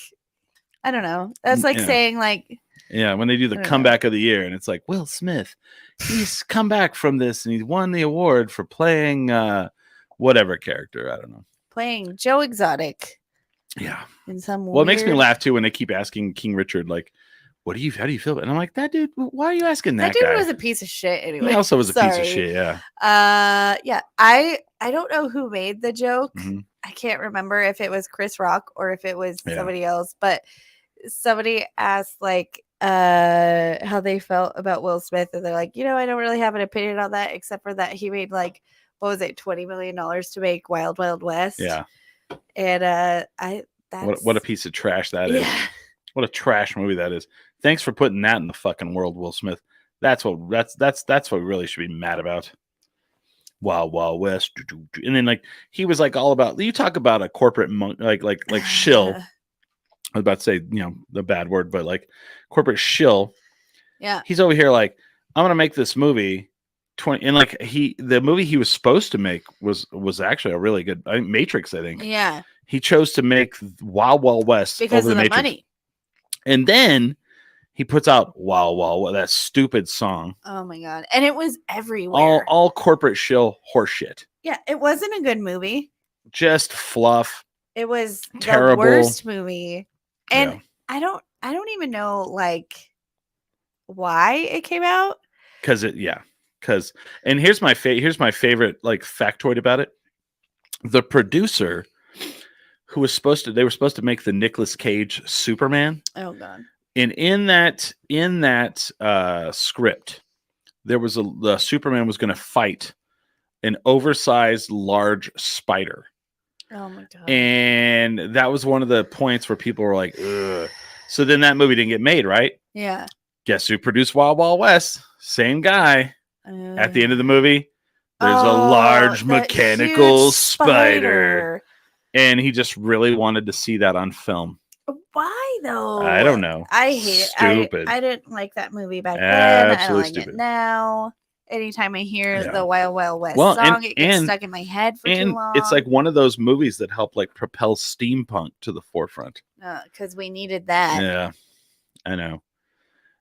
I don't know. That's like Yeah. saying like, Yeah, when they do the I don't know. comeback of the year, and it's like Will Smith, he's come back from this and he's won the award for playing whatever character. I don't know. playing Joe Exotic Yeah. in some. Well, it makes me weird- laugh too when they keep asking King Richard, like, how do you feel? And I'm like, that dude, why are you asking that, That dude guy? was a piece of shit. Anyway, He also was a piece of Sorry. shit. Yeah. Yeah. I don't know who made the joke. Mhm. I can't remember if it was Chris Rock or if it was Yeah. somebody else, but somebody asked like how they felt about Will Smith, and they're like, I don't really have an opinion on that, except for that he made like, what was it, $20 million to make Wild Wild West. Yeah. And that's What a piece of trash that is. yeah. What a trash movie that is. Thanks for putting that in the fucking world, Will Smith. That's what we really should be mad about. Wild Wild West, and then like he was like all about. You talk about a corporate monk, like shill. I was about to say, the bad word, but like corporate shill. Yeah. He's over here like, I'm gonna make this movie 20, and like the movie he was supposed to make was actually a really good Matrix, I think. Yeah. He chose to make Wild Wild West Because over of the the Matrix. money. And then he puts out Wild Wild, that stupid song. Oh my god. And it was everywhere. All corporate shill horseshit. Yeah, it wasn't a good movie. Just fluff. It was Terrible. the worst movie. And Yeah. I don't even know like why it came out. And here's my favorite like factoid about it. The producer they were supposed to make the Nicolas Cage Superman. Oh god. And in that script, there was the Superman was going to fight an oversized large spider. Oh my god. And that was one of the points where people were like, ugh. So then that movie didn't get made, right? Yeah. Guess who produced Wild Wild West? Same guy. At the end of the movie, there's a large mechanical spider. And he just really wanted to see that on film. Why though? I don't know. I hate it. Stupid. I didn't like that movie back then. Absolutely I don't like stupid. it now. Anytime I hear Yeah. the Wild Wild West Well, song, it gets and- stuck in my head for too long. It's like one of those movies that helped like propel steampunk to the forefront. Because we needed that. Yeah, I know.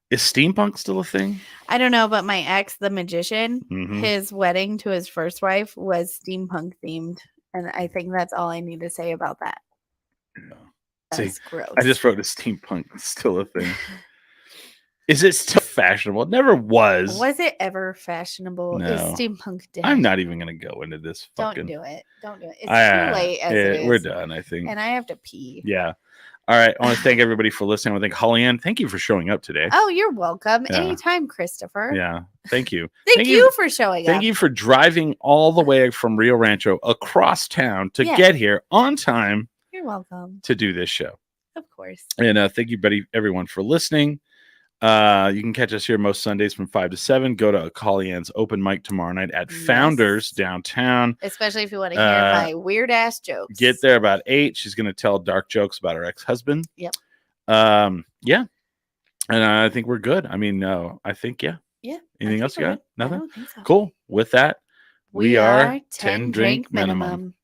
Is steampunk still a thing? I don't know, but my ex, the magician, Mhm. his wedding to his first wife was steampunk themed. And I think that's all I need to say about that. No. That's See, gross. I just wrote a steampunk still a thing. Is it still fashionable? It never was. Was it ever fashionable? No. Is steampunk dead? I'm not even going to go into this Don't fucking. do it. Don't do it. It's too late as it is. We're done, I think. And I have to pee. Yeah. All right. I want to thank everybody for listening. I want to thank Holly Ann. Thank you for showing up today. Oh, you're welcome. Yeah. Anytime, Christopher. Yeah. Thank you. Thank you for showing Thank up. you for driving all the way from Rio Rancho across town to Yeah. get here on time You're welcome. to do this show. Of course. And thank you, everyone, for listening. You can catch us here most Sundays from 5 to 7. Go to Holly Ann's open mic tomorrow night at Founders downtown. Especially if you want to hear my weird ass jokes. Get there about 8. She's going to tell dark jokes about her ex-husband. Yep. Yeah. And I think we're good. I mean, no, I think, yeah. Yeah. Anything else you got? I Nothing? don't think so. Cool. With that, we are 10 10 drink minimum.